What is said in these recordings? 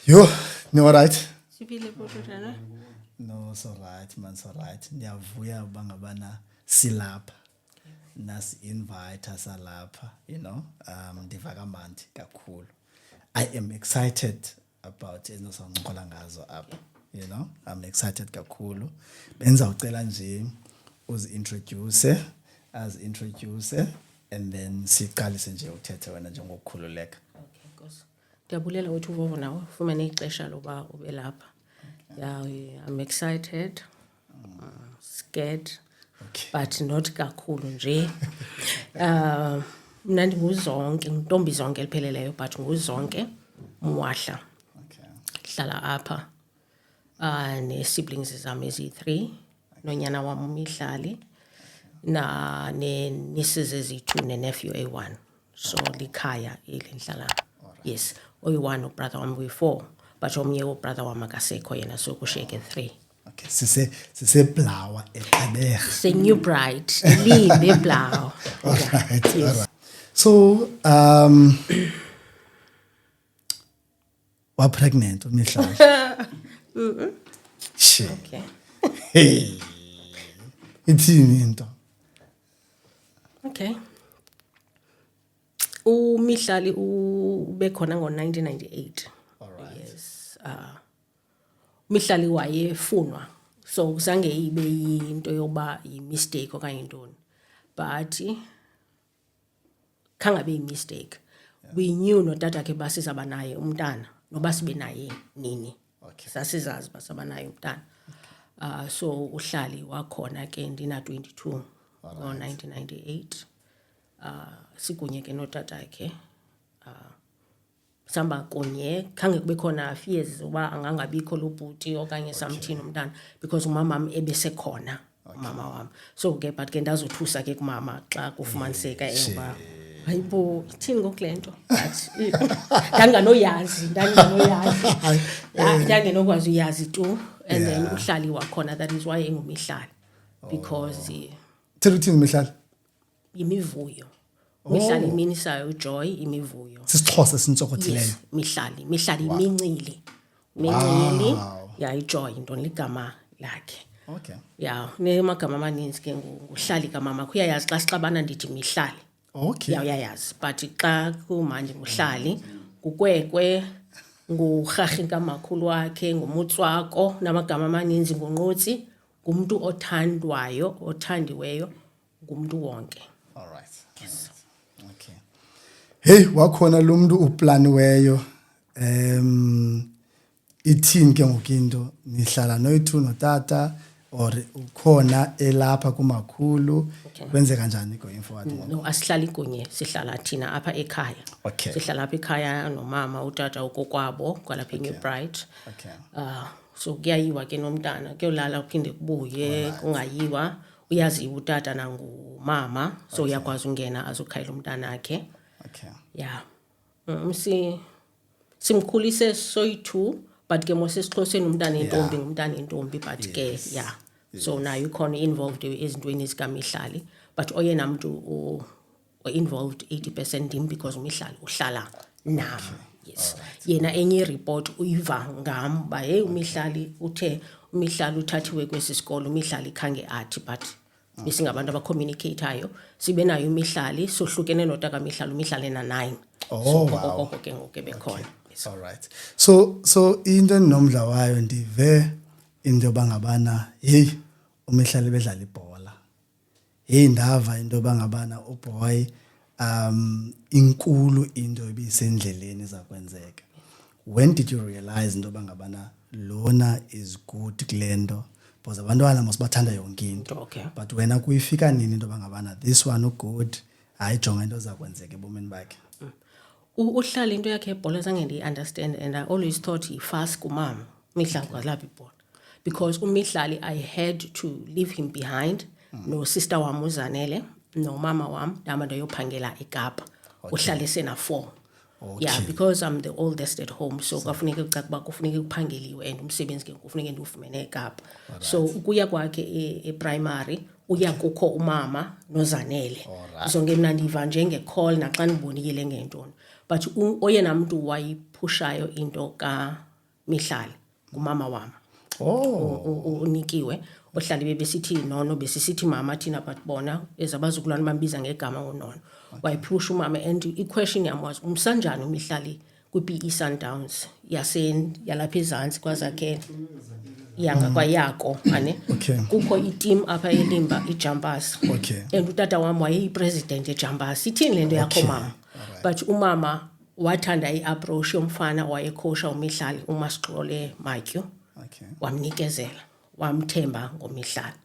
Yo, no right? Sibile bototana. No, so right, man, so right. Ndiyavuya bangabana silapha. Nas invite salapha, ndiva kamandi kakhulu. I am excited about ezinosoncokola ngazo apha, I'm excited kakhulu. Benzawucela nje uzi-introduce, and then siqalise nje uthethe wena njengokukhululeka. Okay, Nkosi. Ndiyabulela uthi uvovo nawe ufumene ixesha loba ube lapha. Yeah, I'm excited. Scared. Okay. But not kakhulu nje. Mna ndinguzonke, ntombi zonke elipheleleyo, but nguzonke Mwahla. Okay. Hlala apha. Ne-siblings zami ezi-3, nonyana wam uMihlali, ne-nieces ezi-2 ne-nephew A1. So likhaya eli ndihlala. Yes, oyi-1 ubrother wam uyi-4, but omnye ubrother wam akasekho yena, so kushiyeke 3. Okay, siseblawa eGqeberha. Say new bride, leave eblawo. All right. Yes. All right. So, we're pregnant with Mihlali. Shit. Okay. Hey. Ithini into? Okay. uMihlali ubekhona ngo-1998. All right. Yes. Mihlali wayefunwa, so kuzange ibe yinto yoba yi-mistake okanye intoni, but khangabe yi-mistake. We knew notata ke basizaba naye umntana noba sibe naye nini. Okay. Sasizazi basaba naye umntana. So uhlali wakhona ke ndina 22 ngo-1998. Sikunye ke notata ke samba kunye khange kube khona fears uba angangabikho lo bhuti okanye samthini umntana, because umama wami ebesekhona, umama wami. So ke but ke ndazothusa ke kumama xa kufumaniseka engoba hayibo ithini ngokule nto, but ndanganoyazi ndangenokwazi uyazi tu. And then uhlali wakhona, that is why enguMihlali, because Thina Mihlali. imivuyo. Mihlali iminisayo ujoy, imivuyo. Sisixhosa sintsokothileyo. Yes, Mihlali mincili. Mincili, yeah, ijoy intoni ligama lakhe. Okay. Yeah, nemagama amaninzi ke nguhlali kamama. Kuyayazi xa sixabana ndithi Mihlali. Okay. Yeah, uyayazi, but xa kumanje nguhlali, kukwekwe, ngurharhi kamakhulu wakhe, ngumutswako, namagama amaninzi, ngunqotsi, ngumuntu othandwayo, othandiweyo, ngumuntu wonke. All right. Yes. Okay. Hey, wakhona lo muntu uplaniweyo. Ithini ke ngokinto nihlala noyithu notata or ukhona elapha kumakhulu, kwenze kanjani going forward? No, asihlali kunye, sihlala thina apha ekhaya. Okay. Sihlala apha ekhaya nomama, utata ukokwabo kwalapha eNew Bright. Okay. So kuyayiwa ke nomntana, kuyolala uphinde kubuye, kungayiwa. Uyaziwa utata nangumama, so uyakwazi ungena azokhayela umntana akhe. Okay. Yeah. Simkhulise soyi-2, but ke mosesixhoseni umntana intombi, but ke yeah. So nayo ukhona involved ezintweni zikaMihlali, but oyena muntu involved 80% him, because uMihlali uhlala nam. Yes. Yena enye report uyiva ngam ba hey uMihlali uthathiwe kwesi sikolo, uMihlali khange athi, but besingabantu abacommunicateayo, sibe nayo uMihlali, sohlukene notaka Mihlali, uMihlali na-9. Oh, so wow. ke ngoku bekhona. Yes. All right. So into enomdla wayo ndive into bangabana hey uMihlali bedlala ibhola. Hey ndava into bangabana uboy inkulu into ebisendleleni zakwenzeka. When did you realize into bangabana lona is good kulento? Because abantwana masibathanda yonke into. Okay. But wena kuyifika nini into bangabana this one good ayijonga into zakwenzeka ebomini bakhe? Uhlala into yakhe ebhola zange ndiyi-understand, and I always thought yi-fast kumama Mihlali kwalapha ibhola, because uMihlali I had to leave him behind no sister wam uZanele no mama wam ndahamba ndayophangela eKapa. Uhlale sena-4. Okay. Yeah, because I'm the oldest at home, so kwafuneka kufuneka kuphangeliwe and umsebenzi ke kufuneka ndiwufumene eKapa. So ukuya kwakhe e-primary uya kukho umama noZanele. Zonke mna ndiva njenge-call naxa ndibonile ngentoni, but oyena muntu wayiphushayo into Mihlali ngumama wami unikiwe ohlala bebesithi nono besisithi mama thina but bona ezabazukulwane bambiza ngegama ngonono wayiphusha umama and iquestion yami was umsanjani uMihlali kwi-PE Sundowns yalapha ezantsi kwaZakhele yanga kwayako ane kukho i-team apha eLimba iJumpers and utata wami wayeyipresident eJumpers ithini lento yakho mama but umama wathanda i-approach yomfana wayekhosha uMihlali uMasixole Matyu wamnikezela wamthemba ngoMihlali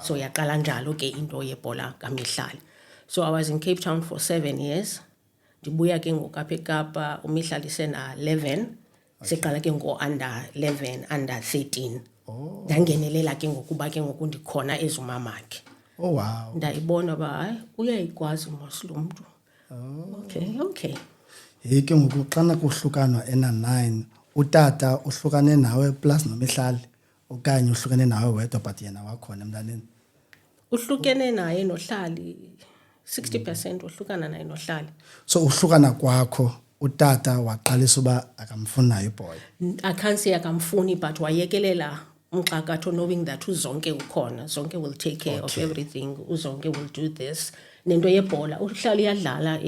so yaqala njalo ke into yebhola kaMihlali so I was in Cape Town for 7 years ndibuya ke ngokapha eKapa uMihlali sena 11 seqala ke ngo-under 11 under 13 ndangenelela ke ngokuba ke ngoku ndikhona ezumamakhe ndayibona ba hayi uyayikwazi lo mntu okay hey ke ngoku xana kuhlukanwa ena9 utata uhlukane nawe plus noMihlali okanye uhlukane nawe wedwa but yena wakhona emntaneni uhlukene naye nohlali 60% uhlukana naye nohlali so uhlukana kwakho utata waqalisa uba akamfunayo iboy I can't say akamfuni but wayekelela umxakatho knowing that uzonke ukhona zonke will take care of everything uzonke will do this nento yebhola uhlali yadlala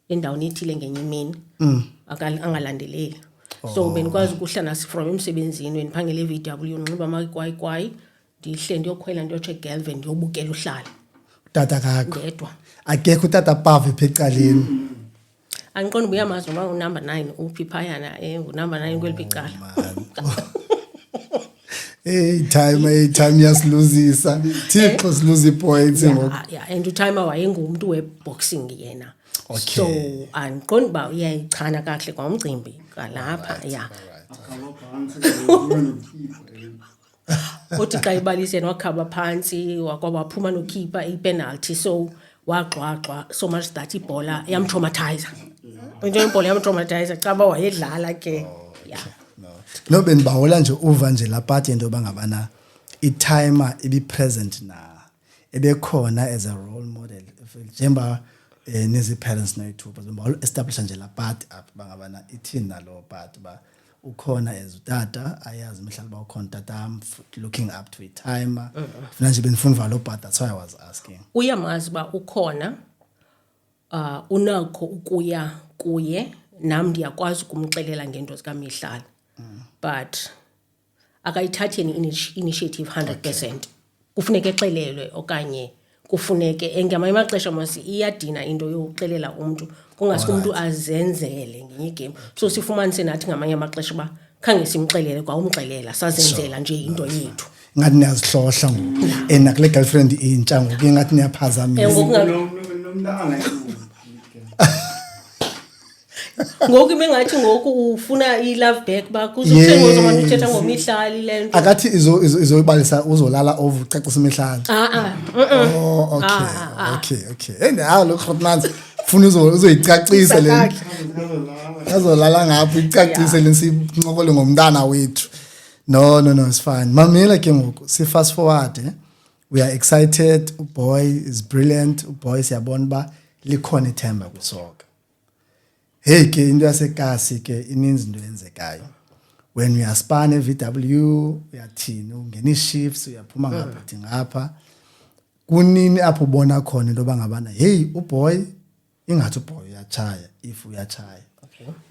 endaweni ethile ngenye imini angalandeleli so benikwazi ukuhlala from emsebenzini weniphangela eVW unxiba amakwayikwayi ndihle ndiyokhwela ndiyocheck Galvin ndiyobukela uhlala utata kakho ndedwa akekho utata Pave phecaleni angiqondi uyamazi noma unumber 9 uphiphayana ngunumber 9 kwelipicala time yasiluzisa thixo siluza points ngoku and utimer wayengumuntu weboxing yena so angiqondi ba uyayichana kahle kwamgcimbi kalapha uthi xa ibaliseni wakhaba phansi wakwabaphuma nokhipha ipenalty so wagxwagxwa so much that ibhola yamtraumatize into yebhola yamtraumatize xa wayedlala ke no benibahola nje uva nje lapha into bangabana i-timer ibi present na ebekhona as a role model njengoba nezi parents no-YouTubers bengibawula establish nje lapha up bangabana ithini nalo but ba ukhona as utata ayazi Mihlali ba ukhona tata I'm looking up to a timer funa nje benifuna lo but that's why I was asking uyamazi ba ukhona unakho ukuya kuye nami ndiyakwazi ukumxelela ngento zika Mihlali but akayithathi initiative 100% kufuneka exelelwe okanye kufuneke ngamanye amaxesha masi iyadina into yokuxelela umuntu kungaske umuntu azenzele ngenye game so sifumanise nathi ngamanye amaxesha ba khange simxelele kwa umxelela sazenzela nje into yethu ngathi niyazihlohla ngoku nakule girlfriend intsha ngoku ngathi niyaphazamisa ngoku bengathi ngoku ufuna i-love back ba kuzokutheni ngozomana uthetha ngoMihlali lento akathi izoyibalisa uzolala over ucacisa iMihlali okay and lo khotmanzi funa uzoyicacisa le azolala ngapha icacise lensincokole ngomntana wethu no it's fine mamela ke ngoku si fast forward we are excited boy is brilliant boy siyabona ba likhona ithemba kwisoka hey ke into yasekasi ke ininzi into yenzekayo when we are span eVW uyathina ungena ishifts uyaphuma ngapha ngapha kunini apho ubona khona into bangabana hey uboy ingathi uboy uyachaya if uyachaya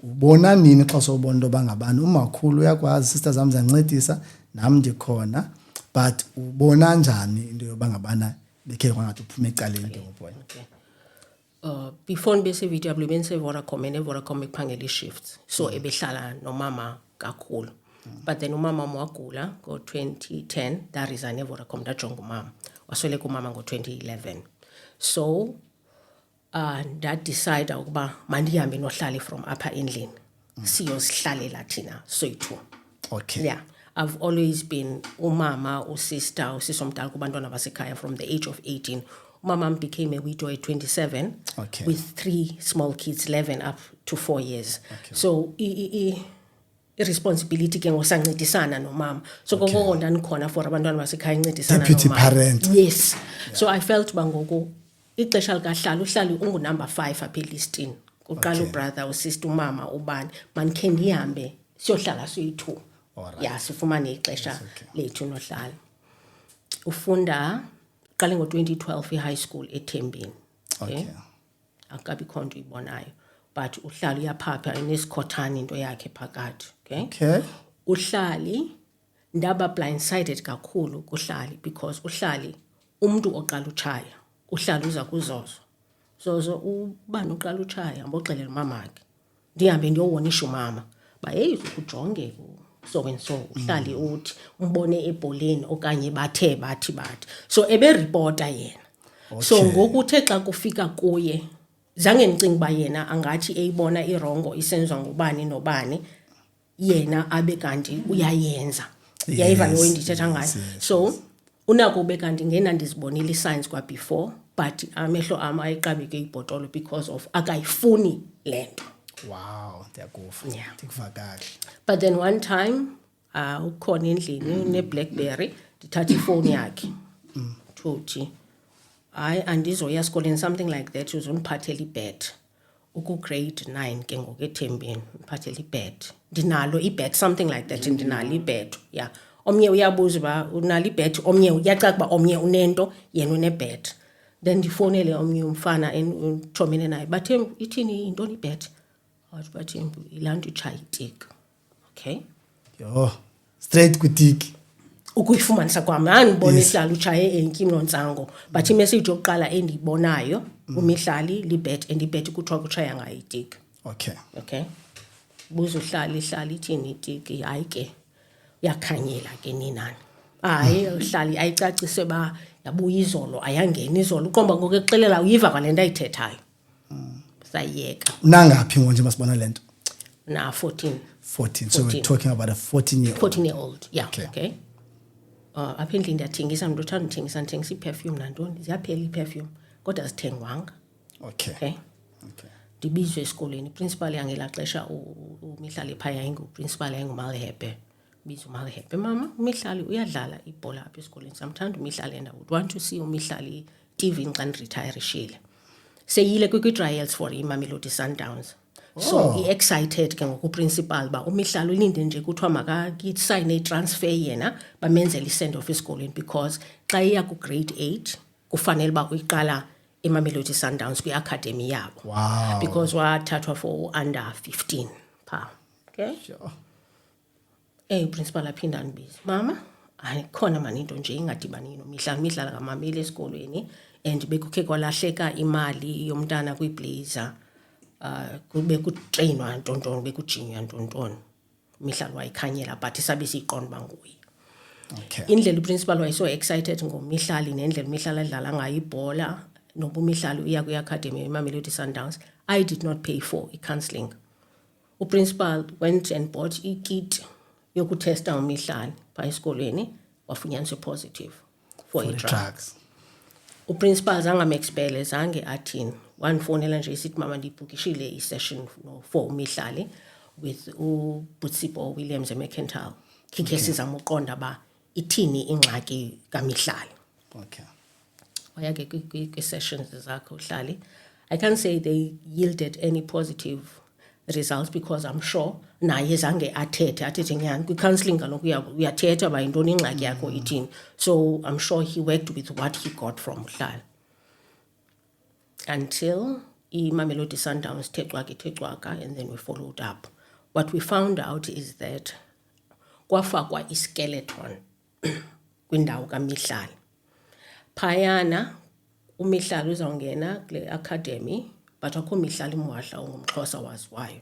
ubona nini xa sobona into bangabana umakhulu uyakwazi sisters zami zancedisa nami ndikhona but ubona njani into yobangabana bekhe kwangathi uphume ecaleni ke ngoboy before nibese VW bense Vodacom and Vodacom bekuphangela ishifts so ebehlala nomama kakhulu but then umama wagula ngo 2010 that resign eVodacom ndajonga umama wasweleka umama ngo 2011 so that decide ukuba mandihambe nohlali from upper endlini siyosihlalela thina soyi2 okay yeah I've always been umama usister usisomdala kubantwana basekhaya from the age of 18 Mama became a widow at 27 with 3 small kids 11 up to 4 years so responsibility ke ngosancedisana nomama so kokho ndanikhona for abantwana basekhaya incedisana deputy parent yes so I felt bangoku ixesha likahlala uhlali ungunumber 5 apha elistini uqala ubrother usister umama ubani manikhe ndihambe siyohlala soyi-2 Alright. ya sifumane ixesha lethu nohlala. Ufunda qale ngo-2012 i-high school eThembeni. Okay. Akabikho nto uyibonayo but uhlala uyaphapha inesikhothane into yakhe phakathi. Okay. Uhlali ndaba blindsided kakhulu kuhlali because uhlali umuntu oqala utshaya uhlali uza kuzozo zozo ubani uqala utshaya mboxelela mamakhe ndihambe ndiyowonisha umama hey ukujonge so and so uhlali uthi umbone ebholeni okanye bathe bathi so ebereporta yena. So ngokuthe xa kufika kuye zange ndicinga uba yena angathi eyibona irongo isenzwa ngubani nobani yena abe kanti uyayenza. Yayiva lo ndithetha ngayo. So unako ube kanti ngena ndizibonile i-signs kwa before but amehlo ama ayiqabeke ibhotolo because of akayifuni lento. Wow, ndiyakufa. Ndikuva kahle. But then one time ukhona endlini ne-BlackBerry ndithatha ifowuni yakhe thothi hayi andizoya esikoleni something like that uzondiphathela ibet uku-grade 9 ke ngoku eThembeni ndiphathela ibet ndinalo ibet something like that ndinalo ibet yeah. Omnye uyabuza uba unalo ibet omnye uyacaka uba omnye unento yena unebet then ndifowunele omnye umfana endithomene naye bathe ithini yintoni ibet wathi bathembu ilaa nto itshaya itik. Okay yo straight kwitiki ukuyifumanisa kwami andibona ihlala utshaye enkimnontsango but imessage yokuqala endiyibonayo umihlali libet andibet kuthiwa kutshaya ngayo itik. Okay buza uhlala ithini itik hayi ke yakhanyela ke ninani hayi uhlali ayicacise ba yabuya izolo ayangena izolo uqomba ngokexelela uyiva kwalento ayithethayo sayiyeka. Unangaphi nje masibona lento? Na 14. So we're talking about a 14-year-old. Yeah. Okay. Apha endlini ndiyathengisa mntu uthanda ndithengisa iperfume nantoni ziyaphela iperfume kodwa zithengwanga. Okay. Ndibizwe esikoleni principal yangela xesha umihlali phaya inguprincipal yanguMalhebe. Biza uMalhebe mama umihlali uyadlala ibhola apha esikoleni samthanda umihlali and I would want to see umihlali TV xa ndiretire shile. Seyile kwi-trials for iMamelodi Sundowns. So i-excited ke ngoku-principal ba umihlali ulinde nje kuthiwa makasayine i-transfer yena bamenzela i-send off esikoleni because xa iya ku-grade 8 kufanele uba uyiqala iMamelodi Sundowns kwi-academy yabo. Wow. Because wathathwa for under 15 pha. Okay. Sure. Principal aphinda andibiza mama ayikhona mani into nje ingadibani nomihlali ngamameli esikolweni and bekukhe kwalahleka imali yomntana kwi-blazer kube kutrainwa ntontoni bekujinywa ntontoni umihlali wayikhanyela but isabe siyiqonda banguye. Okay. Indlela uprincipal wayeso excited ngomihlali nendlela umihlali adlala ngayo ibhola noba umihlali uya kwi-academy yeMamelodi Sundowns I did not pay for i-counselling. Uprincipal went and bought i-kit yokutesta umihlali pha esikolweni wafunyaniswa positive for i-drugs. Uprincipal zange amexpele zange athini wandifonela nje isithi mama ndibhukishile i-session for umihlali with uButsipo Williams eMercantile kike sizama uqonda ba ithini ingxaki kaMihlali. Okay. Wayake kwi-sessions zakhe uhlali I can't say they yielded any positive results because I'm sure naye zange athethe nyani kwi-counselling kaloku uyathetha ba yintoni ingxaki yakho ithini. So I'm sure he worked with what he got from uhlali until iMamelodi Sundowns thecwaka and then we followed up. What we found out is that kwafakwa iskeleton kwindawo kaMihlali phayana uMihlali uzawungena kule academy but akho Mihlali Mwahla ongumXhosa waziwayo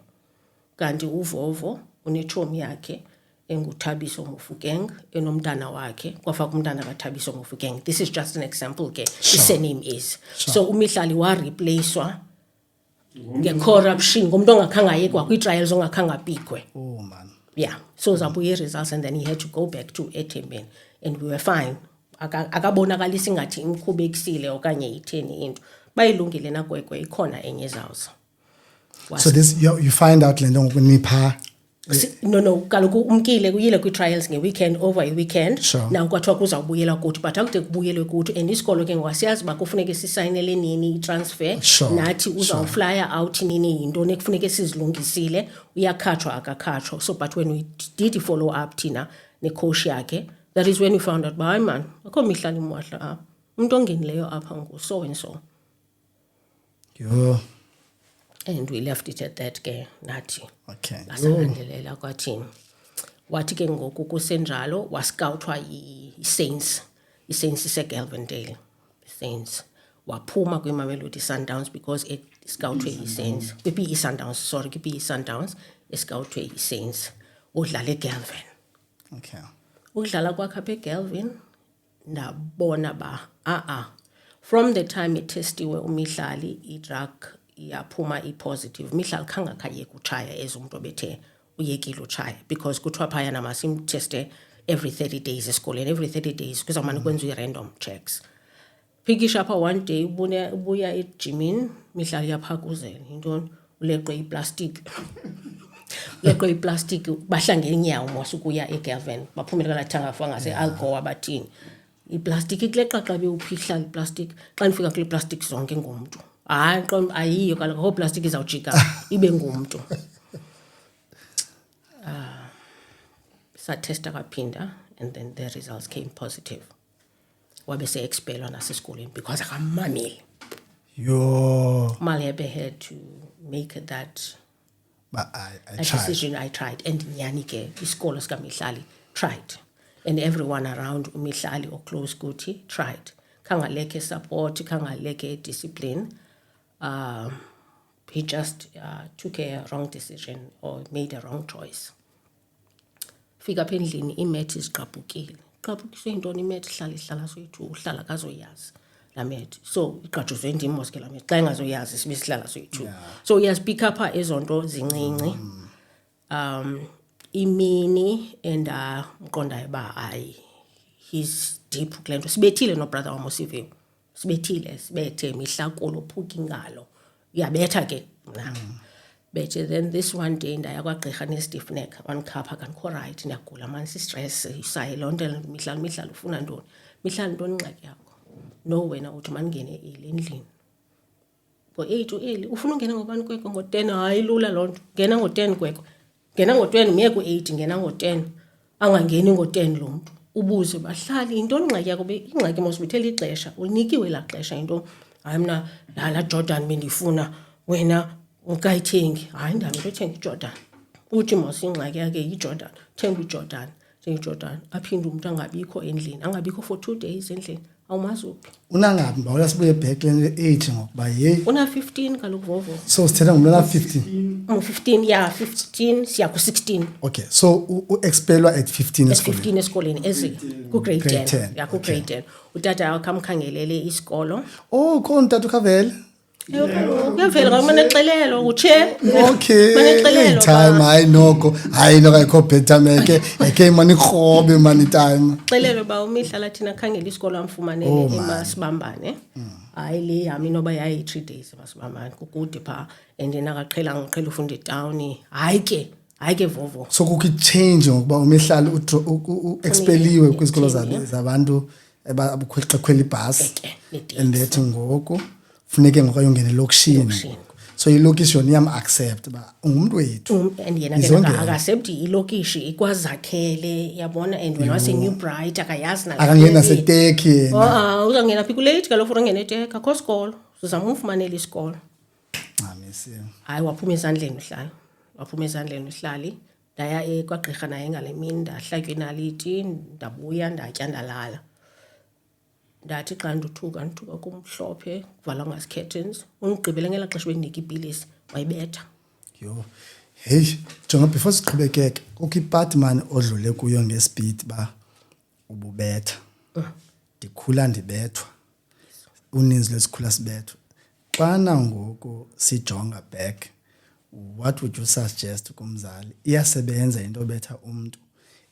kanti uVovo unetshomi yakhe enguthabiso Mofokeng enomntana wakhe kwafaka umntana kaThabiso Mofokeng. This is just an example ke surname is so uMihlali wa replacewa nge-corruption ngomuntu ongakhange ayekwa kwi-trials ongakhange apikwe. Oh man. Yeah, so zabuye results and then he had to go back to eThembeni and we were fine. Akabonakalisa ingathi imkhubekisile okanye itheni into bayilungile nakwekwe ikhona enye zawuza. So this you find out lento ngokunipha No kaloku umkile uyile kwi-trials nge-weekend over i-weekend Sure. now kwathiwa kuzawubuyela kuthi but akude kubuyelwe kuthi and isikolo ke ngokwasiyazi uba kufuneke sisayinele nini i-transfer Sure, nathi uzawuflya out nini yintoni ekufuneke sizilungisile uyakhatshwa akakhatshwa so but when we did i-follow up thina necoach yakhe that is when we found out uba hayi man akho mihlali imwahla apha umntu ongenileyo apha ngu-so and so Yho. and we left it at that ke nathi Okay. asalandelela kwathini wathi ke ngoku kusenjalo wascoutwa i-Saints iseGalvendale Saints waphuma kwiMamelodi Sundowns because it scoutwe i-Saints kwiPE Sundowns sorry kwiPE Sundowns escoutwe i-Saints udlala eGalvin Okay. ukudlala kwakhe apha eGalvin ndabona ba from the time etestiwe uMihlali i-drug yaphuma i-positive Mihlali khangakhayeka utshaya ezumuntu obethe uyekile utshaya because kuthiwa phayana masimteste every 30 days esikoleni every 30 days kuzawumane kwenziwe i-random checks phikisha apha one day ubuya ejimini Mihlali yaphakuzela yintoni uleqwe iplastic bahlange inyawo mosukuya eGalvin baphumela kalathanga ngase-Alcoa bathini iplastic kuleqa xa bewuphihla iplastic xa nifika kule plastic zonke ngumntu hayi qombe ayiyo kaloku ho plastic izawujika ibe ngumntu satesta kwaphinda and then the results came positive wabe se-expellwa nasesikoleni because akamameli Yo. Malhebe had to make that But I a tried. decision I tried and nyani ke isikolo sikaMihlali tried and everyone around uMihlali or close kuthi tried khangaleke support khangaleke discipline he just took a wrong decision or made a wrong choice fika apha endlini imet iziqaphukile qabukiswe yintoni imet ihlala soyithi uhlala kazoyazi la met so iqajuzwe ndim moske la met xa engazoyazi sibe sihlala soyithi so uyazipick up ezonto zincinci imini and mqondayo ba ayi he's deep kule nto sibethile no brother wam uSiviwe sibethe mihlakulo phuki ngalo uyabetha ke bethe then this one day ndaya kwagqirha ne-stiff neck wandikhapha kanikho right ndiyagula mani si-stress isayi loo nto Mihlali ufuna ntoni Mihlali ntoni ingxaki yakho no wena uthi mandingene eli endlini ngo-8 u-eli ufuna ungena ngobani kwekho ngo-10 hayi lula loo nto ngena ngo-10 kwekho ngena ngo-10 miye ku-8 ngena ngo-10 angangeni ngo-10 lo mntu ubuze bahlali yintoni ingxaki yakho ingxaki mosibethela ixesha ulinikiwe laa xesha into hayi mna laa Jordan bendifuna wena ungayithengi hayi ndami into ethenga iJordan uthi mos ingxaki yakhe yiJordan thenga iJordan aphinde umntu angabikho endlini angabikho for 2 days endlini awumazi uphi Unangabi mbawula sibuye back le age ngokuba una-15 kaloku vovo so sithetha ngumntana 15. 15 yeah 15 siya ku-16 Okay, so u-expellwa at 15 esikoleni. 15 esikoleni ku-grade Grade 10 10, ya ku-grade 10 utata wakhe amkhangelele isikolo Oh, khona utata ukhavele. kuyavela ngakumanexelelo utshe Okay. manexelelo Time hayi noko. Hayi noko ayikho better meke. Eke mani khobe mani time. xelelo ba uMihlali thina khangela isikolo amfumanele eMasibambane hayi le yami noba yayi 3 days eMasibambane kukude pha and ngiqhela ufunda eTown hayi ke vovo So kukho change ngokuba uMihlali u-expelliwe kwizikolo zabantu abakhwela ibhasi and that ngoku funeke ngoku ayongena elokishini. So ilokishi yona iyam-accept uba ungumuntu wethu. and yena ke akaaccepti ilokishi ikwazakhele yabona and wena waseNew Bright akayazi na Akangeni naseteki yena. uzangena phi kulate kaloku ungena eteka akho sikolo sizama umfumanela isikolo Misi. hayi waphuma ezandleni uhlali ndaya kwagqirha naye ngale mini ndahlatywa inaliti ndabuya ndatya ndalala ndathi xa ndithuka kumhlophe kuvalwa ngasi-curtains ungigqibele ngelaa xesha bendinika ipilisi wayibetha Yo. Hey, jonga before siqhubekeke kukho ipati mani odlule kuyo ngespeed ba ububetha. Ndikhula ndibethwa. Uninzi lwesikhula sibethwa. Xana ngoku sijonga back, what would you suggest kumzali? Iyasebenza into obetha umuntu.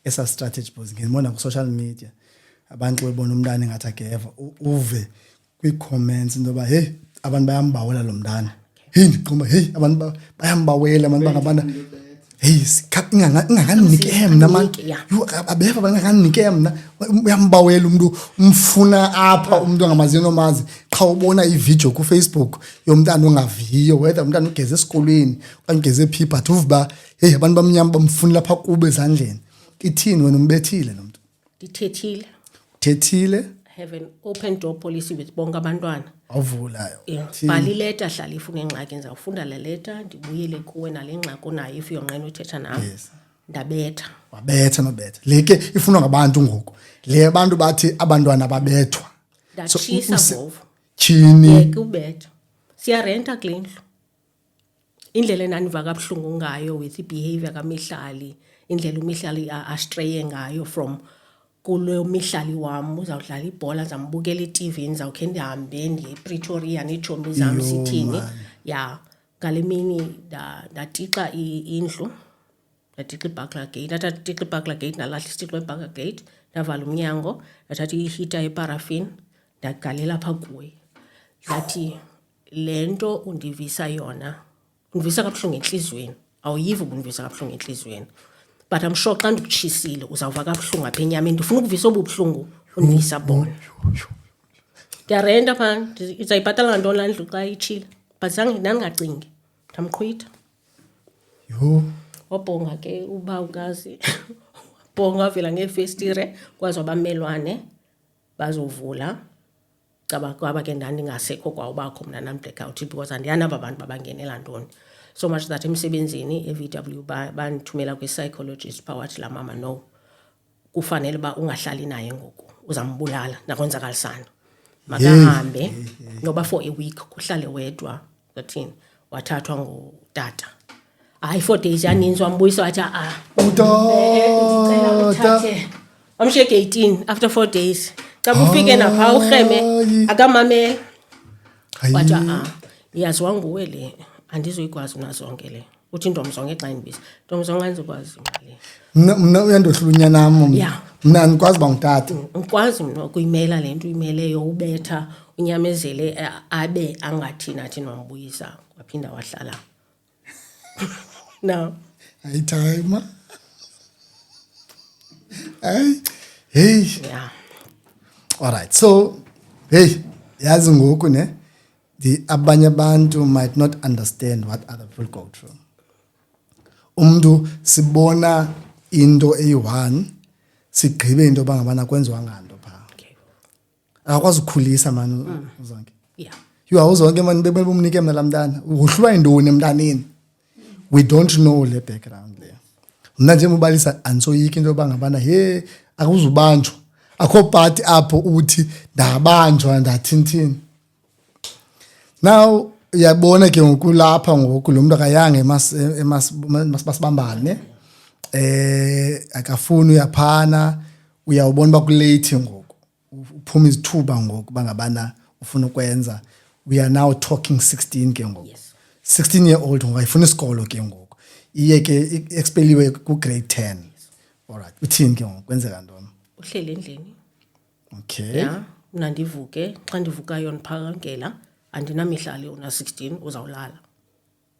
Esa strategy because ngibona ku social media abantu bebona umntana engathi akeva uve kwi-comments into yoba hey abantu bayambawela lo mntana. Hey ndiqomba hey abantu bayambawela abantu bangabantu hey ingakanike mna man abeva bangakanike mna uyambawela umuntu umfuna apha umuntu ongamazi nomazi xa ubona ivideo ku Facebook yomntana ongaviyo whether umntana ugeze esikolweni okanye ugeze phi but uvuba hey abantu bamnyama bamfuna lapha kube ezandleni ithini wena umbethile lo muntu ndithethile have an open door policy with bonke abantwana avulayo bhala ileta hlala ifuna ingxaki ngizawufunda le leta ndibuyele kuwe nale ngxaki onayo if uyonqena uthetha nami ndabetha wabetha nobetha leke ifunwa ngabantu ngoku le abantu bathi abantwana babethwa ndashisa bovu chini kubetha siyarenta kulendlu indlela enaniva kabuhlungu ngayo with behavior kaMihlali indlela uMihlali astraye ngayo from kulo Mihlali wami uzawudlala ibhola zambukela iTV ngizawukhe ndihambe ndiye ePretoria nechomi zami sithini ngale mini ndatixa indlu ndatixa iBuckler Gate ndatixa iBuckler Gate nalahla isitixo eBuckler Gate ndavala umnyango ndathatha ihita yeparafin ndagalela apha kuwe ngathi lento undivisa yona undivisa kabuhlungu enhlizweni awuyiva ubundivisa kabuhlungu enhlizweni but I'm sure xa ndikutshisile uzawuva kabuhlungu apha enyameni ndifuna ukuvisa obubuhlungu undivisa bona ndiyarenta phaa izayibhatala ngantoni laa ndlu xa itshile but ndandingacingi ndamqhwitha wabhonga ke uba ukazi wabhonga wavela ngeefestire kwazi abamelwane bazovula kwaba ke ndandingasekho kwa ubakho mna nam blackout because andiyanaba abantu babangenela ntoni so much that emsebenzini eVW bandithumela kwi-psychologist phakathi la mama no kufanele ba ungahlali naye ngoku uzambulala nakwenzakalisana makahambe noba for a week kuhlale wedwa ngathini wathathwa ngutata hayi 4 days yaninzi wambuyisa wathi uthathe amshiye gate after 4 days xa kufike napha urheme akamamela wathi yazi wanguwe le andizoyikwazi mna zonke le uthi intombi zonke xa indibisa intombi zonke andizokwazi imali mna uyandohlula unyanam mna andikwazi uba ngutata ngikwazi mna ukuyimela le nto uyimeleyo ubetha unyamezele abe angathi nathi nwambuyisa waphinda wahlala no ayithayima hey alright so hey yazi ngoku ne abanye abantu might not understand what other people go through umuntu sibona into eyi-1 sigqibe into bangabana kwenziwa nganto phaa akakwazi ukukhulisa mani zonke awuzonke mani bebumnike mna laa mntana wohlulwa yintoni emntaneni we don't know le background leyo mna njengobalisa andisoyiki into bangabana he akuzubanjwa akho party apho uthi ndabanjwa ndathintini now uyabona ke ngoku lapha ngoku lo muntu akayanga masibambane akafuni uyaphana uyawubona ba kulate ngoku uphuma izithuba ngoku bangabana ufuna ukwenza we are now talking 16 ke ngoku 16-year-old ngayifuna isikolo ke ngoku iye ke expeliwe ku grade 10 alright uthini ke ngoku kwenzeka ntoni uhlele endlini okay mna ndivuke xa ndivukayo ndiphakangela andinamihlali una 16 uzawulala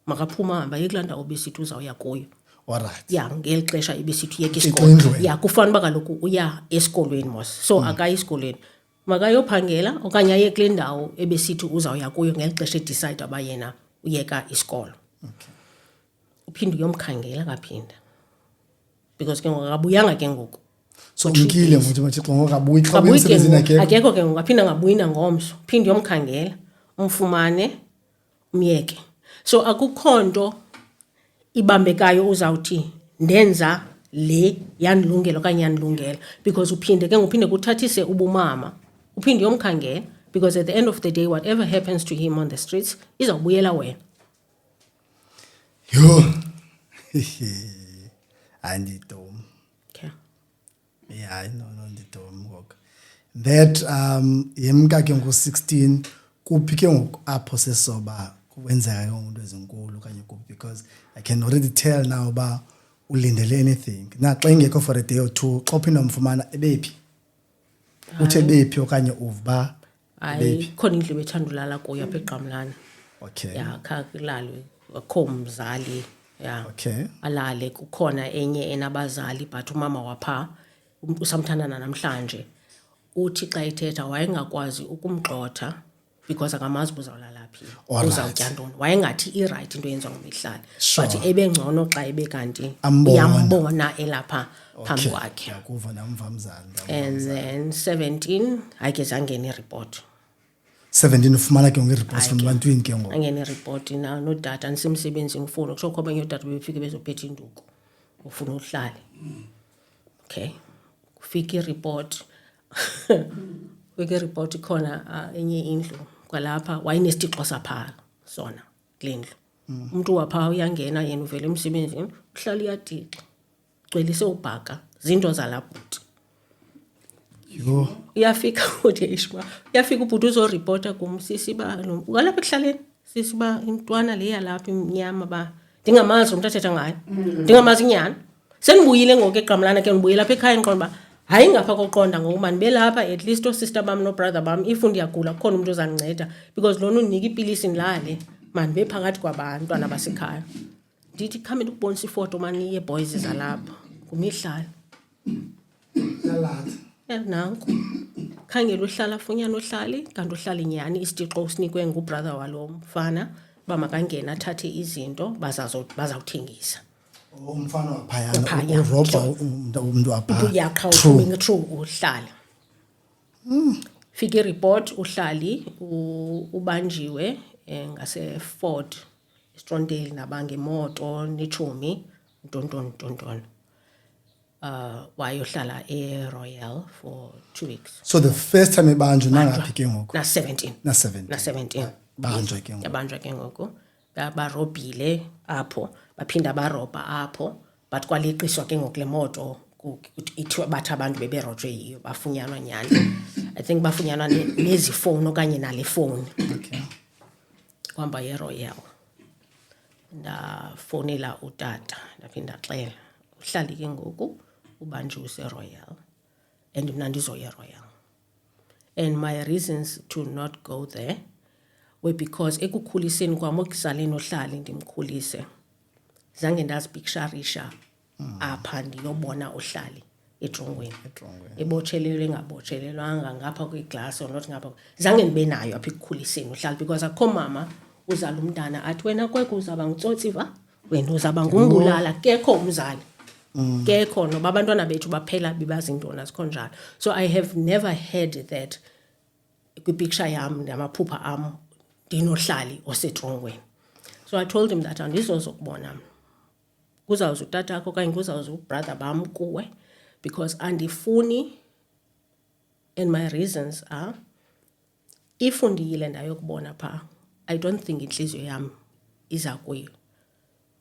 makaphuma hamba yekulaa ndawo besithi uzawuya kuyo alright ngeli xesha ebesithi uyeka isikolo kufanele uba kaloku uya esikolweni mos so akayi esikolweni makayophangela okanye aye kule ndawo ebesithi uzawuya kuyo ngeli xesha edicide aba yena uyeka isikolo uphinde uyomkhangela kaphinda because ke ngoku akabuyanga ke ngoku so umkile ngokuthi mathixo ngokabuyi xa emsebenzini akekho ke ngoku aphinda ngabuyi nangomso phinde uyomkhangela umfumane umyeke so akukho nto ibambekayo uzawuthi ndenza le yanilungela okanye yanilungela because uphinde ke ngophinde kuthathise ubumama uphinde uyomkhangela because at the end of the day whatever happens to him on the streets izawubuyela wena andidom no ndidom ngoku that yemka ke ngo-16 kuphi ke ngoku apho sesoba kwenzeka ke umuntu ezinkulu kanye kuphi because I can already tell now ba ulindele anything na xa ingekho for a day or two xa uphinda umfumana ebephi uthe bephi okanye uva hayi khona indlu bethandulala kuyo apha eGqamlana okay kha kulalwe akho mzali yeah. Okay. Alale kukhona enye enabazali but umama wapha usamthandana namhlanje uthi xa ithetha wayengakwazi ukumgxotha because akamazi uzawulala phi Alright. uzawutya ntoni wayengathi iright into yenziwa ngumihlali Sure. but ebengcono xa ebekanti Ambona. uyambona elapha phambi kwakhe Yakuva namvamzana. and then 17 ayike zangena ireport 17 ufumana ke nge-reports from bantwini ke ngoku. angena ireport nodata ndisemsebenzini ufuna kusho khona abanye oodata bebefike bezophetha induku ufuna uhlale okay kufika ireport kufika ireport ikhona enye indlu kwalapha wayenesitixo sapha sona kule ndlu umuntu wapha uyangena yena uvela emsebenzini uhlala iyatixa gcwelise ubhaka zinto zalabhuti Yho. uyafika uthi ishwa uyafika ubhuti uzoripota kum sisiba ukalapha ekuhlaleni sisiba intwana le yalapha imnyama ba ndingamazi umuntu athetha ngayo ndingamazi inyani senibuyile ngoku eqamlana ke ndibuyela apha ekhaya ndiqonda uba hayi ngapha koqonda ngokuba ndibe lapha at least oosister bam nobrother bam if ndiyagula kukhona umuntu ozandinceda because lona undinika ipilisi ndilale mandibe phakathi kwabantwana basekhaya ndithi khambe ndikubonisa ifoto mani yee-boys zalapha ngumihlali nanku khangela uhlala funyana uhlali kanti uhlala inyani isitixo usinikwe ngubrother walo mfana uba makangena athathe izinto bazawuthengisa Umfana waphayana urobha umuntu wapha. uyaqhawume true uhlala fika ireport uhlali ubanjiwe ngase-Ford eStrondale nabangemoto nechomi ntontoni wayohlala eRoyal for 2 weeks So the first time ebanjwe nangaphi ke ngoku? na-17 Na-17. Banjwe ke ngoku. yabanjwa ke ngoku barobhile apho baphinda barobha apho but kwaleqiswa ke ngoku le moto ithiwa bathi abantu beberojwe yiyo bafunyanwa nyani I think bafunyanwa nezi phone okanye nale phone Okay. kwamba yeRoyal ndafowunela utata ndaphinda xela uhlali ke ngoku ubanjwe useRoyal and mna ndizoya eRoyal and my reasons to not go there were because ekukhuliseni kwam okuzaleni uhlali ndimkhulise zange ndazipicturisha apha ndiyobona uhlali etrongweni ebotshelelwe engabotshelelwanga ngapha kwiglasi or not ngapha zange ndibe nayo apha ekukhuliseni uhlali because akho mama uzala umntana athi wena kwekho uzaba ngutsotsiva wena uzaba ngumbulala kekho umzali kekho noba abantwana bethu baphela bebazintoni azikho njalo so I have never heard that kwipicture yam namaphupha am ndinohlali osetrongweni so I told him that andizozokubona kuzawuza utatakho okanye kuzawuza ubrother bam kuwe because andifuni and my reasons are if ndiyile ndayokubona phaa I don't think inhliziyo yam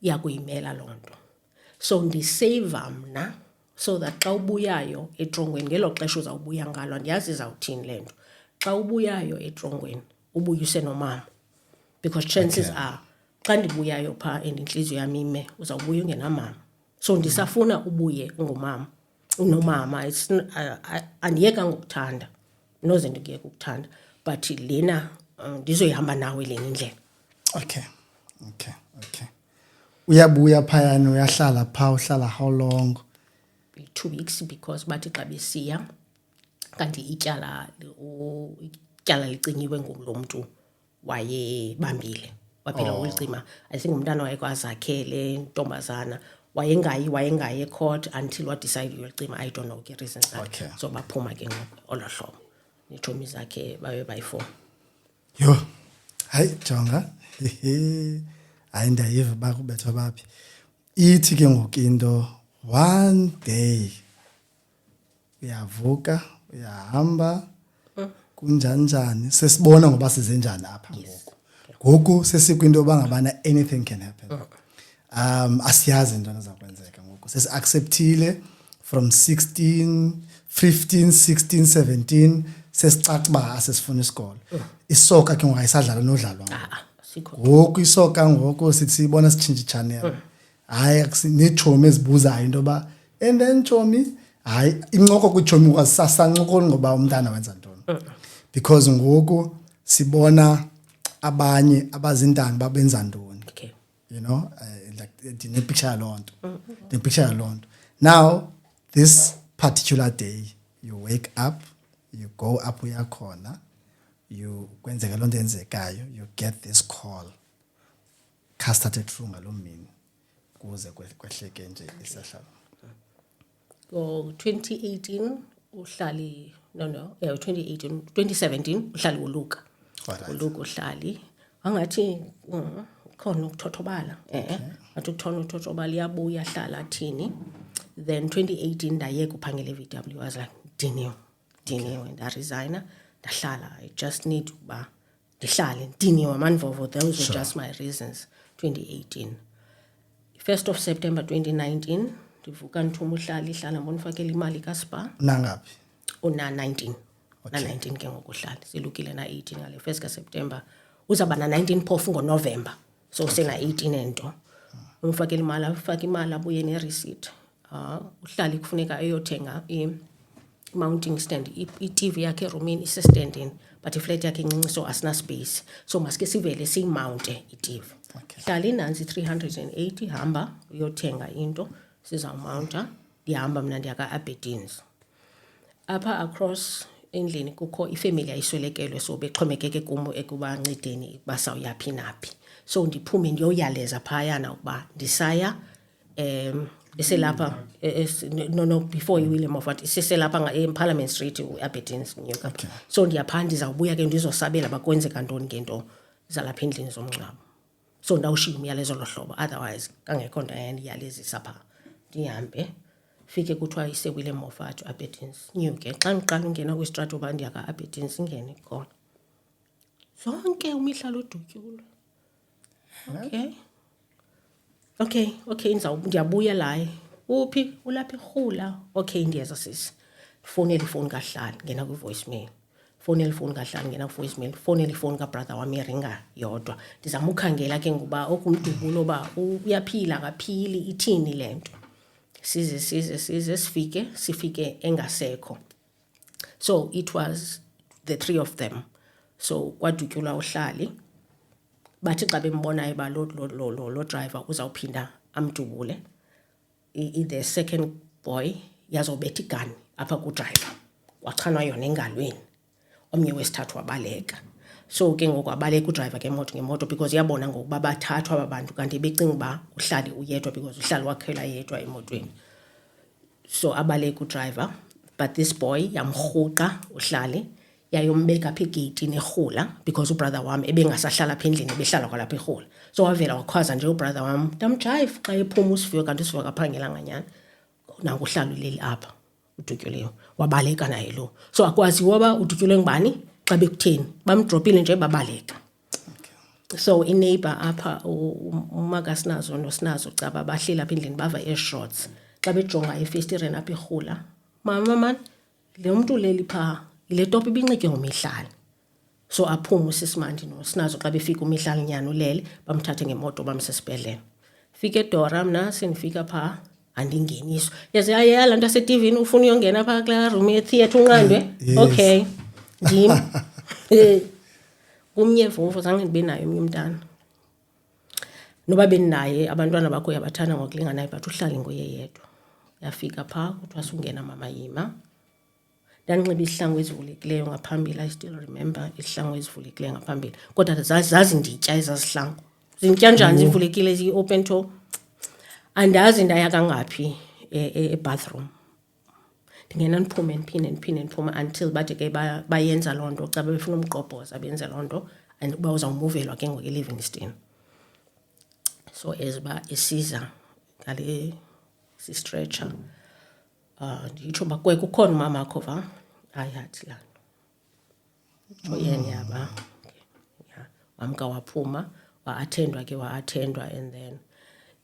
iyakuyimela loo nto so ndiseva mna so that xa ubuyayo etrongweni ngelo xesha uzawubuya ngalo andiyazi izawuthini le nto xa ubuyayo etrongweni ubuye usenomama because chances are xa ndibuyayo phaa and inhliziyo yam ime uzawubuya ungenamama so ndisafuna ubuye ungumama unomama andiyeka ngokuthanda noze ndikuyeka ukuthanda but lena ndizoyihamba nawe lena indlela Okay. Uyabuya phayana uyahlala phaa uhlala how long? 2 weeks because bathi xa besiya kanti ityala licinyiwe ngulo mntu wayebambile waphela ulicima I think umntana wayekwazakhele ntombazana wayengayi ecourt until wadecide uyolicima I don't know ke reasons zakhe so baphuma ke ngolohlobo neetshomi zakhe babe bayi-4 Yho. Hayi jonga. Hayi ndayiva bakubethwa baphi. Ithi ke ngoku into one day uyavuka uyahamba kunjanjani sesibona ngoba size njani apha ngoku. Ngoku sesikwinto bangabana anything can happen. Asiyazi into ezakwenzeka ngoku. Sesiacceptile from 15, 16, 17 sesicaca uba asesifuna isikolo. Isoka ke ngokayisadlala nodlalwa. Ngoku isoka ngoku sithi sibona sitshintshe channel. Hayi akusinechomi ezibuzayo into ba and then chomi hayi incoko kwichomi kwasasancoko ngoba umntana wenza ntoni. Because ngoku sibona abanye abazintanga babenza ntoni. okay You know like ndine-picture yaloo nto ndine-picture yaloo nto. Now this particular day you wake up, you go up uyakhona, you kwenzeka loo nto yenzekayo, you get this call, started through ngaloo mini kuze kwehleke nje isehla. Ngo 2018 uhlali 2017 uhlali uluka. Uluka uhlali angathi khona ukuthothobala ngathi ukuthona ukuthothobala yabuya hlala thini. Then 2018 ndayeka uphangela eVW. I was like diniwe nda resign ndahlala. I just need ukuba ndihlale diniwe manvovo. Those were just my reasons. 2018 1st of September 2019 ndivuka nthuma uhlala ihlala mbonifakela imali kaSpar nangaphi una 19 na 19 ke ngokuhlala silukile na 18 ngale 1st ka September uzaba na 19 phofu ngoNovember, so sena 18 ento umfakela imali afaka imali abuye ne receipt. Uhlala kufuneka ayothenga mounting stand, i-TV yakhe eroomini isestandini but iflat yakhe incinci so asina space, so maske sivele siyimount i-TV. Hlala inanzi 380 hamba uyothenga into sizawumounta. Ndihamba mna ndiyaka Aberdeen's. Apha across endlini kukho ifamily ayiswelekelwe, so bexhomekeke kumo ekubancedeni basawuyaphi naphi. So ndiphume ndiyoyaleza phayana ukuba ndisaya eselapha no before iWilliam of what iseselapha eParliament Street uAberdeen's Newcastle. Okay. So ndiyapha ndizawubuya ke ndizosabela bakwenzeka ntoni ngento zalapha endlini zomncwabo. So ndawushiya umyalezo lohlobo, otherwise kangekho nto yandiyalezisa pha. Ndihambe fike kuthiwa iseWilliam of what Aberdeen's Nyuke. Xa ndiqala ungena kwistrato uba ndiyaka Aberdeen's ingene khona zonke umihlalo udutyulwe. Okay ndiyabuya laye. Uphi ulapha eRhula? Okay ndiyeza sisi. Fonela ifoni kaHlali ngena kwi-voicemail. Fonela ifoni kaHlali ngena ku-voicemail. Fonela ifoni kabrother wami eringa yodwa. Ndizama ukhangela ke ngoba okumdubulo ba uyaphila akaphili ithini lento. Size sifike engasekho. So it was the three of them. So kwadutyulwa uhlali. Bathi xa bembonayo ba lo driver uzawuphinda amdubule. The second boy yazobetha igani apha ku driver. Wachanwa yona engalweni. Omnye wesithathu wabaleka. So ke ngoku abaleka udriver ke ngemoto because yabona ngokuba bathathwa abantu kanti becinga ba uhlali uyedwa because uhlali wakhela yedwa emotweni. So abaleka udriver, but this boy yamrhuqa uhlali yayombeka apha egeyitini eRhula because ubrother wami ebengasahlala apha endlini ebehlala kwalapha eRhula. So wavela wakhwaza nje ubrother wami ndamjive xa ephuma uSifiwe kanti uSifiwe akaphangela nganyana. Nangu uhlala uleli apha udutyuliwe wabaleka naye lo. So akwazi woba udutyulwe ngubani xa bekutheni bamdropile nje babaleka. So ineighbor apha uMakasinazo noSinazo caba bahlela apha endlini bava eShots xa bejonga efestireni apha eRhula. Mama le muntu leli pha ile top ibinxike ngomihlali. So aphuma uSisimandi noSinazo xa befika umihlali nyana ulele bamthathe ngemoto bamsesibhedlela. Fike eDora mna sendifika pha andingeniswa. Yaze ayala nto aseTV ufuna uyongena pha kula room yetheatre unqandwe. Okay. Ndim. Kumnye vovo zange ndibe nayo omnye umntana. Noba beninaye abantwana bakho yabathanda ngokulinganayo but uhlali nguye yedwa. Yafika pha kuthiwa sungena mama Yima. Ndanxiba izihlangu ezivulekileyo ngaphambili. I still remember izihlangu ezivulekileyo ngaphambili. Kodwa zazi nditya ezazihlangu. Zintya njani zivulekile zi-open toe? Andazi ndaya kangaphi e-bathroom. Ndingena ndiphume until bathi ke bayenza loo nto xa befuna umgqobhoza benze loo nto and uba uzawumuvelwa ke ngoku eLivingston. So eziba isiza ngale si-stretcher. Nditsho uba kukhona umama akho va? Ayathi laa nto. Yena yaba. Wamka waphuma wa-attendwa and then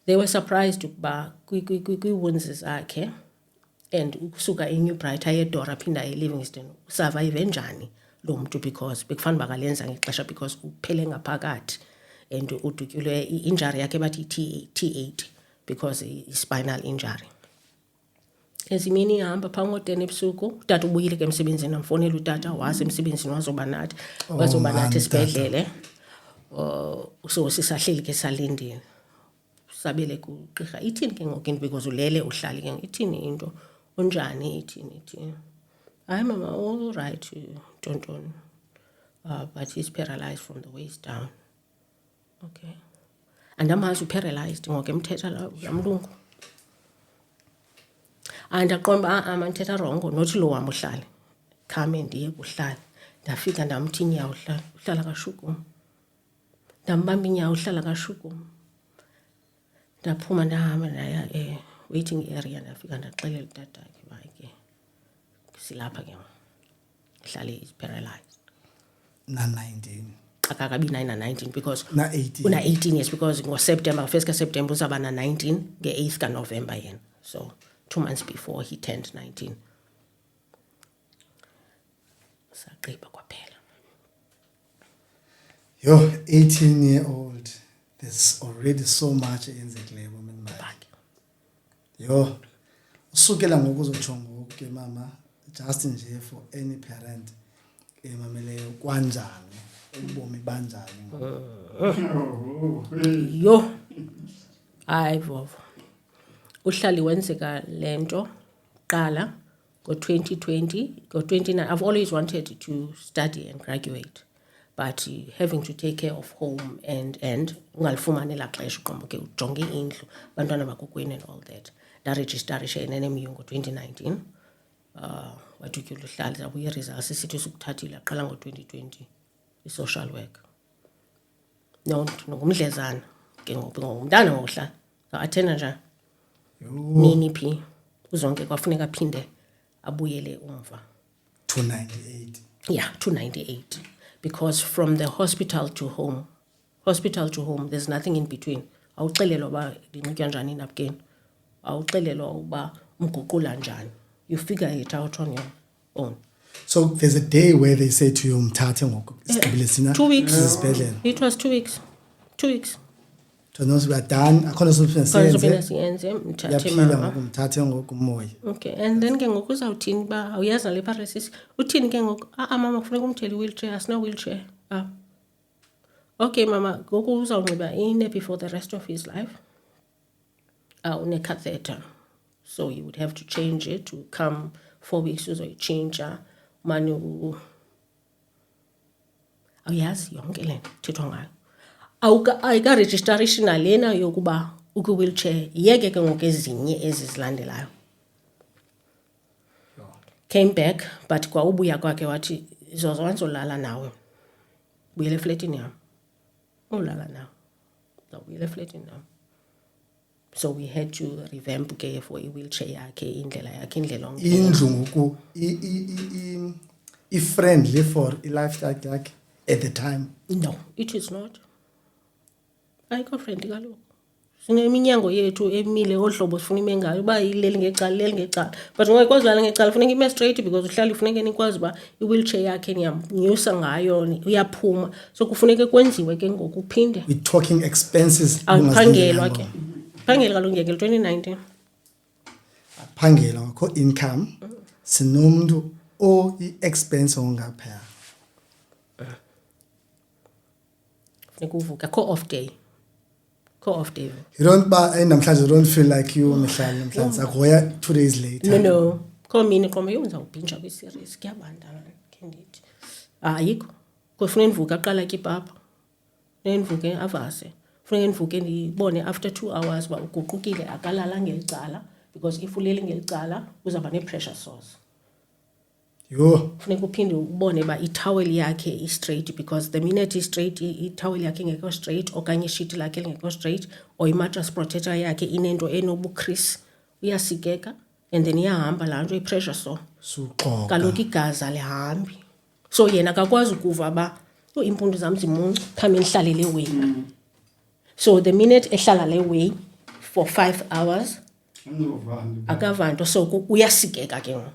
they were surprised ukuba kwi-wounds zakhe and ukusuka eNew Bright ayeDora phinda eLivingston usurvive njani lo muntu because bekufana bakalenza ngexesha because uphele ngaphakathi and udutyulwe i-injury yakhe bathi T8 because i-spinal injury. Ezimini ihamba pha ngo-10 ebusuku utata ubuyile ke emsebenzini amfonela utata wase emsebenzini wazoba nathi esibhedlele. So sisahleli ke salindile sabele kugqirha ithini ke ngoku into because ulele uhlali ke ithini into unjani ithini hayi mama all right tontoni but he's paralyzed from the waist down. Okay, andamazi uparalyzed ngoku emthetha laa mlungu andaqomba mandithetha rongo nothi lo wam uhlale khame ndiye kuhlala ndafika ndamthi inyawo uhlala kashukuma ndambamba inyawo uhlala kashukuma ndaphuma ndahamba ndaya waiting area ndafika ndaxelela utatakhe uba ke silapha ke ihlale is paralyzed na-19 akakabi na-19 because na-18 una-18 yes because ngoSeptember 1st kaSeptember uzaba na-19 nge-8th kaNovember yena so 2 months before he turned 19 sagqiba kwaphela. Yo, 18-year-old. There's already so much eyenzekileyo bomini bakhe. Yo, usukela ngoku uzotsho ngoku ke mama, just nje for any parent emameleyo kwanjani, ubomi banjani. Yo, ayivovo. Uhlali wenzeka lento qala ngo-2020, ngo-29. I've always wanted to study and graduate, but having to take care of home and ungalifumani la xesha uqomba ke ujonge indlu bantwana bakokwenu and all that. Ndarejistarisha NNMU ngo-2019 wadutyula uhlali zabuya results isithi sukuthathile aqala ngo-2020 i-social work ngumdlezana ke ngumntana ngokuhlala athena njani nini phi uzonke kwafuneka aphinde abuyele umva 298 yeah 298 because from the hospital to home there's nothing in between awuxelelwa uba ndinxitywa njani inapukeni awuxelelwa uba umguqula njani you figure it out on your own. So there's a day where they say to you mthathe ngoku sigqibile sina 2 weeks esibhedlela. It was 2 weeks Those we are done akhona siyenze mthathe yaphila mama ngoku mthathe ngoku umoya. Okay, and then ke ngoku uzawuthini ba awuyazi nale paralysis uthini ke ngoku mama kufuneka umthele wheelchair asina wheelchair okay mama ngoku uzawunxiba inepi for the rest of his life une catheter so you would have to change it to come 4 weeks uzoyitshintsha mani awuyazi yonke le thethwa ngayo ayikarejistarisha nalena yokuba ukwi-wheelchair yeke ke ngoku ezinye ezi zilandelayo. Came back but kwa ubuya kwakhe wathi Zozo wanzolala nawe buyele efletini yam ulala nawe zawubuyela efletini yam so we had to revamp ke for i-wheelchair yakhe indlela indlu ngoku i-friendly for i-lifestyle yakhe at the time. No, it is not. Ayikho friendly kaloku sineminyango yethu emile ohlobo sifuna ime ngayo uba ileli ngecala but ungayikwazi lala ngecala funeka ime straight because uhlala ufuneka nikwazi uba i-wheelchair yakhe niyamnyusa ngayo uyaphuma so kufuneka kwenziwe ke ngoku uphinde. We're talking expenses. Aphangelwa ke phangela kaloku ngeke 2019 aphangela ngakho income sinomntu i-expense ongaphaya funeka uvuka co-off day. You don't namhlanje you don't feel like you mhlawumbe namhlanje akuya 2 days later. No komini qoma yenza ubhinja kwi-series kuyabandana ke ndithi ayikho kufuneka ndivuka aqala ke ipapa ndivuke avase funeka ndivuke ndibone after 2 hours uba uguqukile akalala ngelicala because if ulele ngelicala uzaba ne-pressure source. Yo funeka uphinde ubone uba itawel yakhe i-straight because the minute i-straight itawel yakhe ngekho straight okanye ishiti lakhe lingekho straight or i-mattress protector yakhe inento enobuchris uyasikeka and then iyahamba laa nto i-pressure so suqoka kaloku igazi alihambi so yena akakwazi ukuva uba iimpundu zam zimuncu khame ndihlale le way so the minute ehlala le way for 5 hours akava nto so uyasikeka ke ngoku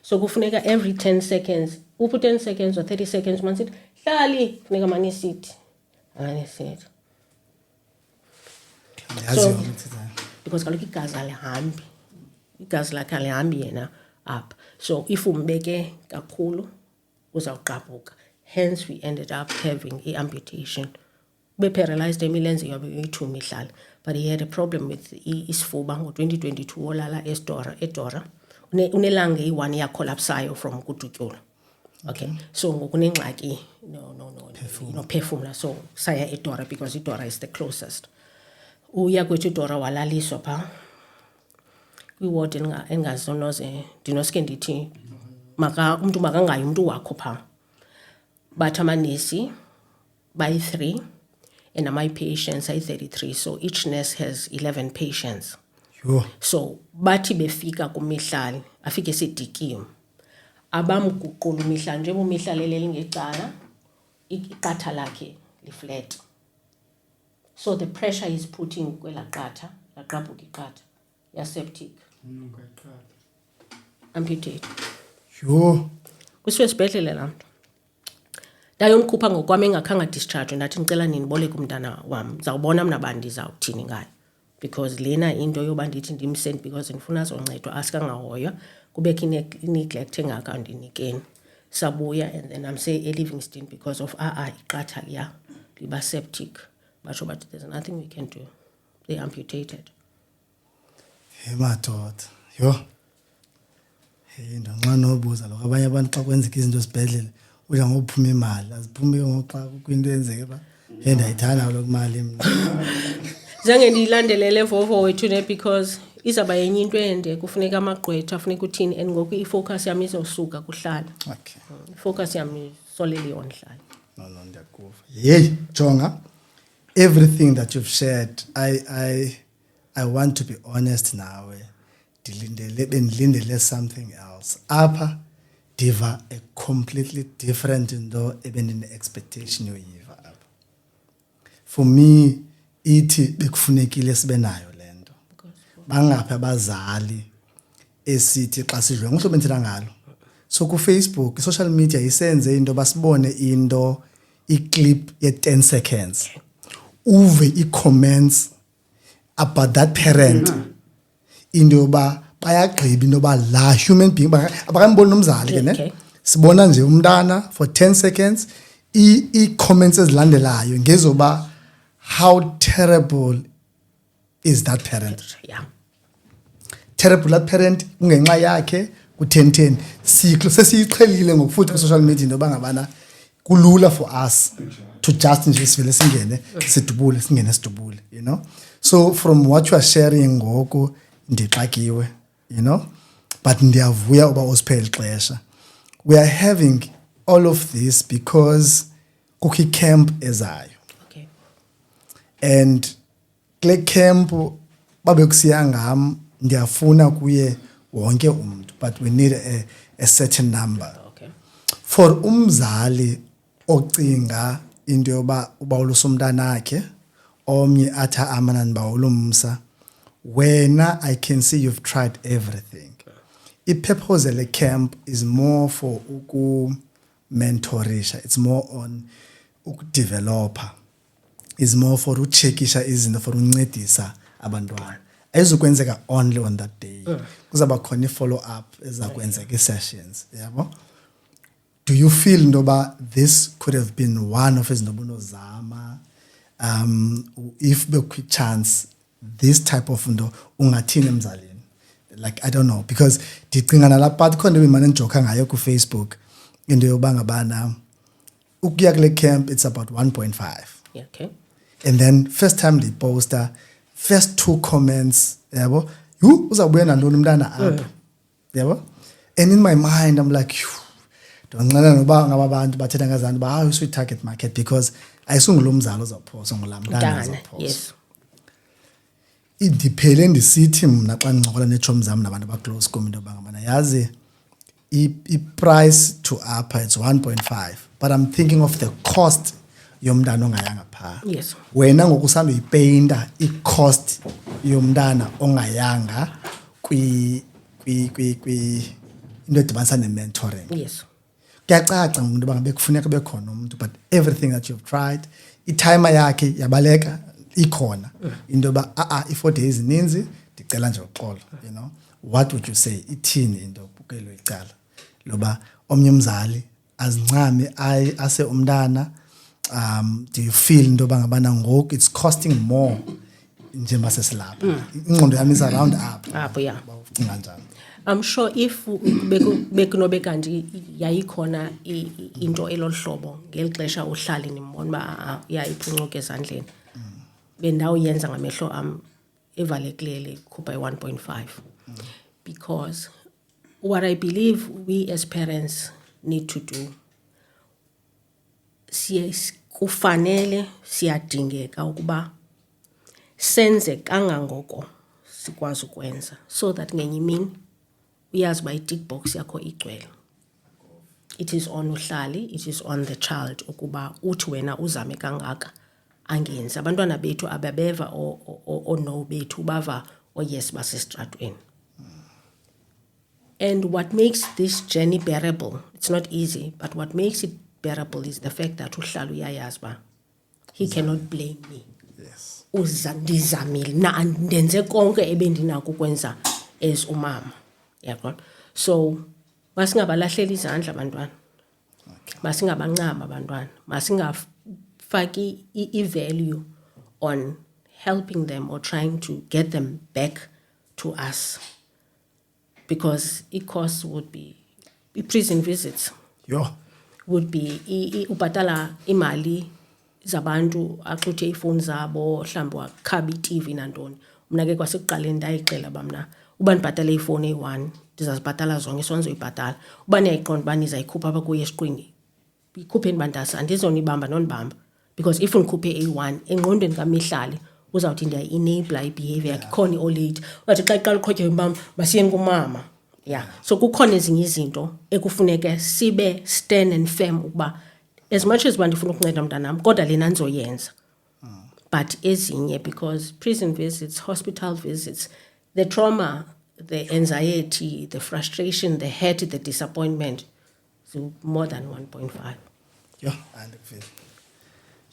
so kufuneka every 10 seconds uphi 10 seconds or 30 seconds manisithi hlali funeka manisithi so because kaloku igazi lakhe alihambi yena up so if umbeke kakhulu uzawuqabuka hence we ended up having i-amputation ube paralyzed emilenze yabe uyi-2 mihlala but he had a problem with isifuba ngo-2022 olala edora unelanga iyi-1 yakolapsayo from kudutyula. Okay, so ngokunengxaki nophefumla, so saya eDora because iDora is the closest. Uya kwethu iDora walaliswa phaa kwiward engazonoze ndinoske ndithi umntu makangayi umntu wakho phaa. But amanesi bayi-3 and my patients ayi-33, so each nurse has 11 patients. Sure. So bathi befika kumihlali afike sedikiwe abamguqula umihlali njengoba umihlali elele ngecala iqatha lakhe li-flat, so the pressure is putting kwela qatha laqaphuka iqatha yaseptic amputate. Sure. Kusiwe esibhedlele laa mntu ndayomkhupha ngokwam engakhange discharge ndathi ndicela nindiboleke umntana wam ndizawubona mna uba ndizawuthini ngayo, because lena into yoba ndithi ndimsend because ndifuna azoncedwa asikangahoywa kubekho i-neglect engaka ndinikeni. Sabuya and then I'm say eLivingston because of iqatha liya liba septic, batsho bathi there's nothing we can do, they amputated. Hey madoda, yho. Hey ndanxa nobuza lokho abanye abantu xa kwenzeka izinto esibhedlele udla ngokuphuma imali aziphumi ngoxa kwinto enzeke ba ndayithanda lo mali mina. Zange ndiyilandelele vovo wethu ne because izaba yenye into ende kufuneka amagqwetha funeka uthini and ngoku ifocus yami izosuka kuhlala. Okay. Focus yami solely on hlala. No ndiyakuva. Hey jonga, everything that you've shared, I want to be honest nawe. Ndilindele something else. Apha diva a completely different into ebendine expectation yoyiva apha. For me ithi bekufunekile sibe nayo lento. Bangapha abazali esithi xa sidlwe ngohlobo enthina ngalo. So ku Facebook, social media isenze into basibone into iclip ye 10 seconds. Uve i-comments about that parent. Into yoba bayagqiba into yoba la human being abakamboni nomzali ke ne. Sibona nje umntana for 10 seconds i-comments ezilandelayo ngezoba how terrible is that parent. Yeah. Terrible that parent ungenxa yakhe ku1010 siklo sesiyiqhelile ngokufuthi ku social media into bangabana kulula for us to just nje sivele singene sidubule singene sidubule, you know. So from what you are sharing ngoku ndixakiwe, you know, but ndiyavuya uba usiphele ixesha. We are having all of this because kukho camp ezayo. Okay. And kule camp babekusiya ngam ndiyafuna kuye wonke umuntu, but we need a certain number. Okay. For umzali ocinga into yoba ubawulusa umntana wakhe omnye atha amana nibawulumsa, wena I can see you've tried everything. I-purpose le camp is more for mentorisha, it's more on ukudeveloper, is more for uchekisha izinto for uncedisa abantwana. Ayizukwenzeka only on that day. Kuzaba khona follow up ezakwenzeka sessions, yabo. Do you feel ndoba this could have been one of izinto bonozama, if be quick chance this type of ndo ungathini emzalini? Like I don't know, because ndicinga nalapha khona imane njoka ngayo ku Facebook into yobanga bana ukuya kule camp it's about 1.5. Yeah, okay. And then first time they poster, first 2 comments, yabo, you uzabuya nantoni umntana apha, yabo. And in my mind I'm like, ndonqena noba ngabantu bathetha ngazantu ba how is we target market, because ayisungulo mzalo uzawuphosa ngolamntana uzawuphosa. Yes. Idiphele ndisithi mna xa ncokola neetshomi zam nabantu abaclose kum into yoba ngabana yazi i-price to apha it's 1.5, but I'm thinking of the cost yomntana ongayanga phaa. Yes. Wena ngokusanduyipeyinta i-cost yomntana ongayanga into edibanisa ne-mentoring. Yes. Kuyacaca umuntu bangabe kufuneka bekhona umuntu, but everything that you've tried, i-timer yakhe yabaleka ikhona into yoba i-4 days ninzi ndicela nje uxolo, you know. What would you say ithini into bukelo icala loba omnye umzali azincame ase umntana? Do you feel into yoba ngabana ngoku it's costing more njengoba sesilapha ingqondo yami is around apho yeah. Ucinga njani? I'm sure if bekunobe kanti yayikhona into eloluhlobo ngeli xesha uhlali nimbona uba iyayiphuncuka ezandleni bendawuyenza ngamehlo am evalekilele khupha i-1.5 because what I believe we as parents need to do kufanele siyadingeka ukuba senze kangangoko sikwazi ukwenza so that ngenye imini uyazi uba i-tick box yakho igcwele. It is on uhlali, it is on the child ukuba uthi wena uzame kangaka angenzi. Abantwana bethu ababeva no bethu bava yes basestratweni. And what makes this journey bearable, it's not easy, but what makes it bearable is the fact that uhlali uyayazi uba he cannot blame me. Yes. Ndizamile na ndenze konke ebendinako ukwenza as umama. Yabona? So masingabalahleli izandla abantwana. Masingabancama abantwana. Masingafaki i-value on helping them or trying to get them back to us. Because costs would be prison visits. Yo. Would be ubhatala imali zabantu axuthe ifoni zabo mhlawumbe wakhaba iTV nantoni. Mna ke kwasekuqaleni ndayixela bamna uba ndibhatala ifoni eyi-1 ndizazibhatala zonke sonke zoyibhatala. Uba niyayiqonda uba nizayikhupha apha kuye esiqwini ikhupheni bantasa andizonibamba nonibamba because if ndikhuphe eyi-1 engqondweni kamihlali uzawuthi ndiya-enable i-behavior yakhe khona i-olate wathi xa iqala uqhotywa imbamba masiyeni kumama. Yeah. So kukhona ezinye izinto ekufuneke sibe stand and firm ukuba as much as bandifuna ukunceda mntanam kodwa lena ndizoyenza. But ezinye because prison visits, hospital visits, the trauma, the anxiety, the frustration, the hurt, the disappointment is more than 1.5. Yo, andikufile.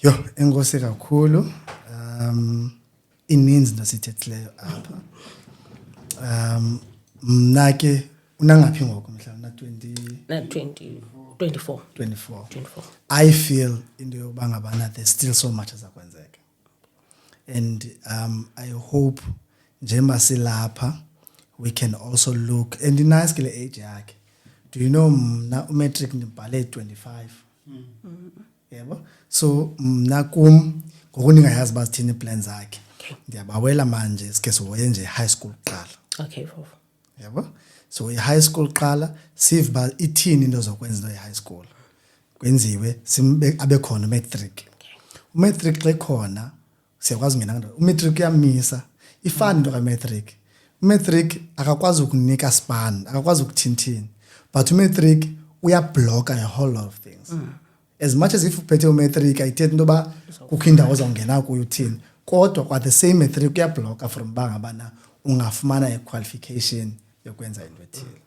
Yo, enkosi kakhulu. Ininzi into sithethileyo apha. Mna ke unangaphi ngoku mhlawumbe na 24. I feel into yokuba ngabana there's still so much ezakwenzeka. And I hope njengoba silapha we can also look and nice kule age yakhe. Do you know mna umatric ndibhale 25? Yebo. So mna kum ngokuningayazi bazithini plans zakhe. Ndiyabawela manje sike sihoye nje high school kuqala. Okay, yabo. So i-high school qala sive ba ithini into zokwenza into ye-high school. Kwenziwe simbe abe khona umatric. Umatric xa khona siyakwazi ngena kanti umatric uyamisa ifani into kaMatric. Umatric akakwazi ukunika span, akakwazi ukuthinthini. But umatric uyablocker a whole lot of things. As much as if uphethe umatric ayithethi into ba kukho indawo ozawungena kuyo uthini. Kodwa kwa the same matric uyablocker from banga bana ungafumana i-qualification yokwenza into ethile.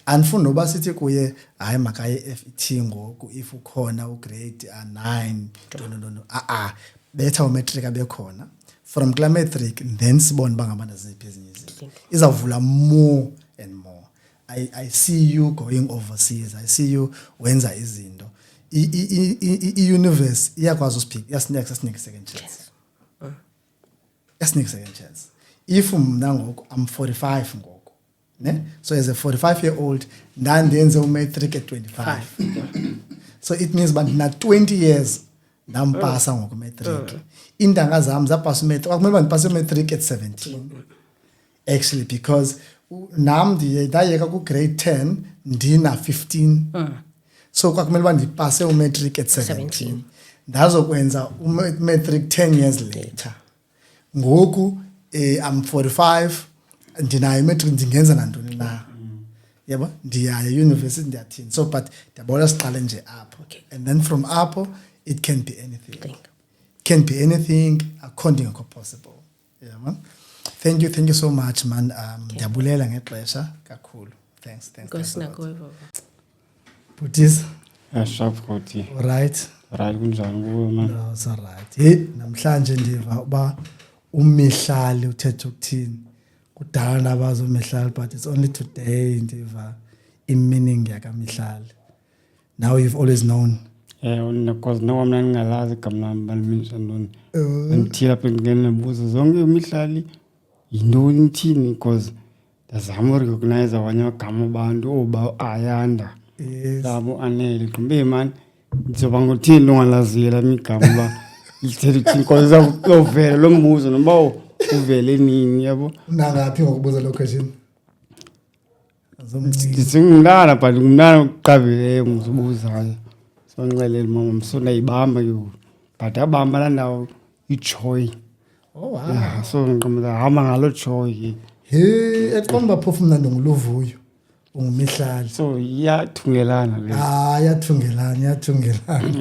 Andifuni noba sithi kuye hayi makaye FET ngoku if ukhona ugrade 9 no. Better umatric abekhona from kula matric then sibone bangabana ziphi ezinye izinto izavula more and more. I see you going overseas. I see you wenza izinto. I-universe iyakwazi uspeak yasinika second chance. Yasinika second chance. If mna ngoku I'm 45 ngoku, ne? So as a 45-year-old ndandenze umatric at 25. So it means but na 20 years ndampasa ngoku matric. Intanga zami zapasa umatric. Akumele ndipase umatric at 17. Actually because nam ndayeka ku grade 10 ndina 15. So kwakumele ndipase umatric at 17. Ndazokwenza umatric 10 years later. Ngoku I'm 45 ndinayo matric ndingenza nantoni na. Yebo ndiyaya university ndiyathini. So but ndiyabona siqale nje apho. And then from apho it can be anything. Can be anything according to possible. Yeah man. Thank you so much man. Ndiyabulela ngexesha kakhulu. Thanks. Putis. Sharp Koti. All right. Right kunjani kuwe man? No, it's all right. Namhlanje ndiva uba umihlali uthethe ukuthini. Kudala nabazo umihlali but it's only today ndiva meaning yaka mihlali. Now you've always known. because no mna ngingalazi igama lami balimisha ntoni. Until apha ndibuza zonke imihlali yintoni ithini because ndazama urecognize abanye amagama abantu oba ayanda. Labo anele kumbe man ndizoba ngothini ongalaziyo la migama ba lithethe ithini because uzovela lo mbuzo noma uvele nini yabo. Nangaphi ngokubuza lo question? Ndisingumntana but ngumntana oqabileyo ngizobuzayo. So ngixelele mama msona ibamba yo but abamba la ndawo ijoy. Oh wow. Yeah, so ngiqomba hamba ngalo joy. Hey, eqomba phofu mna ndongulovuyo. Ungumihlali. So iyathungelana le. Yathungelana.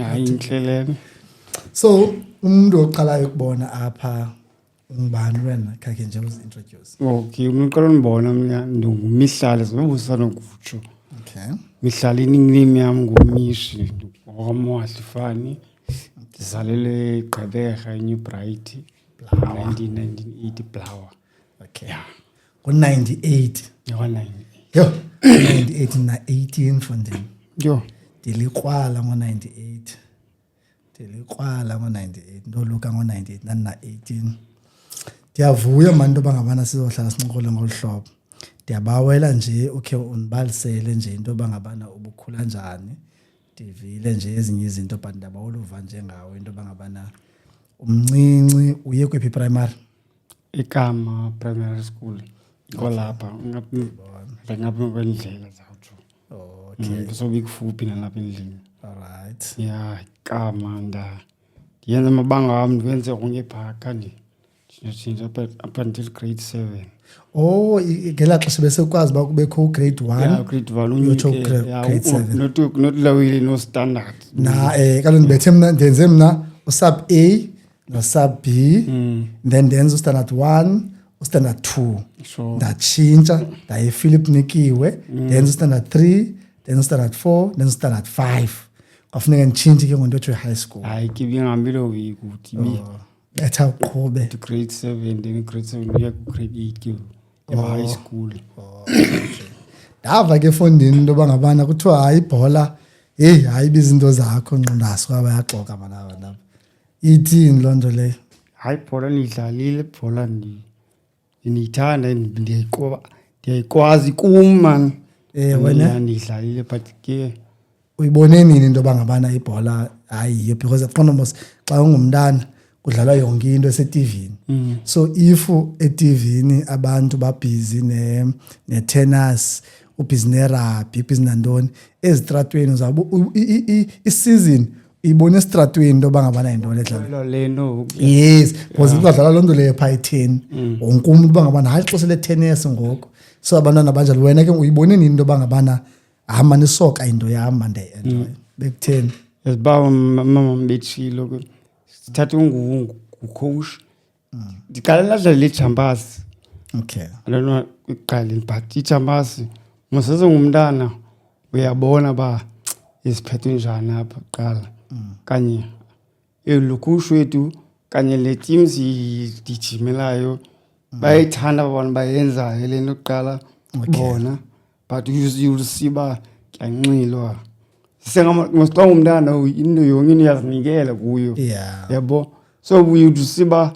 Hayi inhlelene. So umuntu oqalayo ukubona apha ngubani wena khake nje uzintroduce. Okay, umqala ngibona mina ndongumihlali zobusana ngokutsho. Okay. Mihlali iningi yami ngomishi ngoMwahlifani. Ndizalele eGqeberha eNew Bright 1980 Blower. Okay. Ngo98. Yo, 98 na 18 funding. Yo. Dilikwala ngo98. Ndoluka ngo98 nana 18. Ndiyavuya manje into bangabana sizohlala sinqokole ngolhlobo. Ndiyabawela nje okay unibalisele nje into bangabana ubukhula kanjani. Divile nje ezinye izinto but ndiyabawela uva nje ngawe into bangabana umncinci uye kwephi primary? Ikama primary school. Kolapha ngapha kwendlela zawutsho. Okay. So bikufuphi nalapha endlini. All right. Yeah, ikama ndiyenza amabanga wami ndiwenze konke phaka nje. Since up until grade 7. Oh, ngela xesha bese ukwazi ba kubekho grade 1. Yeah, grade 1 unyuke. Grade 7. Not lawile no standard. Na kaloku ndibethe mna ndenze mna usub A no sub B. Then ndenza standard 1, standard 2. Sure. Ndatshintsha ndaye Philip Nikiwe, ndenza standard 3, then standard 4, then standard 5. Kwafuneka nditshintshe ke ngontotho high school. Hayi kibingihambile ukuthi Etha uqhube to grade 7 then grade 7 uya ku grade 8 high school. Ndava ke fondini into bangabana kuthiwa hayi ibhola hayi bizinto zakho nqondaso abayaxoka manaba nabo. Ithini lonto leyo? Hayi ibhola nidlalile ibhola ndiyithanda ndiyayikwazi kum man. Wena ndidlalile but ke uyibone nini into bangabana ibhola hayi because aqonda mos xa ungumntana kudlalwa yonke into ese-TVini. So if e-TVini abantu babhizi ne-tennis, ubhizi ne-rugby, ubhizi nantoni, ezitratweni zabo i-season ibone esitratweni into bangabana yintoni edlala. Leno. Yes, because kudlala loo nto leyo phaa 10. Wonke umuntu bangabana hayi ixesha le-tennis ngoku. So abantwana banjalo wena ke uyibone nini into bangabana hamba nisoka into yam ndiyayenjoy. Bekutheni? Yesiba mama mbetshilo ke. Sithatha ngucoach. Ndiqala ladlala iJambasi. Okay. Alona iqala but iJambasi mosese ngumntana uyabona ba isiphethwe njani apha qala. Kanye elukushu wethu kanye le teams dijimelayo bayithanda abantu bayenzayo lento qala bona but usiba kyanxilwa. Sengamosxa umntana into yonke iyazinikela kuyo. Yabo. So uyusiba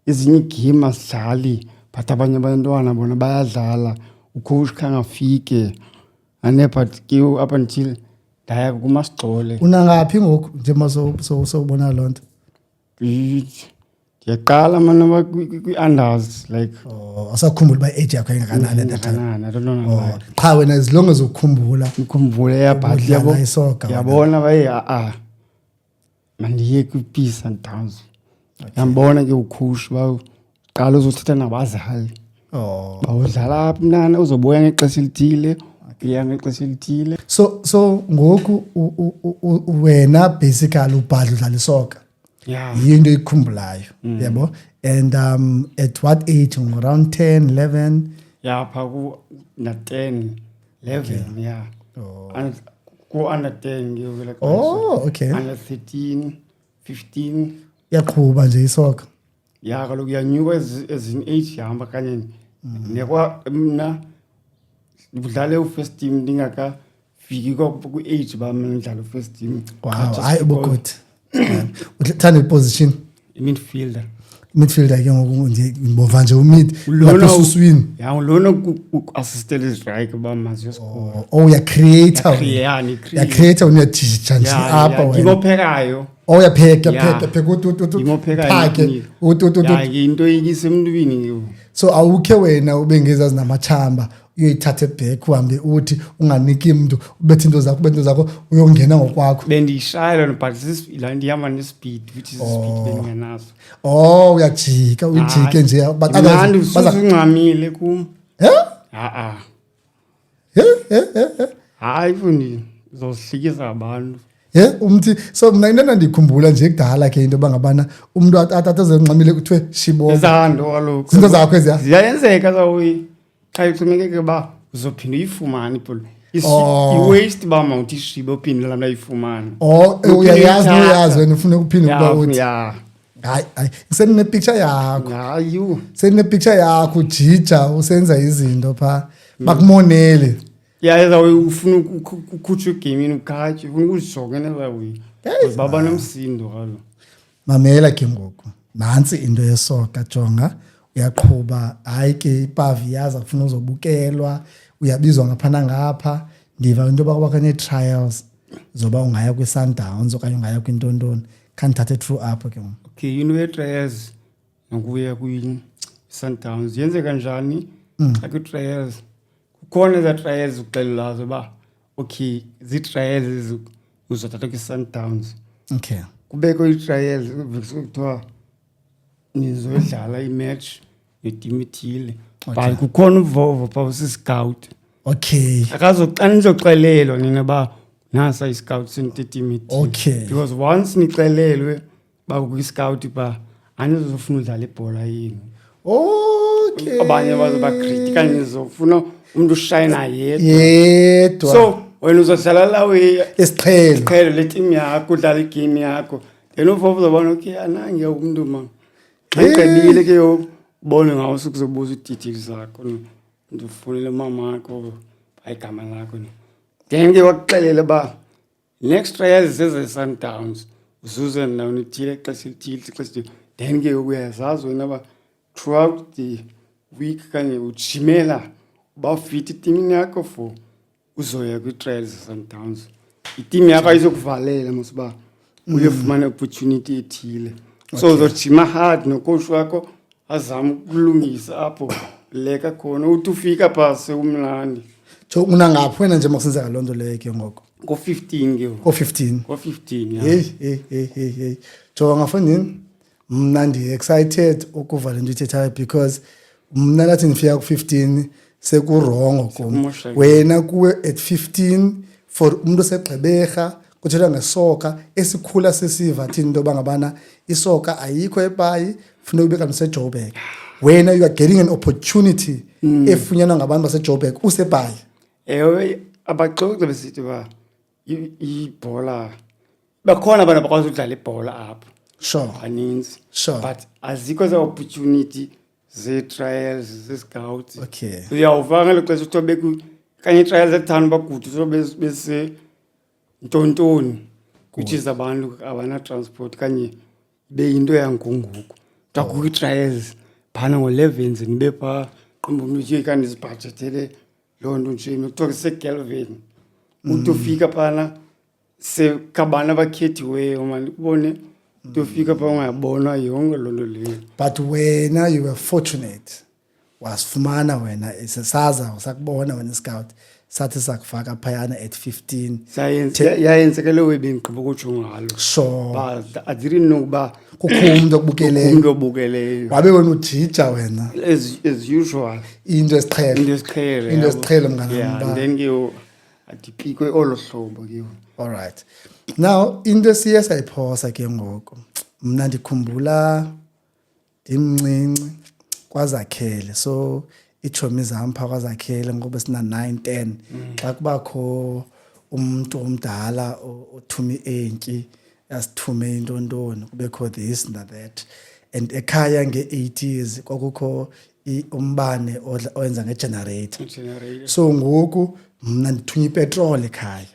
ezinye igame asidlali but abanye abantwana bona bayadlala ucoach khangafike ane but ke up until daya kumasigxole. Unangaphi ngoku njengoba sobona lonto? Ndiyaqala mana kwi-unders like asakhumbula ba age yakho engakanani at that time. I don't know. Cha wena as long as ukhumbula ya but yabo yabona baye mandiye kwi-Peace and Towns. Yambona ke ucoach ba qala uzothetha nabazali. Bawudlala apha mntana uzobuya ngexesha elithile. Uya ngexesha elithile. So ngoku wena basically ubhadla udlala isoka. Yeah. Yinto ikhumbulayo. Yabo. And at what age? Around 10, 11? Yeah, pha ku na 10, 11, yeah. And go under 10 ngiyo like. Oh, okay. Under 13, 15. Yaqhuba nje isoka. Yeah, kaloku yanyuka ezin age yahamba kanye nekwa mina udlale first team ndingaka ndifike ku-age uba mna ndidlala first team. Wow, hayi ubugood. Uthanda iposition I-midfielder. midfielder ke ngoku ngibova nje umid lapha esuswini. Ya lona ku-assistel istrike uba maziyoscore. Oh ya creator. Ya creator uniyajija nje apha wena. Ngimophekayo. Oh yapheka Ngimophekayo. Ya into ikisemntwini ngiyo. So awukhe wena ubengezazi namachamba uyoyithatha back uhambe uthi unganiki umuntu ubethe into zakho uyongena ngokwakho. Bendishaya lona but la ndihamba ne-speed which is speed bendingenaso. Oh uyajika ujike nje but others bazungcamile kum. Hayi fundi zohlekisa abantu. Umthi so mina into ndikhumbula nje kudala ke into bangabana umuntu atazencamile kuthiwe shibo. Izando kaloku. Zinto zakho eziya. Ziyenzeka zawi xa ixhomekeke ba uzophinda uyifumane ibhola. I-waste ba mawuthi ishibe uphinde lana uyifumane. Uyayazi wena ufuna ukuphinda ukuba uthi. Hayi sendine picture yakho. Hayi. Sendine picture yakho ujija usenza izinto pha bakumonele. Yaza ufuna ukukhutha igamini ukhathi ufuna ukuzijongela zawi. Baba nomsindo kalo. Mamela ke ngoku. Nansi into yesoka jonga. Uyaqhuba hayi ke ipavi yaza kufuna uzobukelwa uyabizwa ngaphana ngapha ndiva into bakubakho ne-trials zoba ungaya kwi-Sundowns okanye ungaya kwintontoni khandithathe through apho ke ngoku. Okay into ye-trials nokuya kwi-Sundowns yenzeka njani xa kwi-trials kukhona eza trials uxelela zoba okay zii-trials uzothatha kwi-Sundowns. Okay kubekho ii-trials kuthiwa nizodlala imatch neteam ethile but kukhona uvovo pha usiscout. Okay xa nizoxelelwa nina ba nasa iscout senteam ethile. Okay Because once nixelelwe ba kwi-scout ba anizofuna udlala ibhola yini. Okay Abanye bazoba critical nizofuna umuntu ushayina yedwa. So wena uzodlala lawe isiqhelo le team yakho udlala igame yakho then uvovo uzobona okay anange umuntu ma ngicebile ke ubone ngawo sukuzobuza i-details zakho ndifunile mama yakho ayigama lakho then ke wakuxelela ba next trials zeze-Sundowns uzuze ndaweni ithile xesha elithile then ke uyazazi wena ba throughout the week kanye ujimela uba fit itimini yakho for uzoya kwi-trials ze-Sundowns. Iteam yakho ayizokuvalela mosiba uyofumana opportunity ethile. So uzojima hard nocoach wakho azama ukulungisa apho leka khona uthi ufika phase umlandi. So unangaphi wena nje makusenzeka loo nto leyo ke ngoku? Ko-15 ke. Ko-15 ya. Hey. Jonga ngafundini mna ndi-excited ukuva le nto ithethayo because mna nathi ndifika ku-15 sekurongo kum. Wena kuwe at 15 for umuntu osegqeberha kuthethwa ngesoka esikhula sesiva thina into bangabana isoka ayikho eBhayi funeka ube kanti seJoburg. Wena you are getting an opportunity efunyanwa ngabantu baseJoburg useBhayi. Ewe abaxoxa besithi ba ibhola bakhona abantu abakwazi ukudlala ibhola apho. Sure. Baninzi. Sure. But azikho za opportunity ze-trials ze-scouts. Okay. Uyawuva ngelo xesha uthiwa kanye trials ekuthanda bagudu so bese ntontoni which is abantu abana-transport kanye beyinto yangunguku takukho i-trials phana ngo-11 nibe phaa qimba umntu utye kanti zibhajethele loo nto nje nokuthiwa kuseGalvin uthi ufika phana sekabana abakhethiweyo mani ubone uthi ufika phaa ungayabonwa yonke loo nto leyo. But wena you were fortunate wasifumana wena saza sakubona wena scout sathi sakufaka phayana at 15 yayenzekele webengigqiba ukutsho ngalo. Sure. But I didn't know uba kukho umuntu obukeleyo wabe wena ujija wena as usual into esiqhele mngana and then ke adipikwe olo hlobo ke. All right now into siye sayiphosa ke ngoku mna ndikhumbula ndimncinci kwazakhele so ichomi zami pha kwazakhele ngoba sina 9-10 xa kubakho umuntu omdala othuma entyi yasithume intontoni kubekho this and that and ekhaya nge-80s kwakukho umbane owenza ngegenerator. So ngoku mna ndithunya ipetrol ekhaya.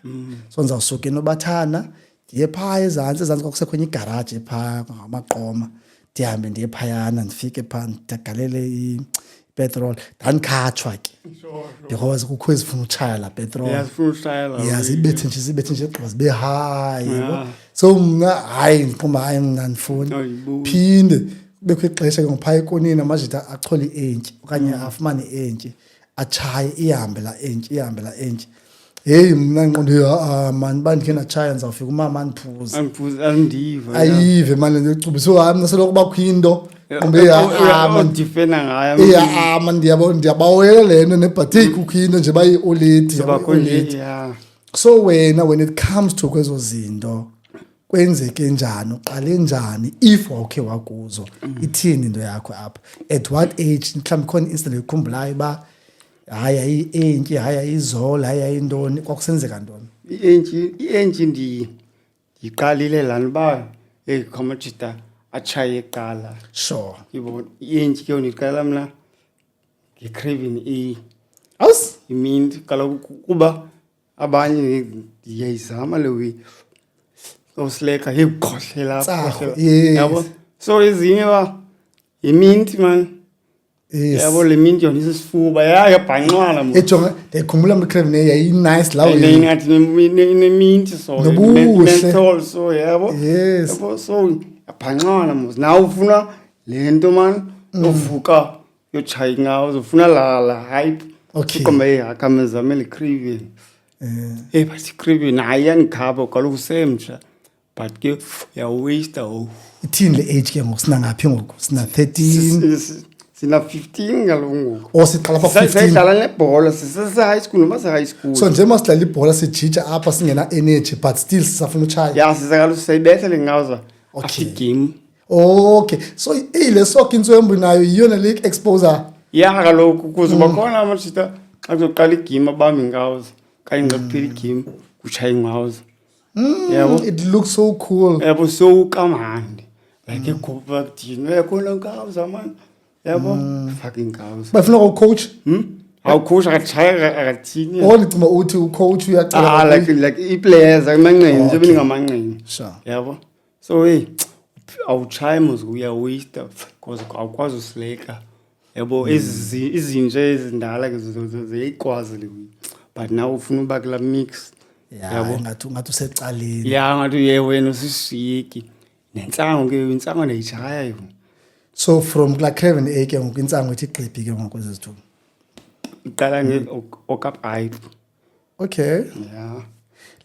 So ndizawusuka eNobathana ndiye phaa ezantsi kwakusekho igarage phaa ngamaqoma. Ndihambe ndiye phayana ndifike phaa ndigalele ipetrol ndandikhatshwa ke. Because kukho ezifuna utshaya la petrol. Zibethe nje gqiba zibe high. So mna hayi ndiqomba hayi mna andifuni. Phinde bekho ixesha ke ngophaa ekonini amajita achole ientyi okanye afumane ientyi achaye ihambe la entyi. Hey mna ngiqonde man bandikhe natshaya ndizawufika umama andiphuze. Andiva. Ayive man ndicuba so hayi mna seloko bakho into. Kumbe ndifena ngayo. Man ndiyabawela lento nebhathe kukho into nje bayi-oledi. So when it comes to kwezo zinto kwenzeke njani uqale njani if wawukhe wakuzo ithini into yakho apha at what age mhlawumbi khona incident ekukhumbulayo uba hayi ayientyi hayi ayizola hayi ayintoni kwakusenzeka ntoni? ientyi ndiyiqalile lana uba ekhomajita atshaye eqala. Sure. Yibona ientyi ke ndiqala mna ngeCraven A. Awus imindi kaloku kuba abanye ndiyayizama lewe osileka yekhohlela apha. Yabo so ezinye ba iminti man. Yabo le minti yona isisifuba yabhanqwala mo. Ejonga ndikhumbula mCraven A yayi nice lawo. Ngathi neminti so menthol so yabo. Yabo so yabhanqwala mo. Now ufuna lento man uvuka yochaya ngawo uzofuna la hype. Okay. Kombe akamezamela iCraven. But iCraven ayangikhaba kaloku semtsha. But ke ya waste ithini le age ke ngoku sina ngaphi ngoku sina 13 sina 15 ngalungu siqala pa 15 sidlala nebhola sise high school noma high school so nje masidlala ibhola sijija apha singena energy but still sisafuna utshaya sizakala sayibetha lengawuza after game. Okay, so ile soka intswembu nayo iyona le exposure kaloku kuze bakhona amashita xa kuzoqala igame abami ngawuza kanye ngaphila igame kuchaya ngawuza. It looks so cool. Yabo so kamandi. Like ekuba kuthini yakhona ngawuza man. Yabo fucking ngawuza. Bafuna ukucoach? Awucoach akachaya akathini. Ngicuma uthi ucoach uyacela. Like i-players amanqeni nje beningamanqeni. Sure. Yabo. So awuchaya mos uya waste because awukwazi usileka. Yabo izinje ezindala ke ziyikwazi le. But now ufuna uba kula mix. Ngathi usecaleni. Ngathi wena usishiki. Nentsango ke intsango nayitshaya yona. So from Craven A ke ngoku intsango ithi gqiphi ke ngoku kwezithu. Iqala ngeOkapipe. Okay.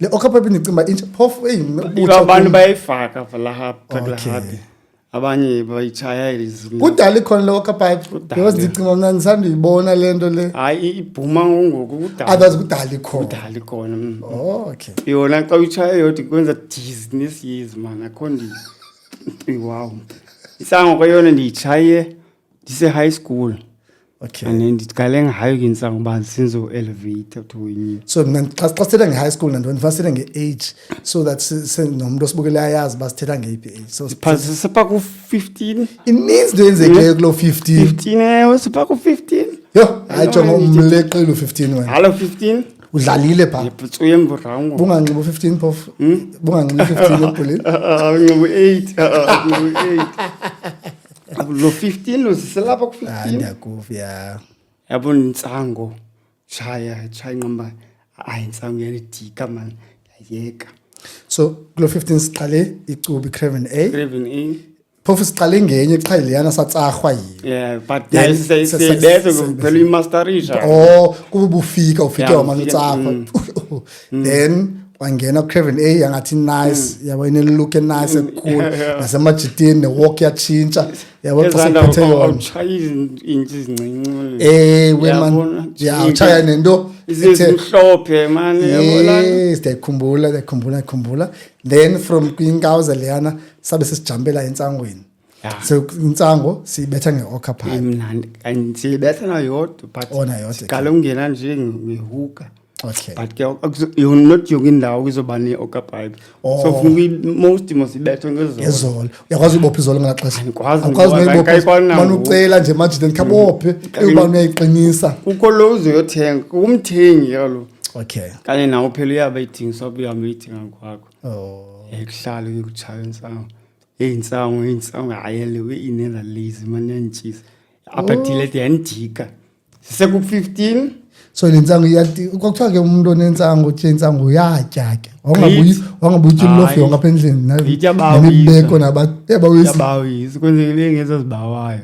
Le Okapipe ndicimba intsha phofu abantu bayifaka la happy. Abanye bayitshaya lezi. Kudala khona le Okapipe. Because ndicimba mna ndisanduyibona lento le. Hayi ibhuma ngoku kudala. Others kudala ikhona. Kudala khona. Okay. Yona xa uyitshaya yodwa kwenza business years man akhondi. Wow. Isango kwayona ndiyitshaye ndise high school. Okay. And ndiqale ngayo ke insango ba sinzo elevator to wini. So mna xa sithetha nge-high school nantoni fasithetha nge-age so that nomuntu osibukela ayazi basithetha ngeyiphi age. So sipha ku-15. Ininzi into yenzekileyo kulo 15. 15 sipha ku-15. Yo hayi jonga umleqile u-15 wena. Halo 15. Udlalile pha. Yeputsuye mburango. Bunganxiba u-15 phofu. Bunganxiba u-15 ebholeni. Nxiba u-8. Lo 15 lo siselapha ku-15. Ndiyakuva yabo intsango chaya nqamba intsango yanidika man yayeka. So kulo 15 siqale icuba iCraven A. Craven A. Phofu siqale ngenye qha leyana satsarhwa yiyo. But siyibethe kuphela imasterisha. Kuba ufika wamane utsarhwa. Then wangena Craven A yangathi nice yabo inelook nice cool nasemajitini walk yatshintsha yabo xa sephethe yona uchaya izinto ezincinci weman uchaya nento ezimhlophe man yabona ndiyakhumbula then from kwinkawuza leyana sabe sesijampela entsangweni so intsango siyibetha ngeOkapipe imnandi and siyibetha nayo yodwa but yodwa siqale ungena nje ngehuka Okay. but ke not yonke indawo kuzoba ne-okapipe so funeka most mosibethwe ngezolo Ngezolo. Uyakwazi ubopha izolo ngelaxesha. Andikwazi Akwazi ngoba nayibopha. kayifani Manje nangoku. ucela nje majideni khabophe uba uyayiqinisa. kukho lo uzoyothenga kumthengi kaloku Okay. kanye nawo phela uyaba idingiswa uba uhambe uyidinga kwakho Oh. kuhlala ke kutshaya intsango intsango hayelewe inenza lazy mane yantshisa apha thile yandika siseku-15 So lentsango iyati kwakuthiwa ke umuntu onentsango uthi intsango uyatya ke. Wangabuyi ilofi yonke apha endlini. Itya bawo Nemibeko yabawisa. yabawuyisi kwenzekile ngeza zibawayo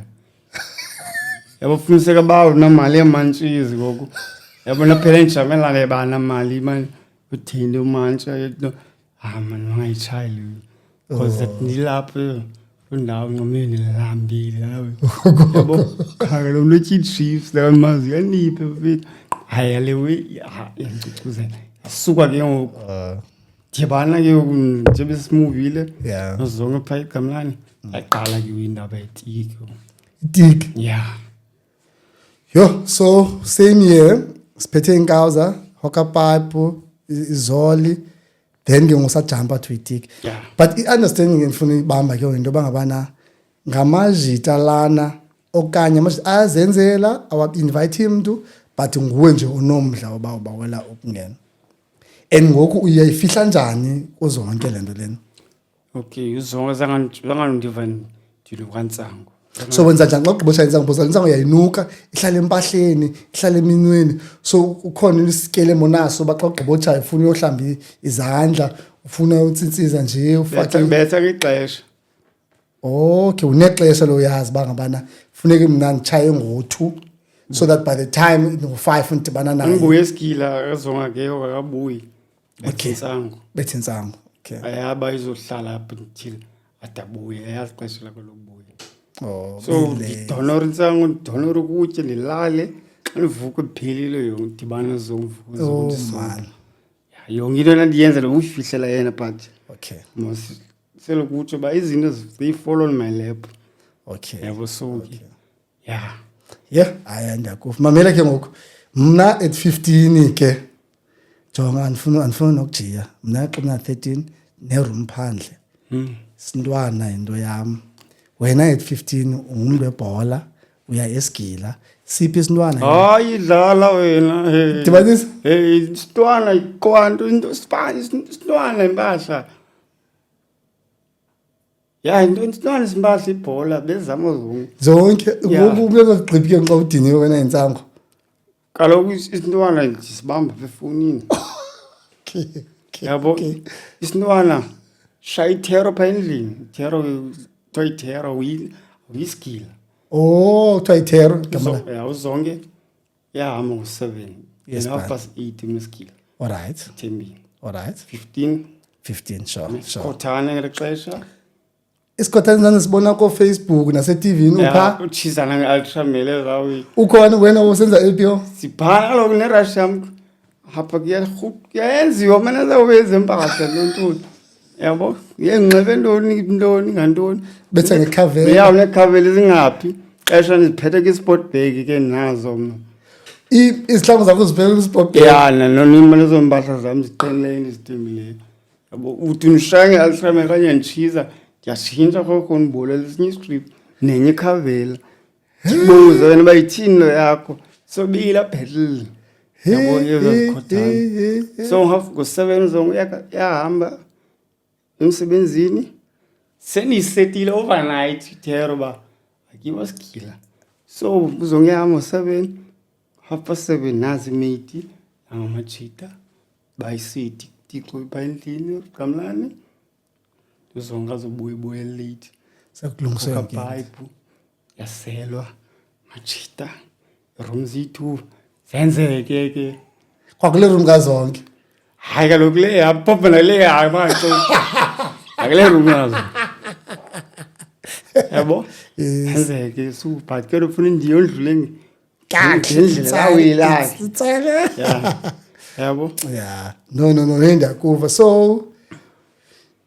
yabafuniseka bawo namali yamantshisi ngoku yabona phela ndijamelane banamali mani uthini umantsha mani wangayitshayi because ndilapho kwindawo ncomeni ndilambile yabo khaka lo mntu etyii-chiefs lakamazi yaniphe bafethu hayi yalewe yandicucuzela yasuka ke ngoku ndiyabana ke ngoku njengoba simuvile Yeah. nozonke phaa egamlani yaqala ke indaba yetiki Tik. yeah Yo, so same year siphethe inkawuza, hoka pipe, izoli, then ke ngusajumpa to itik. Yeah. But i-understanding ngifuna ibamba ke into bangabana ngamajita lana okanye amajita azenzela awa-invite imntu but nguwe nje unomdla oba ubawela ukungena. And ngoku uyayifihla njani kuzonke le nto lena? okay uzonke zangandiva ndilukantsango So wenza njani xa ugqibosha intsango because intsango yayinuka ihlala empahleni ihlala eminweni so ukhona isikele monaso ba xa ugqibotsha ufuna uyohlamba izandla ufuna utsintsiza nje ufake betha ngexesha okay unexesha lo yazi bangabana funeke mina ndichaye ngo2 so that by the time ngo5 ndibana naye angibuye esikila azonga ke akabuyi Okay. intsango bethi intsango okay ayaba izohlala apha ndithile adabuye ayazi xesha lakho lokubuya oh so ndidonora intsango ndidonora ukutya ndilale xa ndivuka iphelile yonke ndibana zomvuzo oh man yonke into endiyenza lokuyifihlela yena but okay mos selokutsho uba izinto they fall on my lap okay yabo so yeah yeah ndiyakufa mamela ke ngoku mna at 15 ke jonga andifuna nokujiya mna xa mna 13 neroom phandle sintwana into yam wena at 15 ungumntu webhola uya esigila siphi isintwana hayi dlala wena Dibanisa? isintwana ikwanto into isintwana impahla ya into isintwana simpahla ibhola bezama zonke Yeah. ngoku umntu ezogqibike xa udiniwe wena intsango kaloku isintwana sibamba efowunini yabo isintwana shaya ithero phaa endlini ithero kuthiwa ithero uyisigila oh kuthiwa ithero gamla uzonke yahamba ngo-7 Yes, then man. past 8 imesigila alright thembini alright 15 15 sure khothane ngelo xesha isikhothani zane sibona ko-Facebook nase-TV upha utshizana nge-ultramele zawe ukhona wena usenza LPO siphana kaloku nerashi yam apha kuyayenziwa mane zawubeza empahla lontoni yabo yenxibe ntoni ngantoni bethe ngekhavela yawo nekhaveli zingaphi xesha ndiziphethe kwi-sport bag ke nazo mna izihlangu zakho zibheke kwisport ya nanonima lezo mpahla zam ziqinileyo ndizithembileyo yabo uthi ndishaya nge-ultramele kanye nditshiza ndiyatshintsha khokho ndibolela esinye istrip nenye ikhavela ndibuze wena uba yithini lo yakho sobile aphetile yabo yezazikhothana so ngo-7 zonke yahamba emsebenzini sendiyisetile overnight ithero uba akiwa sigila so uzonke yahamba ngo-7 7:30 nazi imeyti nangamajita bayisithi tixo phaa endlini kamlani uzonke azobuye late sekulungiseka kapayipu yaselwa majita room zethu zenzeke ke kwakule room kazonke hayi kaloku le yapopha nale hayi maco akule room yazo yabo zenzeke but ke ufuna ndiyondlule ngendlela awuyilahla yabo yeah no ndiyakuva so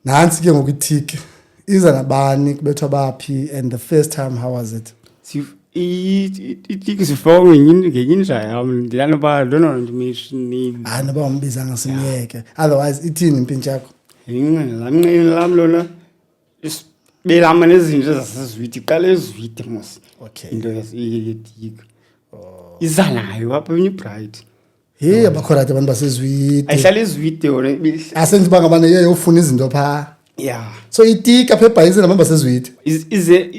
nansi ke ngoku ithiki iza nabani kubethwa baphi and the first time how was it Itiki sifaka ngenye yam ndilana ba lona ndimishini noba umbiza ngasimyeke otherwise ithini impintshi yakho lamnqini lam lona belama nezinto zasezwiti qala ezwiti mos Okay. into yetika iza nayo apha ibright hey abakho right abantu basezwide ayihlala ezwide yona asenze uba ngabana iye yofuna izinto phaa ya so itika apha ebhayisini nabantu basezwide ize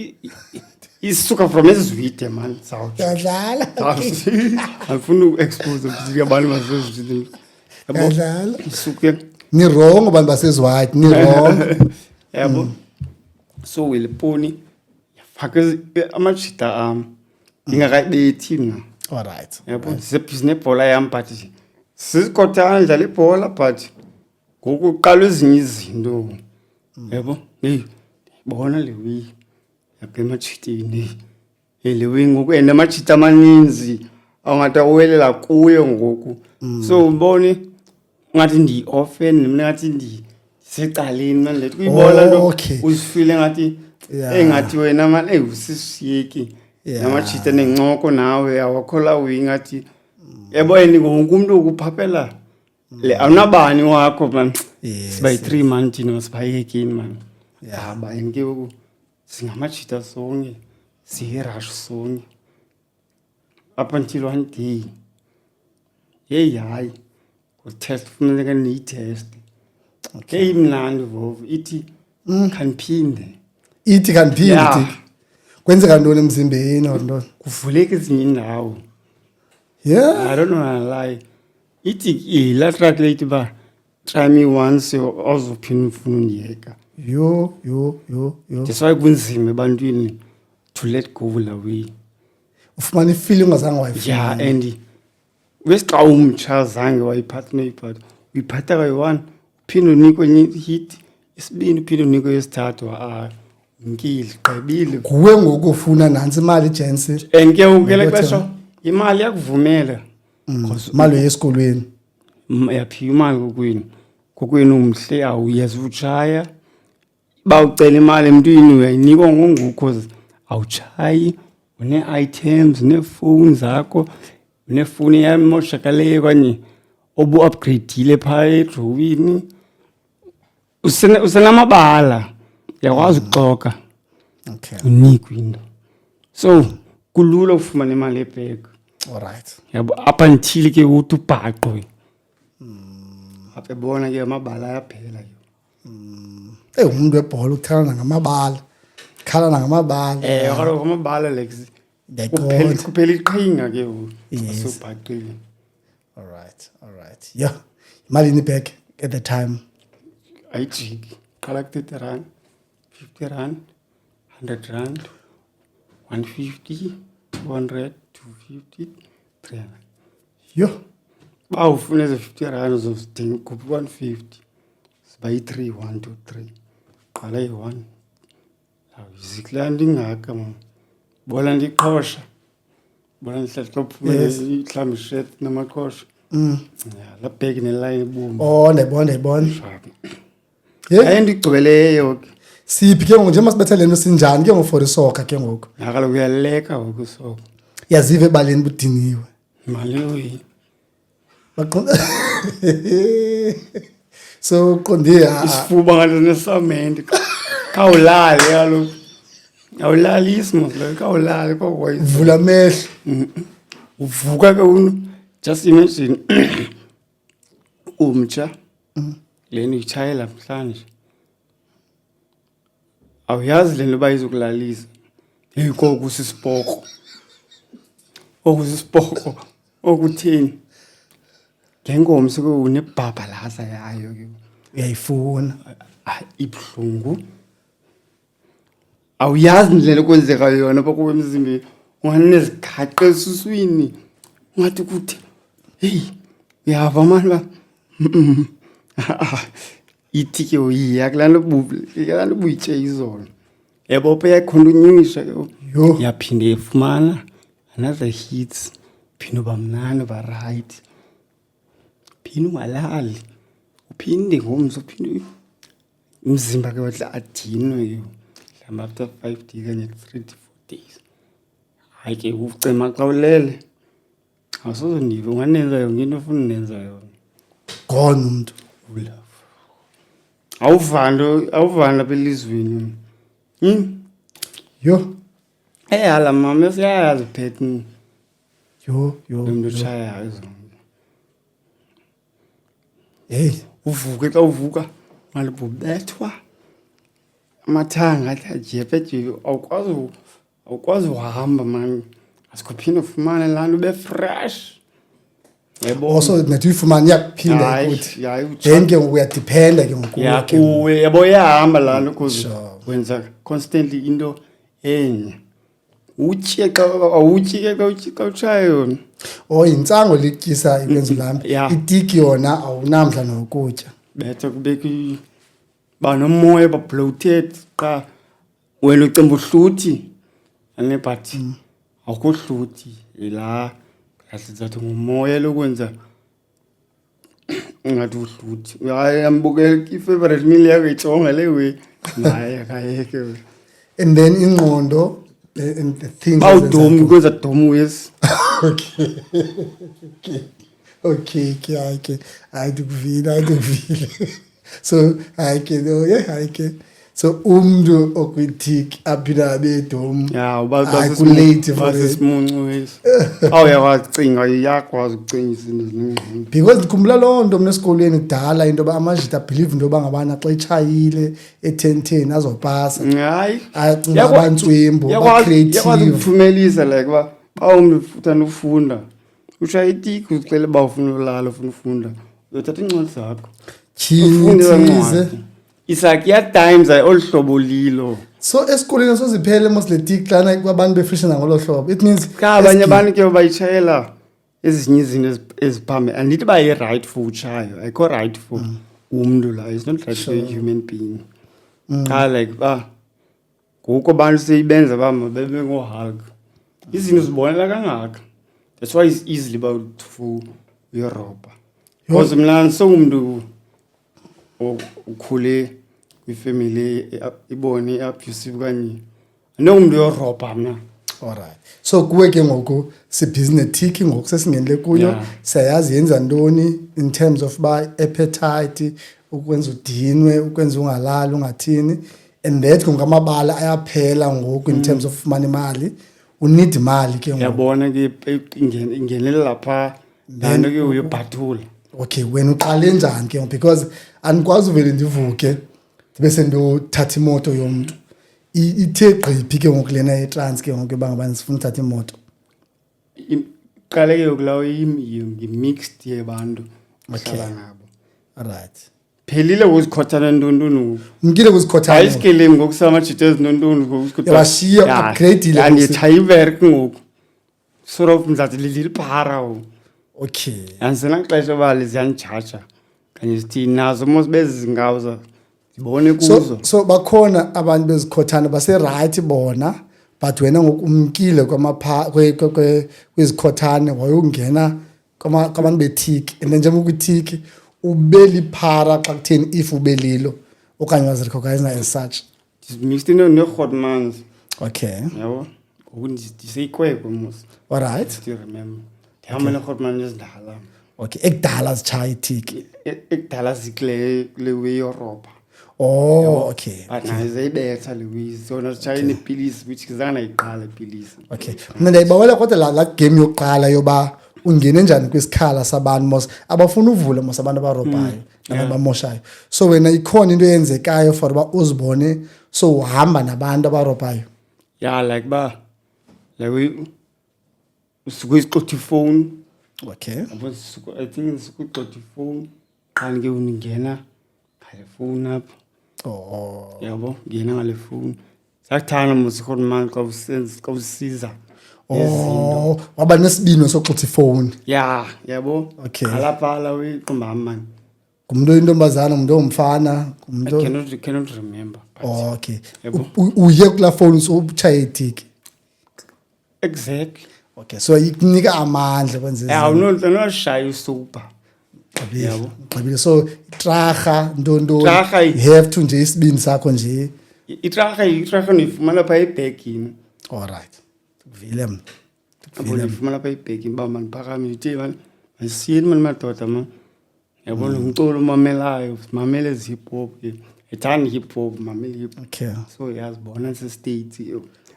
isuka from ezwide man zawuthi yadlala afuna uexpose ukuthi abantu basezwide yadlala isuke ni-wrong abantu basezwide ni-wrong yabo so wiliponi yafaka amajita am ingakayibethi mna alright yabo sisebhizi nebhola yam but sizikotana ndidlala ibhola but ngoku qala ezinye izinto yabo heyi bona le wi yapha emajiteni le wi ngoku and amajita amaninzi awungathi awelela kuyo ngoku so ubone ngathi ndiyi-offen mna ngathi ndisecaleni mna ndilethi kuyibola nto Okay. uzifile ngathi Yeah. engathi wena mani usisiyeki Yeah. namajita nencoko nawe awakhola wingathi yabo and wonke umntu ukuphaphela le awunabani wakho man Yes, siba yi-3 man thina masibayekeni man Yeah. haba and ke ngoku singamajita sonke siyi-rush sonke up until one day yeyi hayi kutest funeka niyiteste heyi mnandi vovo ithi khaniphinde ithi kandiphinde Yeah. itika kwenzeka ntoni emzimbeni or ntoni kuvuleka ezinye indawo yeah I don't know how lie ithi ila track late ba try me once awuzophinda ufuna undiyeka yo that's why kunzima ebantwini to let go la way ufumana ifeeling ungazange wayifuna yeah and wesixa umtsha zange wayiphatha noyiphatha uyiphatha kayi-1 uphinde unikwe enye hit isibini uphinde unikwe yesithathu nkile gqibile nguwe ngoku ufuna nantsi imali ijensi and ke ukele xesha imali yakuvumela imali yesikolweni yaphiwa imali kokwenu umhle awuyazi utshaya ba ucela imali emntwini uyayinikwa ngonguko awutshayi une-items neefowuni zakho unefowuni yamoshakaleyo kanye obu-upgradeile phaa edrowini usenamabala uyakwazi ukuxoka okay unikwe into so kulula ufumana imali ebhek alright yabo up until ke uthi ubhaqwe apha ebona ke amabala ayaphela ke umuntu webhola ukuthala nangamabala khala nangamabala kaloku amabala like Ndiyayiqonda. kuphela iqhinga ke Yes. usubhaqile alright yeah imalini back at the time ayijiki qala ku-30 rand 50 rand 100 rand 150 200 250 300 yo ba ufuna eze 50 rand uzozidinga ukhuphe 150 ziba yi-3 1 2 3 qala yi-1 awuzikula nto ingaka mam bola ndiqhosha bola ndihlala xa uphume Yes. mhlawumbi ishet namaqhosha ya laa bheki nelayini ebomvu oh ndayibona aye yeah ndigcweleyo ke siphi ke ngoku njengoba sibetha le nto sinjani ke ngoku for isoka ke ngoku nakaloku uyaleka ngoku soko yaziva ebaleni budiniwe imali uyi Baqonda so qonde isifuba ngathi nesamente khawulale kaloku awulali isimo lo khawulale kokwayi vula amehlo uvuka ke just imagine umtsha lento uyitshayela mhlanje awuyazi le nto uba izokulalisa heyi koku sisipoko okutheni ngengomso ke unebhabhalaza yayo ke uyayifuna ibuhlungu awuyazi indlela okwenzeka yona pha emzimbeni unganezigaqe esuswini ungathi kuthi heyi uyava mani ba ithi ke uyiya kulaa nto buyitye izolo yabo pha yakhontinywisha ke Yo. yaphinde ifumana another hits phinde uba mnani uba right phinde ungalali uphinde ngomso uphinde umzimba ke wathi adinwe ke mhlawumbi after 5 days kanye 3 to 4 days hayi ke ucima xa ulele awusozondiva unganenza yonke into ofuna unenza yona gone umuntu awuvanda apha elizweni yo hala mama esiyayazi uphethe yo lo mntu otshayayo zonke hey uvuke xa uvuka malibubethwa amathanga athi ajepejepe awukwazi uhamba mani asikuphinde ufumane laa nto ube fresh yebo also nathi uyifumana iyakuphinda ukuthi hayi then ke ngoku uyadiphenda ke ngoku yakuwe yabo iyahamba laa nto cause Sure. wenza constantly into enye utye xa awutyi ke xa utshaya yona yintsango lityisa ikwenza lambe Yeah. itiki yona awunamdla nokutya betha kubekho banomoya ba-bloated qha wena ucimba uhluthi ane but awukho hluthi yilaa kahle zathi ngumoya lokwenza ungathi uhluthi hayi yambukela i-favorite meal yakho itsonga le we naye akayeke we and then ingqondo and the things bawudomi kwenza domi wesi okay hayi ndikuvile so hayi ke so umntu okwithiki aphila bedom ya kulate for it basisimuncu wesi awuyawacinga iyakwazi ukucinga izinto ezininzi because ndikhumbula loo nto mna esikolweni kudala into yoba amajita abhilive into yoba ngabana xa itshayile e-10 azopasa hayi acinga abantswembo yakwazi ba-creative ukuthumelisa like uba xa umntu uthanda ufunda ushaya itiki uzixele uba ufuna ulala ufuna ufunda uyothatha iincwadi zakho ufunde laa tshintshise ncwadi isakhi yatimes olu hlobo lilo so esikolweni soziphele mos le tiki xana kwabantu befrishana ngolo hlobo it means ka abanye abantu ke bayitshayela ezinye izinto eziphambi andithi uba yi-right for utshayo ayikho right for umntu la it's not right for a human being qha like uba ngoku abantu seyibenza uba mabebe ngohulk izinto zibonela kangaka that's why it's easily about for uyarobha because mna ndisongumntu ukhule kwifemily ibone i-abusive kanye andingumntu yorobha mna alright so kuwe ke ngoku sibhizinetiki ngoku sesingenele kuyo Yeah. siyayazi yenza ntoni in terms of ba appetite ukwenza udinwe ukwenza ungalali ungathini and that ngamabala ayaphela ngoku in terms of ufumana imali unid imali ke ngoku yabona ke ingenelela phaa laa nto ke uyobhathula okay wena uqale njani ke ngoku because andikwazi uvele ndivuke ndibe sendiyothatha imoto yomntu ithe gqiphi ke ngoku lena yetrans ke ngoku bangabani sifuna uthatha imoto qale ke kulawo yi-mixed yebantu ohlala ngabo alright phelile kuzikhothana ntontoni mkile kuzikhothana ayisikelemi ngoku samajita ezintontoni yabashiya upgradeile anditshayi iverk ngoku sort of mzathi liliphara okay andisenaxesha uba liziyandijaja kanye sithi nazo mos bezingawuza ndibone kuzo so bakhona abantu bezikhothana base-right bona but wena ngoku umkile kwizikhothane wayongena kwabantu bethiki and then njengoba kwithiki ube liphara xa kutheni if ube lilo okanye wazirecognize as such mixed into nee-hotmans okay yabo ngoku ndiseyikwekwe mos alright still remember ndihamba nee-hotman ezindala okay ekudala zitshaya ithiki ekudala zikule way yorobha okay but naye zayibetha le way zona zitshaye nepilisi which zange nayiqala ipilisi okay mna ndiyayibawela kodwa laa game yokuqala yoba ungene njani kwisikhala sabantu mos abafuna uvule mos abantu abarobhayo nabantu bamoshayo so wena ikhona into eyenzekayo for uba uzibone so uhamba nabantu abarobhayo ya like uba like usuke isixotha ifowuni okay I think ndisuke ugxotha ifowuni qani ke undingena ngale fowuni apho yabo ngena ngale fowuni sakuthanda mos i-hotman xa usiza waba nesibino sokuxutha ifowuni ya yabo Okay. alaphala weqombami mani ngumntu oyintombazana ngumntu ongumfana ngumntu cannot remember but okay Yebo. uye kulaa fowuni so utshaye itiki exactly okay so ikunika amandla kwenza awunoshaya usupha yabo gqibile so trarha ntontoni Trarha you have to nje isibini sakho nje itrarha noyifumana phaa ebhegini alright Willem. Abona ifumana apha ibheki uba mandiphakame ndithi mani masiyeni mani madoda man. Yabona umculo omamelayo mamele hip hop ke. Ethanda hip hop mamele hip hop. Okay. So yazibona se-States.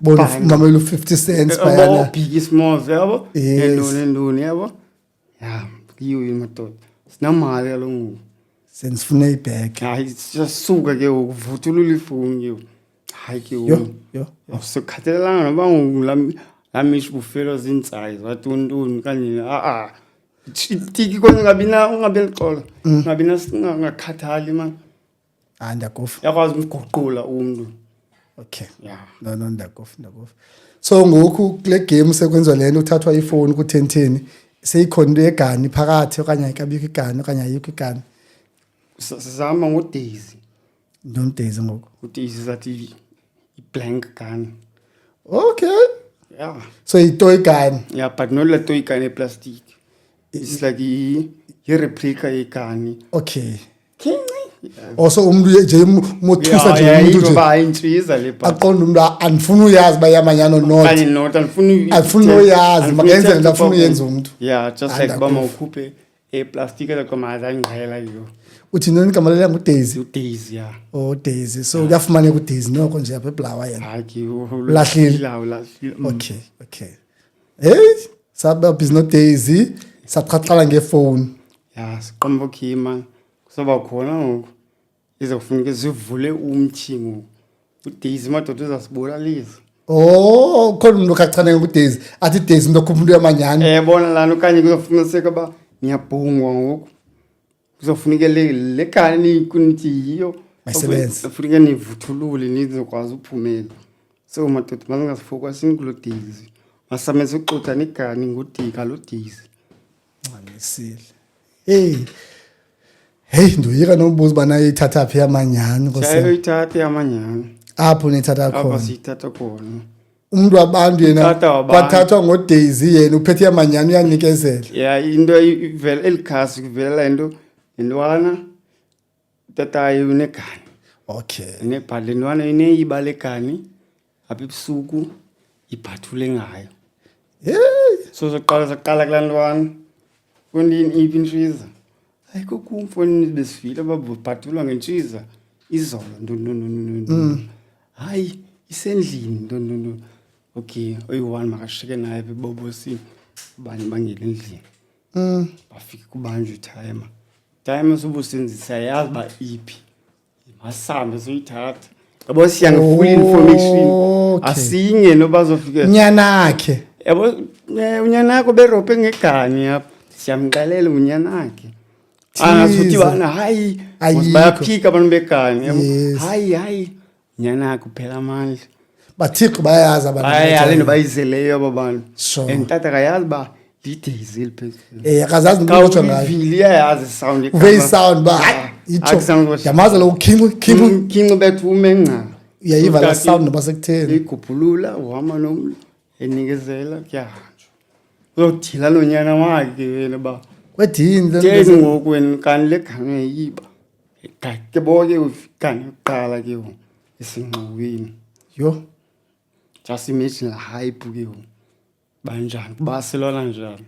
Bona mamela 50 cents bayana. Biggie Smalls yabo. Yes. Endoni yabo. Ya, kiyo madoda. Sinamali kalongu. Sensifuna ibag. Hayi sisuka ke ukuvuthulula ifoni ke. Hayi ke Yo. awusukhathalelanga noba ngulamisha bufelo zinsayi zatuntuni kanye tiki kwenye ungabi lixola ngakhathali man Ndakofa. yakwazi umguqula umuntu. Okay. Yeah. No ndakofa. So ngoku kule game sekwenziwa lento uthathwa ifoni ku 1010 seyikhona into yegani phakathi okanye ayikabikho igani okanye ayikho igani. Sizama ngoDaisy. Don't days ngoku. uDaisy zathi i-blank gun. Okay. Yeah. So itoy gun. Yeah, but not la toy gun plastic. It's like i-replica yegani. Okay. Kinci. Also umuntu nje mothusa nje umuntu nje ba intshiza le ba. aqonda umuntu anifuna uyazi bayamanyano not. Kanye not Afuna uyazi makenze into afuna uyenza umuntu. Yeah, just like ba mawukhuphe plastic la koma azangqela yo. Uthi nini igama lelo nguDaisy. uDaisy yeah. Oh Daisy. So kuyafumana kuDaisy noko nje apha eBlawa yena. Hayi Lahlile. Okay. Hey, sabab is not Daisy. Saqhaqhala ngefoni. Yeah, siqomba khima. Kusoba khona ngoku. Izokufuneka zivule umthi ngoku. uDaisy madoda uzasibulalisa. Oh, khona umuntu kachane nguDaisy. Athi Daisy into khupha umuntu yamanyana. Bona lana kanye kuzofuniseka ba ngiyabhungwa ngoku. Kuzofuneka le kani kunithi yiyo. Mayisebenze. Kufuneka nivuthulule nizokwazi ukuphumela. So madoda masingasifokusini kulo Daisy. Masameze uxutha negani ngudika lo Daisy. Nqamisile. Hey ndoyika nobuza bana ithatha phi yamanyana Chayo ithatha yamanyana. apho nithatha khona. Apha sithatha khona. Umuntu wabantu yena kwathathwa ngoDaisy yena uphethe yamanyana uyanikezela. Yeah, into ivela elikhasi kuvela into intwana tatayo unegani. Okay. Nebhali intwana ineyibalekani apha ebusuku ibhathule ngayo. So soqala kulantwana kundini iphi intshiza. Ayikho kumfoni besifile babhathulwa ngentshiza izolo ndo. Hayi isendlini ndo. Okay, oyi-1 makashike naye bebobosini bani bangena endlini. Bafika kubanjwe time sobusenzisa yazi ba iphi. Masambe soyithatha. Yabo siyangifuna information. Asinye no bazofika. Nyanakhe. Yabo unyanakho berope ngegani apha. Siyamqalela unyanakhe. Angasuthi bana hayi bayaphika abantu begani yabo. Hayi nyanakho phela amandla. Bathixo bayazi abantu. Hayi lento bayizeleyo abantu. Sure. Entata kayazi ba liDaisy phezulu. Akazazi into otsho ngayo. Vili yazi sound ekhaya. Very sound ba itsho. Yamaza lo khimqu bethu umenca. uyayiva la sound noba sekutheni. Igubhulula uhamba nomlo enikezela kuyahanjwa. Uyothila nonyana wakhe wena ba. Kwedini Tezi ngoku wena kani legane yiba. Ke bonke ufika uqala ke wo esingxuwini. Yo. Just imagine la hype ke wo. Banjani Barcelona njani.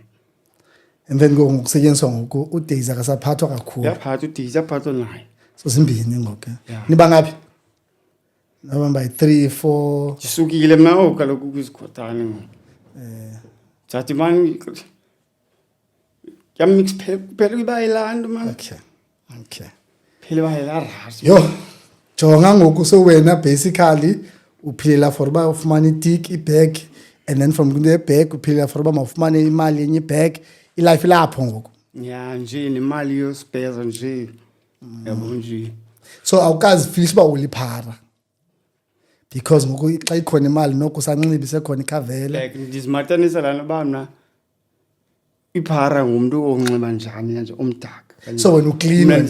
Emveni ngokusetyenziswa ngoku uDaisy akasaphathwa kakhulu. Yaphatha uDaisy yaphatha naye. So zimbini ngoku. Niba ngaphi? Naba by 3 4. Jisukile mina okaloku kwisikhothane ngo. Jathi man yamix phela kubayilando man. Okay. Phela bayila ras. Yo. Jonga ngoku so wena basically uphilela for ba ufumana itik ibag and then from the bag uphilela for ba mawufumane imali yenye bag ilife lapho ngoku. Ya nje nemali yo spares nje. Yabo nje. So awukazi finish ba uliphara. Because ngoku xa ikhona imali noko sanxibi sekhona ikhavela. Like ndizimatanisa lana bana iphara ngumuntu onxiba njani nje umdaka. So wena uclean.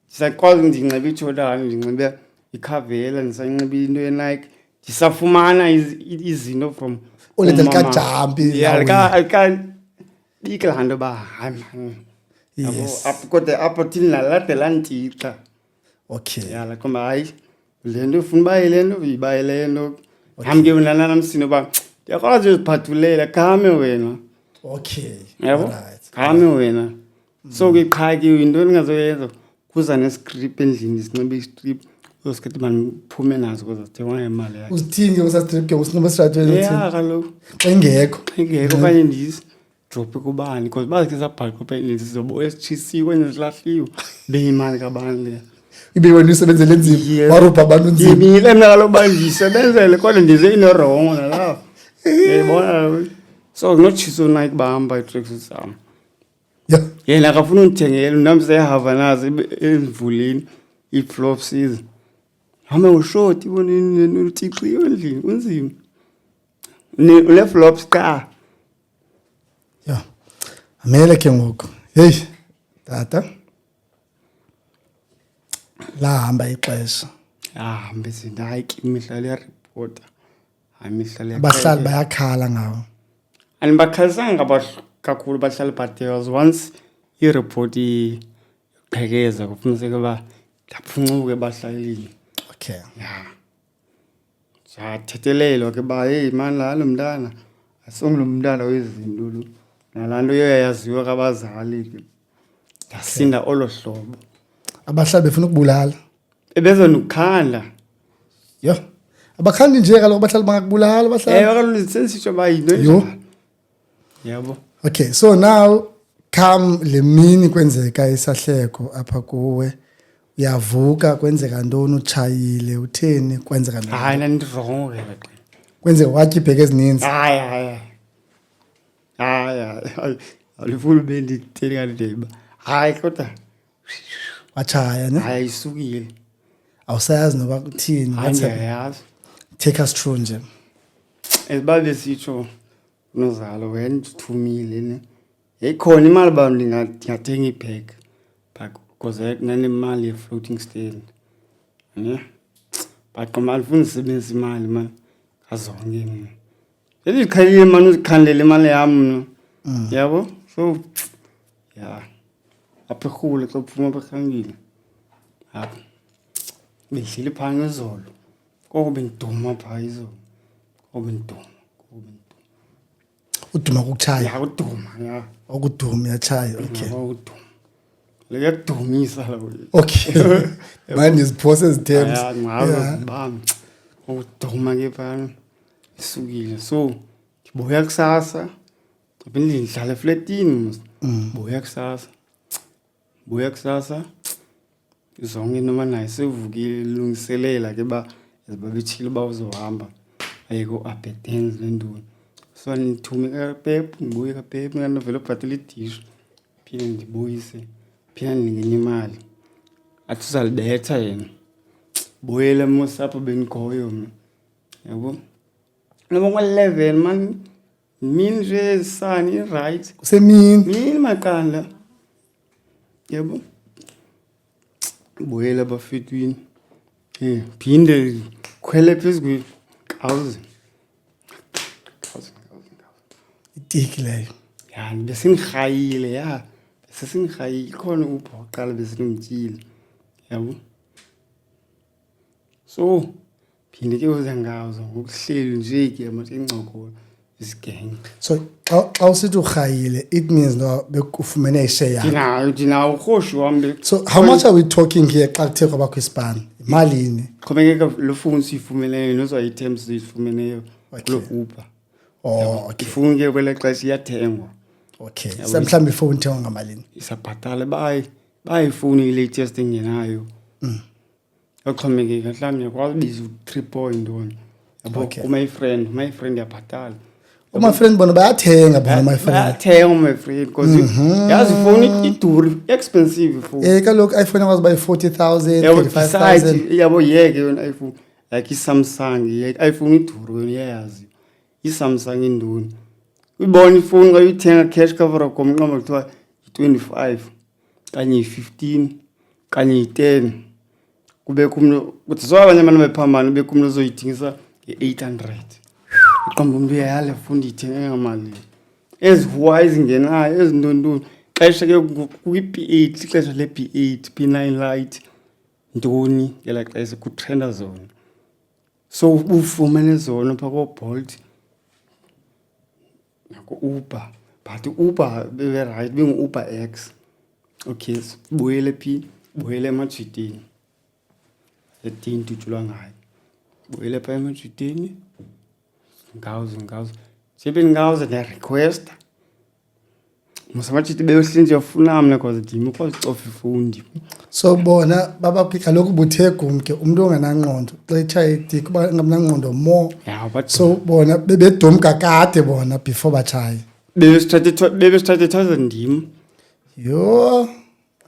Ndisakwazi ndinxiba iJordan ndinxibe ikhavela ndisanxiba into yeNike ndisafumana izinto from olethe kajampi. Yeah alika biklando ba hayi man. Yabo apho apho thini lalade lantixha. Okay. Yeah komba hayi lento ufuna bayilento uyibayilento. Hamke unana namsino ba ndiyakwazi uziphathulela khame wena Okay. yabo Alright. khame wena so ke qha ke into engazoyenza kuza nescript endlini sinxibe istrip uzosikhathi maniphume nazo ukuze sithengwa ngemali yakhe Usithini ke usastrip ke usinoma stratweni yeah kaloku engekho. engekho okanye ndiyidrophe kubani because bazikhe sabhalwa phela sizobo esitshisiwe kwenye zilahliwe beyimali kabani le Ibe wena usebenzele enzima Yes. warupha abantu nzima. ndimile mna kaloku uba ndisebenzele kodwa ndize inorongo nalapho yayibona so kunotshiso nike bahamba itracksuit sam Yeah. yena akafuna undithengela nam seyahava nazo emvuleni ii-flopsies hame ushoti utixiwe endlini unzima une-flops qha Yeah. Amele ke ngoku. Hey. Tata. La hamba ixesha. hambe sindayike imihlalo yaripota hayi imihlalo Abahlali bayakhala ngawo. andibakhalisanga kakhulu bahlali but there was once ireport iqhekeza kufuniseke uba ndaphuncuke ebahlalini Okay. ya sathethelelwa ke ba heyi mani lalo mntana asongulo mntana wezinto lo nalaa nto yoyayaziwa kabazali ke ndasinda olo hlobo Abahlali befuna ukubulala. ebezondikhanda Yo. Abakhandi nje kaloku abahlali bangakubulala abahlali. kaloku sensitsho uba yinto Yo. enjalo yabo Okay, so now come le mini kwenzeka isahleko apha kuwe. Uyavuka kwenzeka ntoni utshayile utheni kwenzeka ntoni? hayi nandirongo ke xa Kwenzeka watya ibheke ezininzi. hayi alifuni ube nditheni kanti ndiyiba hayi kodwa Watshaya ne? hayi ayisukile Awusayazi noba kuthini. hayi what's happening. ndiyayazi Take us through nje. esiba besitsho unozalo wena ndithumile ne yayikhona imali uba ndingathenga ibhegi because nanemali ye-floating stand ne but mali funa ndisebenzisa imali mani kazonke mna sendiqhelile mani uzikhandlela imali yam mna yabo so ya apha erhule xa uphuma apha erhangile apha bedlile phaa ngezolo koko bendiduma phaa izolo koko bendiduma Uduma kukutshaya. yakuduma ya Okuduma yatshaya. Okay. yakuduma lekuyadumisa la Okay. Manje ziphose ezithembu. ngazo zibam ukuduma ke phana isukile so ndibuya kusasa phinde ndidlala efletini mos buya kusasa zonke noma naye sevukile lungiselela ke ba ezibabethile ba uzohamba ayiko abedens lenduni so ndithume kaPep ngibuye kaPep nganovela ubhatala idishu phinde ndibuyise phinde ndingene imali athi uzalibetha yena buyele mos apho bendikhoyo mna yabo noma kwa-11 man mini nje sani right Kusemini. mini maqanda yabo buyele abafetwini phinde khwele phezu kwekawuzi Itiki leyo. ya besingirhayile ya besesingirhayile khona upha waqala besinomtyile yabo so phinde ke uze ngazo ngokuhleli nje ke amancokolo isigenge So xa usithi urhayile it means no bekufumene ishare yakho. ndinawo urhoshi wam So how much are we talking here xa kuthe kwabakho ispan? Imalini? xhomekeka lo fowuni siyifumeleyo nozo-items siyifumeneyo kulo Uber Oh, okay. ifowuni ke kwela xesha iyathengwa Okay. Mhlawumbe ifowuni thengwa ngamalini? isabhatala bayifowuni i-latest engenayo axhomekeka mhlawumbi yakwazi ubiza u-3 ntoni yabo Okay. my friend yabhatala My friend bona bayathenga bona my friend. bayathenga my friend because yazi ifowuni iduri expensive ifowuni Kaloku iPhone yakwazi by 40,000, yabo 35,000. besides yabo yeke yona iPhone like iSamsung iPhone iduri yona iyayazi iSamsung induni uyibona ifowuni xa uyithenga cash cover komnqamo kuthiwa yi-25 kanye yi-15 kanye yi-10 kubekho umntu kuthi so abanye abantu bephambana bekho umntu ozoyithengisa nge-800 iqomba umntu uyayala funda uyithenge ngamali ezihuwa ezingenayo ezintontoni xesha ke kwi-P8 ixesha le-P8 P9 Lite ntoni ngela xesha kutrenda zona so ufumene zona phaa kooBolt naku-Uber but u-Uber bebe-right bengu-Uber X. Okay, sibuyele phi, buyele emajiteni 13 tujulwa ngayo, buyele pha emajiteni ngawuze njebe ngawuze ne-requesta musamajiti beyohlinze yafuna mna cause ndimi ukwazi ucofa ifowuni. So bona baba kaloku buthe gumke umuntu ongenangqondo xa etshaye idik uba ngamnangqondo more. Yeah, but So bona bebedumka kade bona before batshaye. bebe-started ndim. Yo,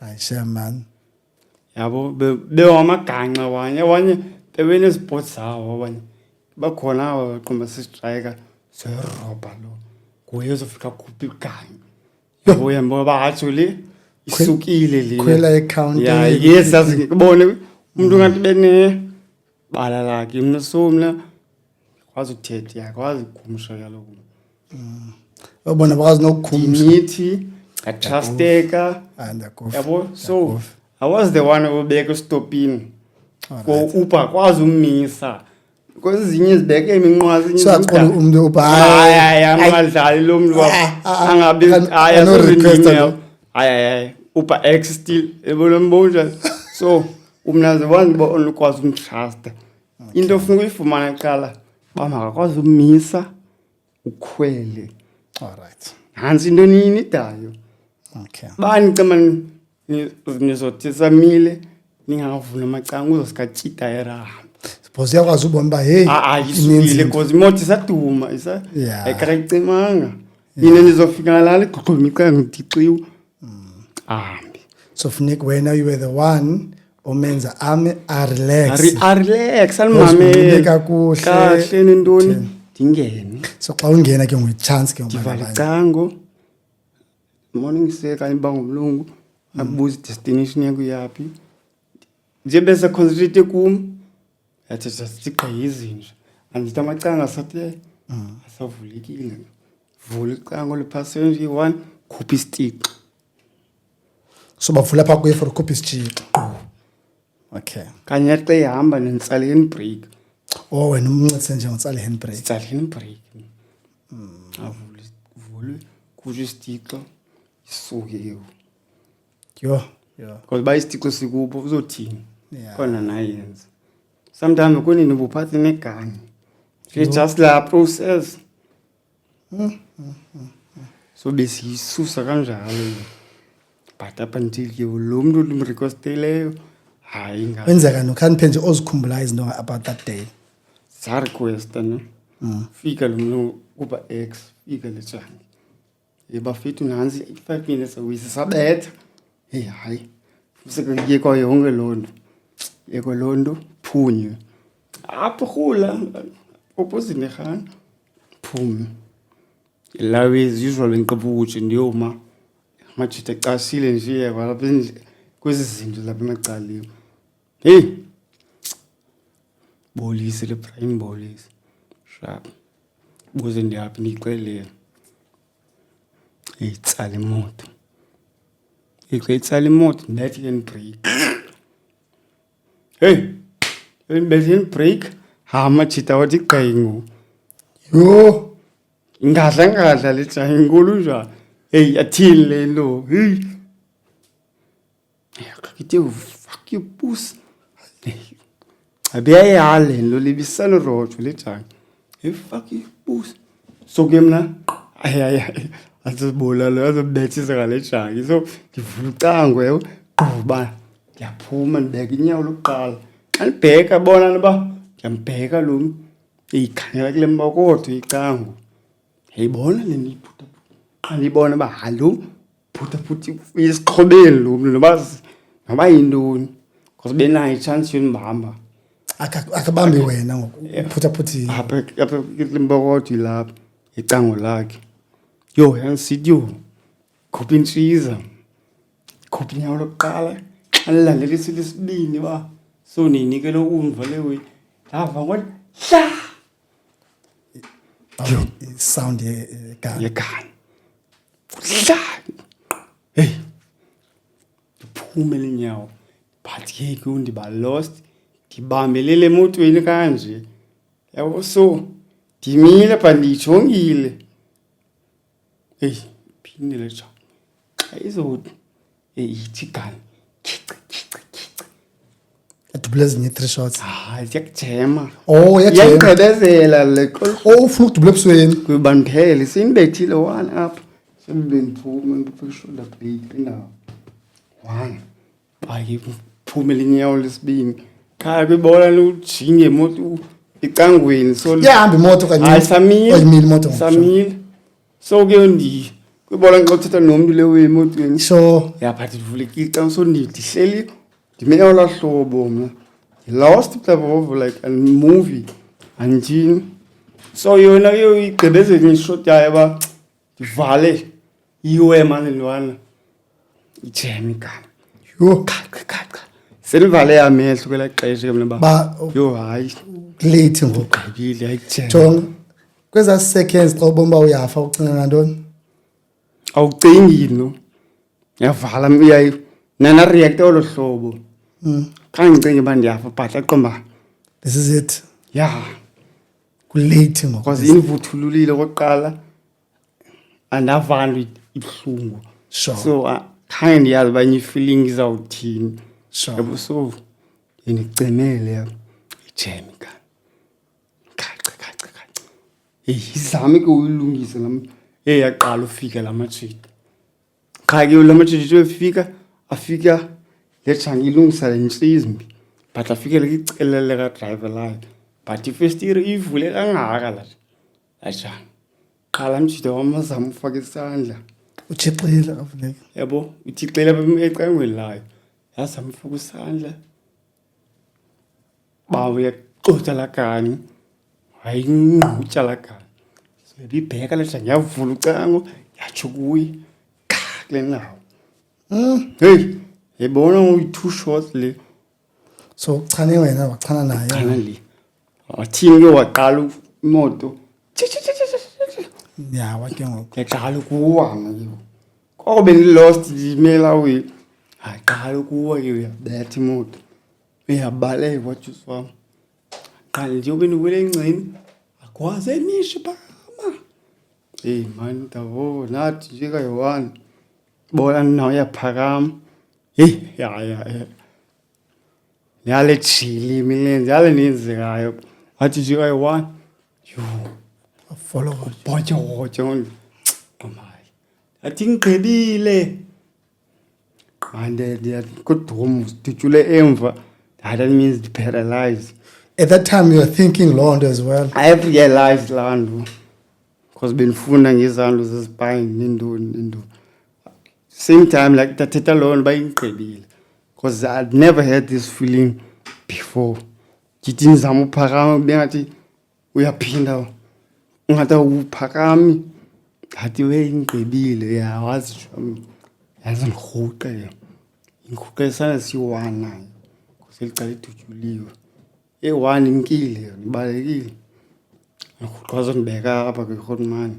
ayishe man. Yabo bewamagangxa abanye bebenezipoti zawo abanye bakhona aba baqomba sistrike serobha lo kuye uzofika khuphi iganga yabo yambo batsho le isukile le Khwela account. yeah yes asibone umuntu ngathi bene bala lakhe mina somla kwazi ukuthetha yakwazi ukumsha kaloku Bona bakwazi nokukhumsha. imithi atrusteka Andakof. yabo. So I was the one obeka stopini for Uber kwazi umisa because ezinye zibeke iminqwazi So aqola umuntu uba hayi angadlali lo muntu angabi no request hayi Uber X still ebona mbonja. So umnazi one bo onukwazi umtrust into ofuna uyifumana eqala bamangakwazi umisa ukhwele. all right. Hansi into nini dayo Okay. bani cema nizothi samile ningavuna amacanga uzosikatshita erahamba. Suppose yakwazi ubona ba hey Ayisukile because imoto isaduma Yeah. ayikacimanga yini nizofika la liqhuqhuma icanga ngitiqiwe ahambi. So funeka wena you were the one omenza ame a relax. Relax Uzibone alimamele kakuhle. kahle nentoni ndingene So xa ungena ke ngochance ke ndivala icango morning seka ngibangumlungu abuza destination yakho yapi nje bese concentrate kum yathi siqha izinja andithi amacanga asathi asavulekile vula icango le passenger 1 khupha istick So bavula pha kuye for copy chip. Okay. kanye xa ihamba nentsaleni break Oh wena umncitse nje ngotsale handbrake. sitsaleni break avule kuthi istick isuke Yo. because ba istick sikupho uzothini Yeah. khona nayenza sometimes kunini ubuphathi negani just la process so besiyisusa kanjalo but up until ke lo muntu limrequesteleyo hayi Wenzeka no khaniphe nje ozikhumbula izinto about that day. za request ne fika lo muntu kuba X fika lejani yebafethu nansi 5 minutes away sabetha hey hayi useke kwa yonke lonto yeko lonto phunywe apho khula opposite nekhana phumi lawe usually ngiqabutshe ndiyoma amajita ecasile nje lapha kwezi zinto lapha emacaleni hey bolise le prime bolise sharp buze ndiyaphi ndixelele itsala imoto itsala imoto ndathi ke break hey benbezini break amajita wathi qengu Yo. ngadla le jayi inkulu njani hey yathini le nto hey yakithi fuck you puss abiyayale lo libisalo rojo le jayi hey fuck you puss so ke mna ay azibola lo azobethisa ngale jayi so ngivula ucango yebo quba ndiyaphuma ndibeka inyawo lokuqala xa ndibheka bona noba ngiyambheka lo ikhangela kule mbokotho icango yayibona le ndiphutha xa ndibona ba halo phutha isiqhobeni lo mntu noba yintoni because benayo ichance yonibamba Akabambi wena ngokuphutha phuthi. apha kule mbokotho ilapha icango lakhe yo yangisithi yo khupha intshiza khupha inyawo lokuqala xa lilandelisa lesibini ba so ninike lo umva lewe ndava ngothi hla Yo, sound yekhaya. yegani hla hey uphume lenyawo but ke kundiba lost ndibambelele emotweni kanje yabo so ndimile but ndijongile eyi phindile ja xa izothi ithi gani adubula ezinye 3 shots hayi yakujema oh yajema yayigqibezela le oh ufuna ukudubula ebusweni kubandiphele sindibethile one apha sebendiphume ngiphishola break indawo one bayi phume linyawo lesibini khaya kwibola lujinge emoto icangweni so yahamba imoto kanye hayi samile oyimile imoto samile so ke ndi kwibola ngixothetha nomntu le wemotweni sure yaphathi ivulekile xa so ndihleli ndimeya la hlobo mna lost type of like a movie anjini so yona yo igqibezela ngishot yayo ba divale iwe manje lwana ijemi kana yo kha selivale yamehlo kwela xesha ke mna ba yo hayi late ngoku gqibile ayijemi jonga kweza seconds xa ubomba uyafa ucinga ngantoni awucingi no yavala uyayi nana react olo hlobo xa ngicinga uba ndiyafa but aqomba this is it yeah kulate ngoku because inivuthululile okokuqala andavandwa ibuhlungu sure so khange ndiyazi uba i-feeling izawuthini sure yabo so ndicemele ijemi khaca izame ke uyilungise lam yaqala ufika la majita qha ke la majita efika afika lechanga ilungisa lentshizimbi but afike licelele ka driver layo but ifestire ivule kangaka la ajani qala mjita wamazama ufaka isandla uthixile avuleke yabo uthixile ecangweni layo yazama ufaka isandla bawo yaqotha la kani hayingqutha la kani sebibheka lejanga yavula ucango yatsho kuye kule ndawo hey yebona uyi-2 shots le so chane wena wachana naye khana le wathini ke waqala imoto yawa ke ngoku yaqala ukuwana ke koko bendilost ndimela we aqala ukuwa ke uyabetha imoto uyabaleka wajusi wami qala nje ube ndiwele encini akwazi emisho phakama hey man ndavo nathi nje kayi-1 bona nawo yaphakama hey ya yale chili imilenze yale nenzekayo wathi nje kayi-1 yo follow bhotsho amayi athi ngigqibile manje kodwa sidutshule emva that means paralyzed at that time you were thinking Lord as well I have realized landu because benifunda ngezandlo zespine nendoni same time like tathetha lona bayingqibile because I'd never had this feeling before ngithi nizama uphakama bengathi uyaphinda ungathi uphakami ngathi weyingqibile yawazi shami yazi ngirhuqe ingirhuqe sana siyi-1 nayo kuselicala idutyuliwe e-1 inkile nibalekile ngirhuqazo ndibeka apha kwirhotmani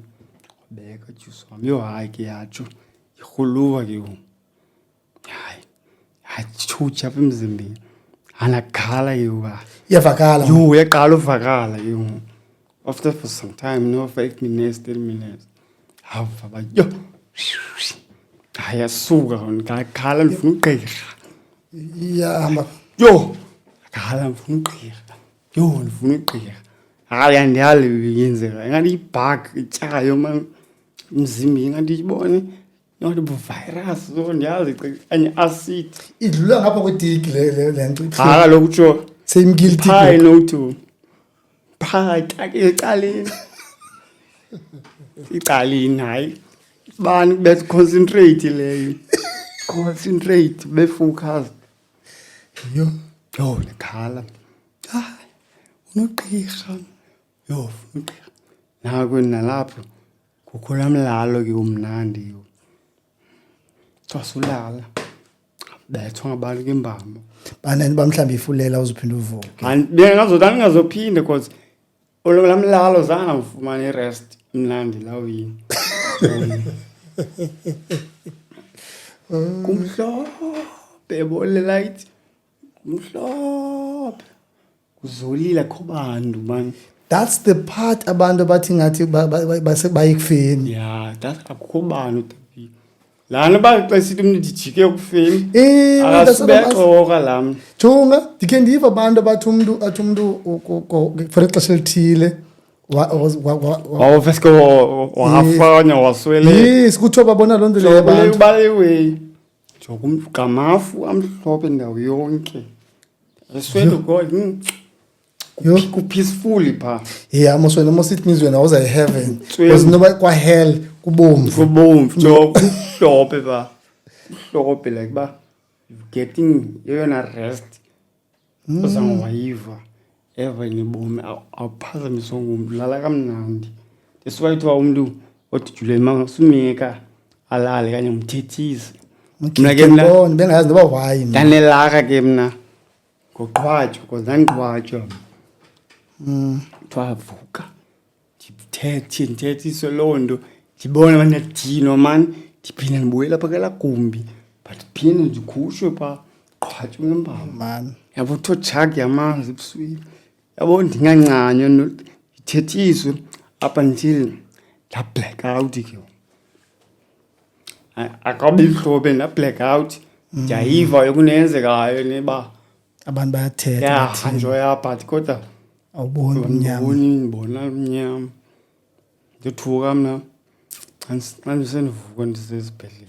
wabeka juice wami yo hayi ke yatsho irhuluva ke hayi yatshutsha apha emzimbeni anakhala ke iyavakala yo yaqala uvakala ke after for some time no 5 minutes 10 minutes hava yo ayasuka ngakhala ndifuna ugqirha iyahamba yo akhala ndifuna ugqirha yo ndifuna ugqirha hayi andiyali yenzeka ingathi ibug ityayo man umzimba ingathi ibone not virus so ndiyazi anye acid idlula ngapha kwediki le nto hala lokutsho seyimkile phi no2 phi ecaleni icaleni hayi bani bet concentrate leyo concentrate be focus yo nekhala hayi unogqirha yo ugqirha naku nalapho kukho lamlalo ke umnandi yo twasulala bethwa ngabantu ngembamba banani bamhlamba ifulela uzuphinda uvuke bengazophinde because lamlalo zange ngifumane irest mnandi lawini kumhlophe bole light kumhlophe kuzolile akho bantu man that's the part abantu bathi ngathi bayikufeni. Yeah, that's akukho bani utapika. Lana xa sithi umuntu dijike ekufeni. Akasibexoka lam. Jonga, ndikhe ndiva abantu bathi umuntu for ixesha elithile Wawufeske wafanya waswele. Yes, kuthiwa babona loo nto leyo abantu. Baleway. Joka umntu gamafu amhlophe ndawo yonke. Eswele God. Ku peacefully pha. Yeah, mos it means when I was in heaven. Was noba kwa hell kubomvu. Kubomvu joka umhlophe ba. Umhlophe like ba getting yona rest. Uzange wayiva. Eva nibomi awuphazamiswa ngumntu lala kamnandi. That's why kuthiwa umntu odijule masumeka alale kanye umthethise. Mna ke mna bengayazi noba why. Ndanelaka ke mna ngoqhwatsho because ndandiqhwatsho. Kuthiwa vuka ndithethiswe loo nto ndibone abandadino mani ndiphinde ndibuyela apha kwelaa gumbi but phinde ndikhushwe phaa qhwatsho ngempama man. Yabo kuthiwa jagi yamanzi ebusweni. Yabo ndingancanywa ndithethiswe up until nda black out ke. Akabi mhlophe nda black out. Ndiyayiva yokunenzekayo neba Abantu bayathetha. Yeah, enjoy but kodwa awuboni umnyama. Ngibona umnyama. Ndithuka mna. Andisendivuka ndisesibhedlele.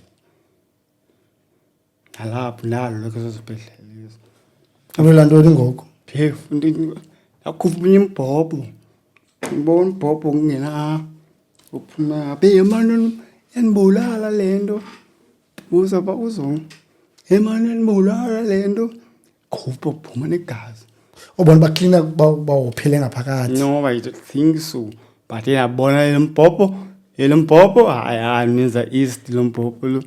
Nalapho ndalo lokho sesibhedlele. Abela ntoni ngoku? Phefu akhupha umunye imbhobho. Ngibona imbhobho kungena uphuma be manje yanibulala lento. Uza ba uzong. Manje yanibulala lento. Khupha phuma negazi. Obona baklina bawophele ngaphakathi. No, I don't think so. But yabona le mbhobho hayi niza east lo mbhobho lo.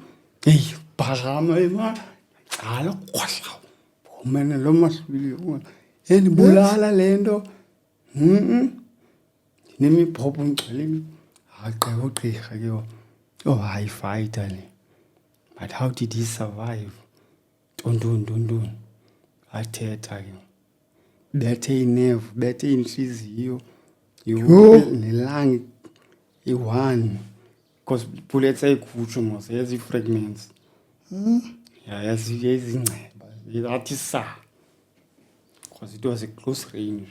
Hey, phakama imali. Cala khohla. Phumene lo mahlwili wona. Yanibulala lento. Nemibhobho ngcwele. Aqheka ugqirha ke yo. Oh, hayi fighter le. But how did he survive? Ntundundundun. Athetha ke. Bethe inerve, bethe inhliziyo. Nelanga i1 because bullets ayikhutshwe mos yazi fragments. Yeah, yazi izinceba. Yathi sa. Because it was a close range.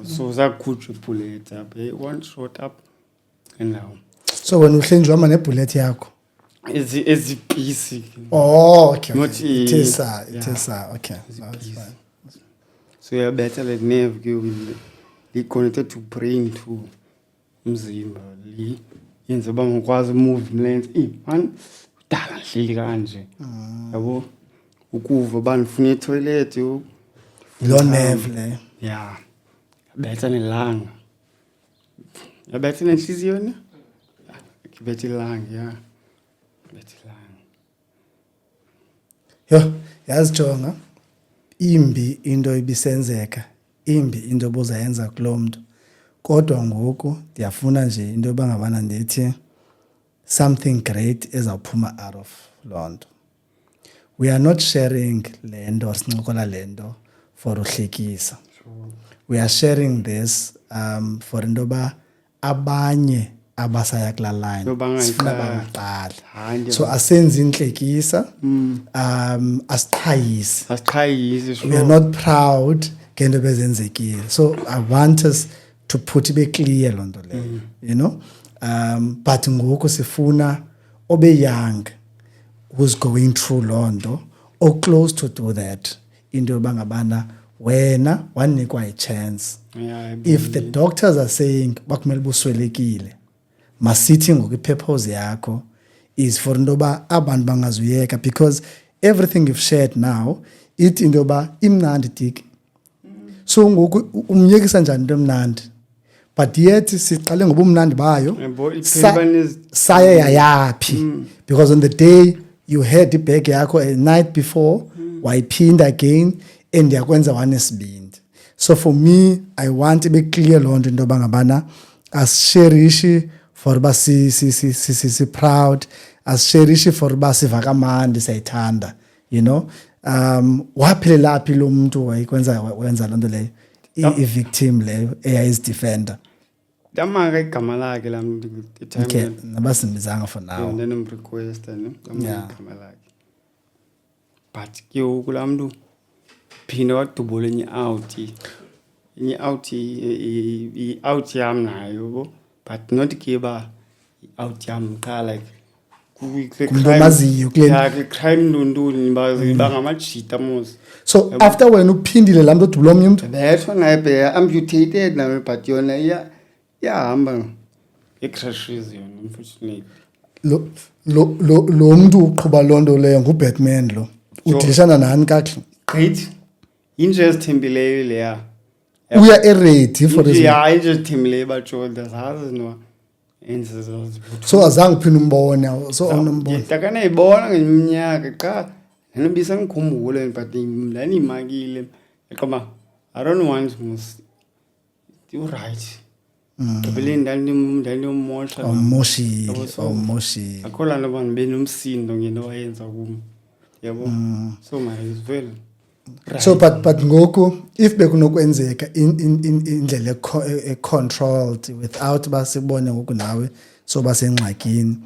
So zakhutshwe bullets up, one shot up and now. So wena uhlenjwa ama nebullet yakho. Ezipisi. Oh, okay. Not it is okay. That's fine. So you're better like nerve li connected to brain to umzimba li yenza ba ngikwazi movements man udala hleli kanje yabo ukuva banifuna etoilet lo nerve le. Yeah, better nelanga better nenhliziyo ne better langa yeah better langa Yo yazijonga imbi into ibisenzeka imbi into obuzayenza kulomuntu kodwa ngoku ndiyafuna nje into bangabana ndithi something great ezawuphuma out of lonto. We are not sharing lento sincokola lento for uhlekisa. We are sharing this for into ba abanye abasaya kula line sifuna bangaqala so asenze inhlekisa asichayise we are not proud ngento bezenzekile so I want us to put it clear lonto leyo you know but ngoku sifuna obe young who's going through lonto or close to do that into bangabana wena wanikwa a chance. If the doctors are saying bakumele buswelekile masithi ngokupurpose yakho is for ndoba abantu bangazuyeka because everything you've shared now it indoba imnandi dik so ngoku umyekisa njani into emnandi but yet siqale ngoba umnandi bayo saye yayapi because on the day you had ibag yakho a night before wayiphinda again and yakwenza wanesibindi. So for me I want to be clear lonto indoba ngabana asisherishi for ba si proud asisherishi for ba sivaka mandi sayithanda you know waphelelaphi lo muntu wayikwenza wenza lonto leyo i-victim leyo eyayizidefender. Damaka igama lakhe laa mntu the Okay, time nabasimbizanga for now. ndanimrequesta ne damaka Yeah. igama lakhe. But ke ngoku laa mntu phinde wadubula enye i-out yam nayo bo, but not ke ba i-out yam qha like Kumntu omaziyo kule- crime ntontoni bangamajita mos. So after wena uphindile laa mntu odubula omnye umntu, Bethwa naye amputated nayo but yona iyahamba nge-crashes yona unfortunately. lo mntu uqhuba loo nto leyo nguBatman lo. Udilishana nani kakuhle? Great. Into ezithembileyo leya. Uya eredi for this. Yeah, into ezithembileyo batsho ndazazi no enze zozibutho. So azange uphinde umbone, so awunombona. Ndakanayibona ngeminyaka qha nanobisa ngikhumbule but ndanimakile. Qaba I don't want mus. You right. Ngibeleni ndanimosha. Awumoshi. Akhola nabantu benomsindo ngento wayenza kum. Yabo. So my is well. So but ngoku if bekunokwenzeka indlela controlled without basibone ngoku nawe so basengxakini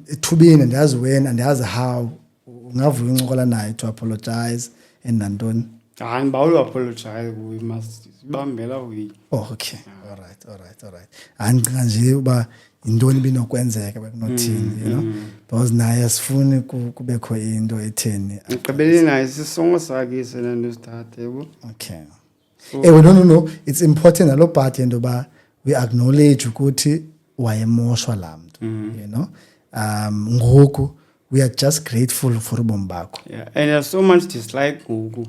ethubeni andazi when andazi how ungavuya uncokola naye to apologize and nantoni. Hayi bawulu apologize we must bambela we. Oh okay. All right. Andicinga nje uba intoni binokwenzeka bekunothini, you know, because naye asifuni kubekho into etheni. Ngibeleni naye sisongo sakhe senando start yebo. Okay. No, it's important nalo part yento ba we acknowledge ukuthi wayemoshwa laa mntu, you know. Ngoku we are just grateful for ubomi bakho. Yeah, and there's so much dislike ngoku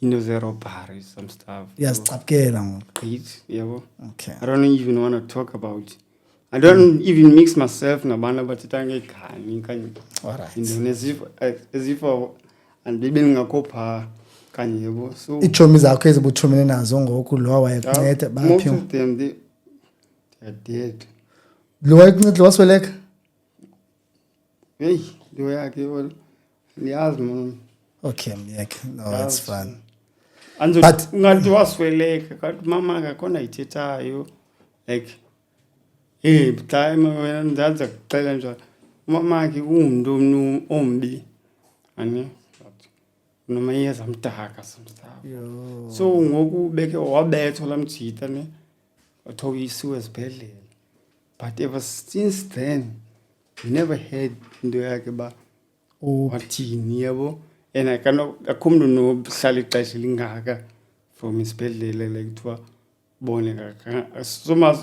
into zerobbery some stuff. Iyazicapukela ngoku. Great, yebo. Okay. I don't even want to talk about it. I don't even mix myself nabantu abathetha ngegani kanye. Alright. Into as if and bengakho pha kanye yebo. So Iitshomi zakho ezibuthumene nazo ngoku lo wayekunceda most baphi? of them they are dead. Lo wayekunceda wasweleka? Hey, lo yakhe yebo. Niyazi man. Okay, myeke. No, it's fine. Anzo But- ngathi wasweleka kanti mama akakhona ithethayo like time wena ndaza kuxela njalo mama ke ungumntu ombi ani noma yeza mdaka somstava so ngoku beke wabethwa lamjita ne wathoka isiwe esibhedlela but ever since then we never heard into yakhe ba wathini yabo and akho mntu nohlala ixesha lingaka from isibhedlele like kuthiwa bone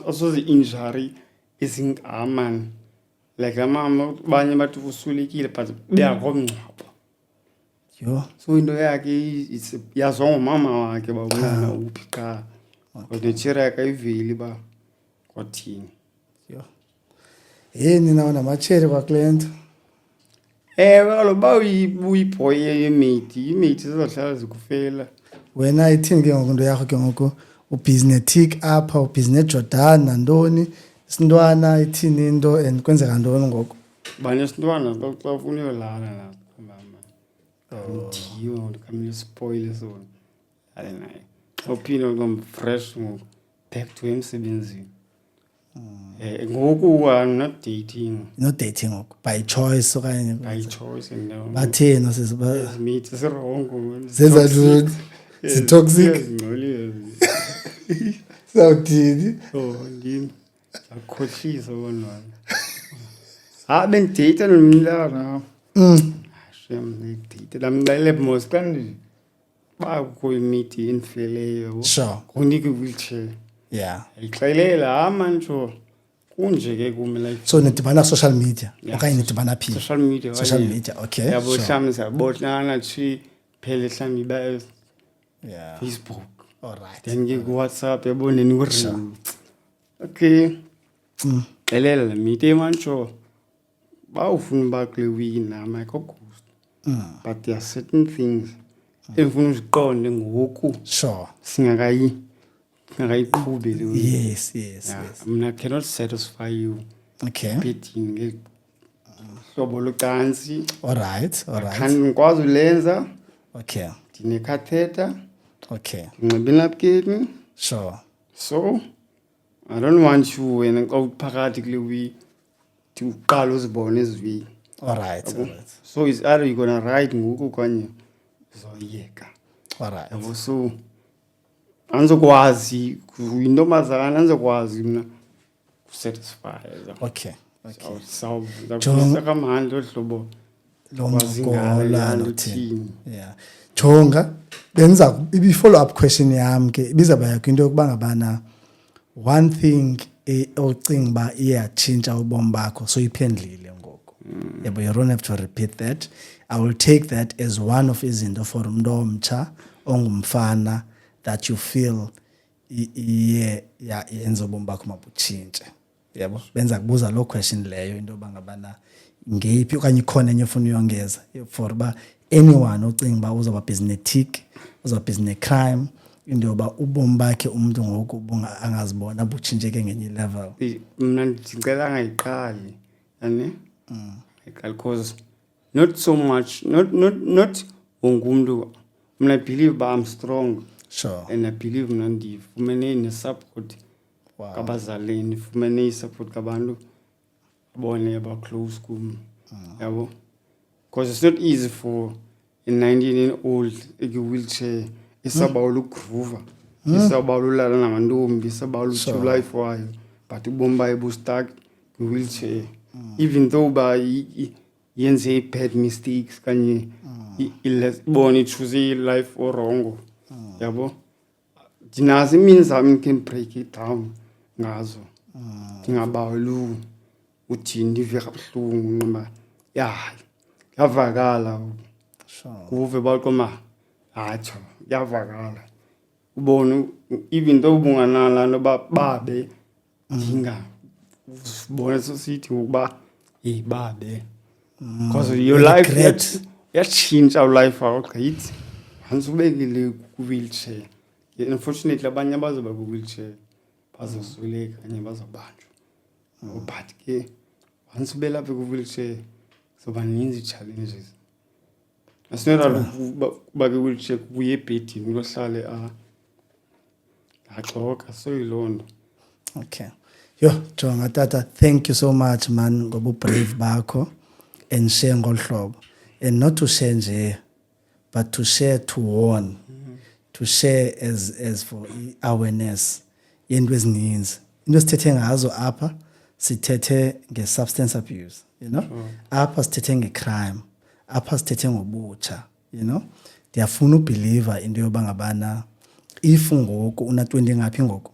asoze injury ezingaman like amama abanye bathi usulekile but beyakomngcwabo Yo. so into yakhe yazwa ngumama wakhe babulana uphi qha kodwa chireka iveli ba kwathini. Yo. Nina namachere kwakule nto. Kaloku uba uyiboy imate zizohlala zikufela. Wena ithini ke ngoku into yakho ke ngoku ubhizinetik apha ubhizinejordan nantoni isintwana ithini into and kwenzeka ntoni ngoku? Banesintwana xa ufuna uyolala naso mama. Ndiyo ndikamile spoil sona. Ale naye. Uphinde ngomfresh ngoku back to emsebenzini. Ngoku I'm not dating No dating ngoku by choice okanye by choice and no. batheni sisiba Meet is wrong. zenza ntoni? Zitoxic. Ngolile. Sawuthini? Oh, ndini. Akhohlisa wona. Bengidate nomntana. Shem ngidate lamdale mos kan ba kho imiti infeleyo. Sure. Kunike wheelchair. Yeah. Ixelela amantsho kunje ke kumi like So nidibana social media Yeah. okanye nidibana phi? social media. Social okanye- media, okay. Yabo Sure. hlami sabotana chi phele hlami ba Yeah. Facebook. All right. Then ke ku WhatsApp yabone ni ring. Okay. Xelela la meeting mantsho ba ufuna ba kule wina my cocoa. But there are certain things efuna uziqonde ngoku Sure. singakayiqhubi le. Yes. Yeah, I mean, I cannot satisfy you Okay. beating hlobo locansi. All right. Kanti ngikwazi ulenza Okay. ndine catheter Okay. nginxiba inapkeni. Sure. So I don't want you wena xa uphakathi kule week to uqala uzibone eziveki. All right. So it's either you're gonna ride ngoku okanye uzoyeka. All right. Yabo, so anzokwazi intombazana anzokwazi mna kusatisfy. Okay. Sawuza kamandla ohlobo Longola thini. Yeah. Jonga benza ibi-follow up question yami ke ibizaba yakho into yokuba ngabana one thing ocinga uba iyatshintsha ubomi bakho so iphendlile ngoku. Yabo, you don't have to repeat that. I will take that as one of izinto for umuntu omtsha ongumfana that you feel yenza ubomi bakho mabutshintshe. Yabo, benza kubuza lo question leyo into yoba ngabana ngeyiphi okanye ikhona enye ufuna uyongeza for uba anyone ocinga uba uzawuba business uzawuba business crime into yoba ubomi bakhe umuntu ngoku angazibona butshintsheke ngenye level. Mna ndicela angayiqali yane ayiqali because not so much not wonke umuntu. Mna I believe uba I'm strong. Sure. And I believe mna ndifumene ne-support kabazalini, ndifumene i-support kabantu abone aba-close kum. Yabo, because it's not easy for a 19-year-old eki-wheelchair isabawula ukugrova, isabawula ulala namantombi, isabawula uthula life wayo, but ubomi bayo bustuck kwi-wheelchair. Even though uba yenze i-bad mistakes kanye ibone ichoose i-life orongo. Yabo, ndinazo iimini zami ndikhe break it down ngazo. Ndingabaweli uthini ndive kabuhlungu nqoba yavakala. Uve baqoma atsho yavakala. Ubone even though ubunganala noba babe dinga ubone sosithi ngokuba babe. Because your life yatshintsha ulife wakho gqithi. Once ubekile ku-wheelchair. Unfortunately abanye abazoba ku-wheelchair bazosweleka kanye bazobanjwa. But ke once ube lapha ku-wheelchair zoba ninzi ii-challenges. Asinodala uba kwi-wheelchair kubuye ebhedini ulohlale axoka, so yiloo nto. Okay. Yo, Jonga tata, thank you so much man ngoba ubrave bakho and share ngolu hlobo. And not to share nje, but to share to warn. To share as for awareness yento ezininzi. Into sithethe ngazo apha sithethe nge-substance abuse, you know. Apha sithethe nge-crime. Apha sithethe ngobutsha, you know. Ndiyafuna ubeliever into yoba ngabana if ngoku una 20 ngaphi ngoku?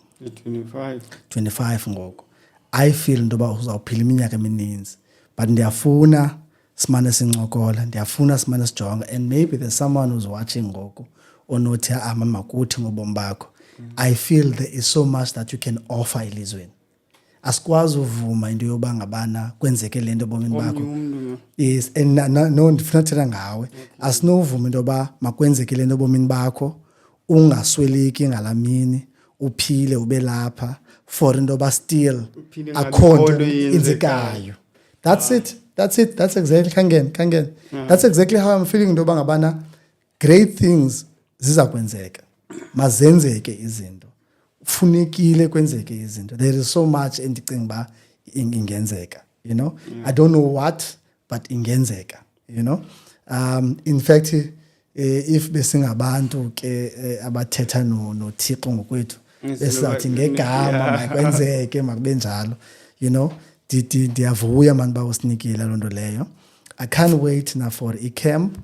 25 ngoku. I feel into yoba uzawuphila iminyaka emininzi. But ndiyafuna simane sincokola, ndiyafuna simane sijonga, and maybe there's someone who's watching ngoku onothi mama kuthi ngobomi bakho. I feel there is so much that you can offer elizweni. Asikwazi uvuma into yoba ngabana kwenzeke lento ebomini bakho. Yes, and no ndifuna uthetha ngawe. Asinovuma into yoba makwenzeke lento ebomini bakho ungasweleki ngalamini uphile ube lapha for into yoba still akhona inzekayo. That's it. That's exactly kangen. That's exactly how I'm feeling into yoba ngabana great things ziza kwenzeka. Mazenzeke izinto. Funekile kwenzeke izinto. There is so much endicinga ba ingenzeka, you know. I don't know what, but ingenzeka, you know. In fact, if besingabantu ke abathetha noThixo ngokwethu besizathi ngegama makwenzeke makube njalo, you know. Ndiyavuya man ba usinikile lonto leyo. I can't wait now for camp.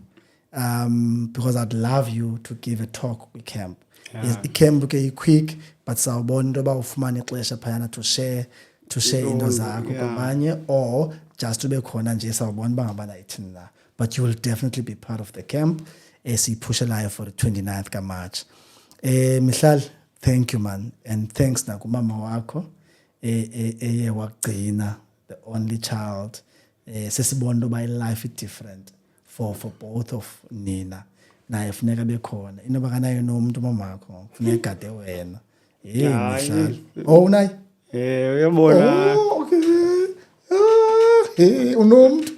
Because I'd love you to give a talk with camp. Yes, it can be quick, but sawubona into yoba ufumane ixesha phayana to share into zakho kwabanye, or just to be khona nje sawubona uba ngabana ithini na. But you will definitely be part of the camp esiyiphushelayo for the 29th kaMarch. Mihlal, thank you man, and thanks na kumama wakho eye wagcina, the only child. Sesibona into yoba life is different for both of nina. Naye funeka bekhona inoba kanayo nomuntu mamakho funeka gade wena. Mihlal. Oh nayi Uyabona. Okay. Unomuntu.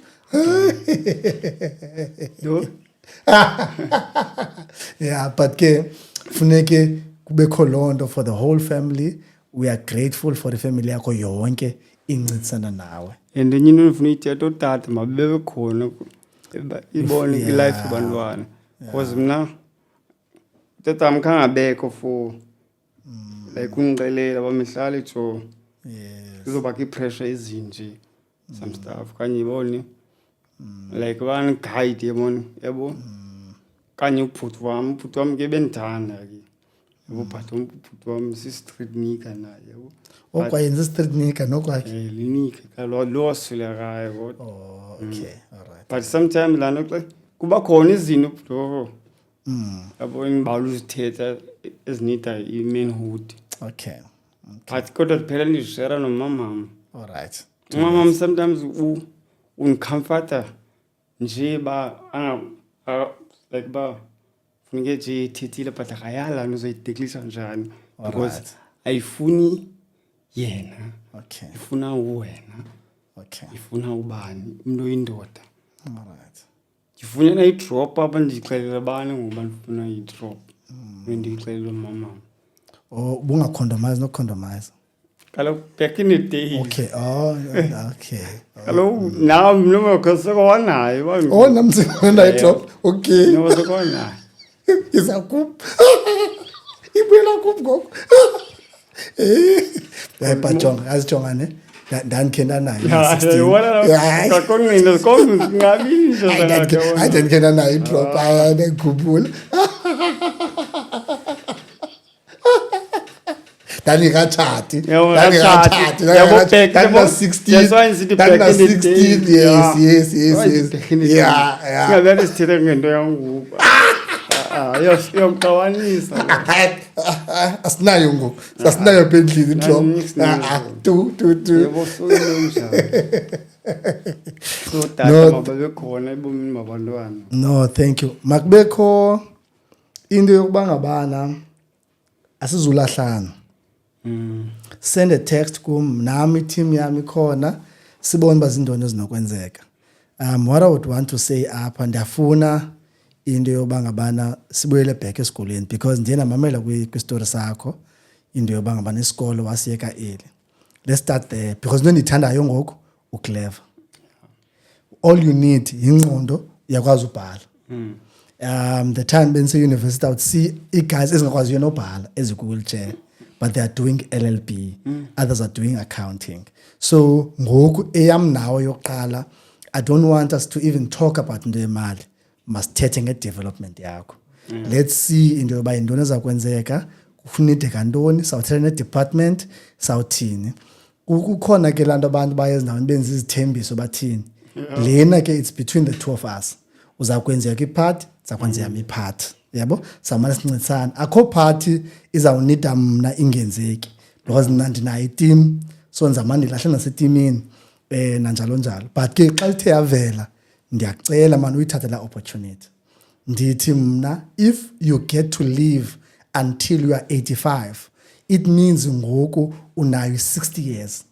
Yeah, but ke funeke kubekho lonto for the whole family. We are grateful for the family yakho yonke incitsana nawe. And enye into ndifuna uyithetha ootata mababe khona ibone Yeah. ilife yabantwana because mna tatam khangabekho for like undixelela uba mihlala itsho kuzobakho iipressure ezinje some stuff kanye ibone like baniguide yabo kanye ubhuti wam ke bendithanda ke yabo but ubhuti wam si-street nika naye yabo Okwayenza street nika nokwakhe. linike lo waswelekayo kodwa. Oh, okay. All right. But sometimes laa nto xa kuba khona izinto bro yabo endibawula uzithetha ezinida i-manhood Okay. but kodwa ndiphela ndizishera nomamam. All right. Umamam sometimes undicomforta nje like ba funeke nje ithethile but akayali laa nto uzoyideklisa njani because Alright. ayifuni yena Okay. ifuna wena Okay. ifuna ubani umntu oyindoda All right. ndifunela idrop apha ndiyixelela bani ngoba ndifuna idrop ndiyixelela umamam Oh, bungacondomize no condomize. kaloku back in the day Okay. Oh, okay. kaloku nam nomakhosekowanayo Oh, namzimana drop. Okay. nomakhosekowanayo Iza kup. Ibuela kup gogo. Bhajonga azijongane. Ndanikenda naye. I ndanikenda naye idrop ayekhuphula. Ndandikatshati. Yes. Yeah. ingavele sithethe ngento yangoku yokuxawanisa Asinayo ngoku. Sasinayo apha endlini idrop. Tu. yebo soyinjani so No. tata mababe khona ebomini babantwana. No, thank you. Makubekho into yokuba ngabana asizulahlana. Send a text kum nami team yami khona sibone bazindoni ezinokwenzeka. What I would want to say apha ndiyafuna into yokuba ngabana sibuyele back esikoleni because ndiye namamela kwi-story sakho into yokuba ngabana isikolo wasiyeka eli. Let's start there because into endiyithandayo ngoku uclever. All you need yingqondo uyakwazi ubhala. The time bense university I would see guys ezingakwaziyo nobhala ezikwi-wheelchair but they are doing LLB, others are doing accounting. So ngoku eyam nawo yokuqala I don't want us to even talk about into yemali, masithethe ngedevelopment yakho. Let's see into yoba yintoni ezakwenzeka, kufuneka ntoni, sawuthetha ne-department, sawuthini. Kukhona ke laa nto abantu baye ezindaweni benza izithembiso bathini. Lena ke it's between the two of us. Uzakwenzeka ipart, zakwenzeka ipart. Yabo? Samana sincitsana. Akho party izawunida mna ingenzeki because mna ndinayo iteam so nzamani ndilahle nasetimini nanjalo njalo. But ke xa ithe yavela ndiyacela mani uyithathe la opportunity. Ndithi mna if you get to live until you are 85 it means ngoku unayo 60 years.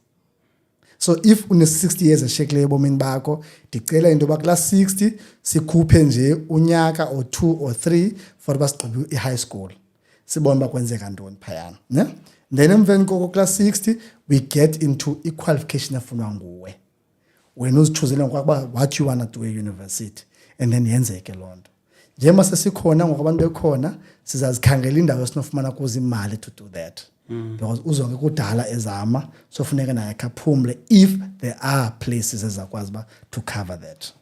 So if une 60 years eshekileyo ebomini bakho ndicela into yoba kulaa 60 sikhuphe nje unyaka or 2 or 3 for uba sigqibe i-high school sibone uba kwenzeka ntoni phayana ne. Then emveni koko kulaa 60 we get into i-qualification efunwa nguwe wena uzithuzele ngokuba what you wanna do e-university and then yenzeke loo nto. Njengoba sesikhona ngoku abantu bekhona sizazikhangela indawo esinofumana kuzo imali to do that. Because uzonke kudala ezama so funeka naye akaphumle if there are places ezakwazi ba to cover that.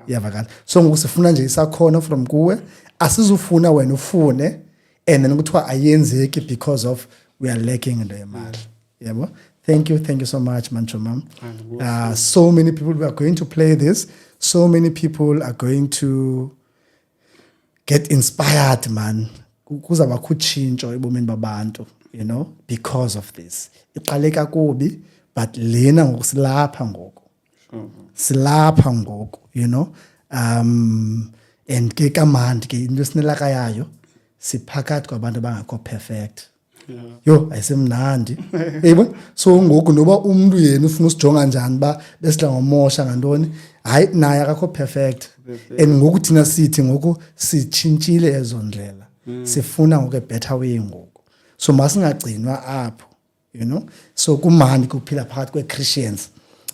Yavakala. So ngoku sifuna nje isakhono from kuwe asizufuna wena ufune and then kuthiwa ayenzeki because of we are lacking into yemali. Yabo? Thank you so much Mancho Mam. So many people are going to play this. So many people are going to get inspired man. Kuzaba kutshintsho ebomini babantu. You know, because of this. Iqale kakubi, but lena ngoku silapha ngoku. Silapha ngoku, you know. And ke kamandi ke into esinelaka yayo siphakathi kwabantu abangakho perfect. Yo, ayisemnandi. Yebo, so ngoku noba umuntu yena ufuna usijonga njani ba besidla ngomosha ngantoni, hayi naye akakho perfect. And ngoku thina sithi ngoku sitshintshile ezo ndlela. sifuna ngoku a better way ngoku. So masingagcinwa apho, you know. So kumandi kuphila phakathi kwe-Christians.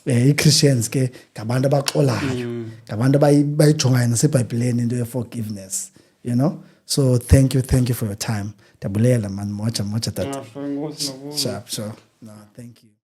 I-Christians ke ngabantu abaxolayo, ngabantu abayijongayo naseBhayibhileni into ye-forgiveness, you know. So thank you for your time. Dabulela man, moja that. Yeah, for ngozi nobuhle. Sure. No, thank you.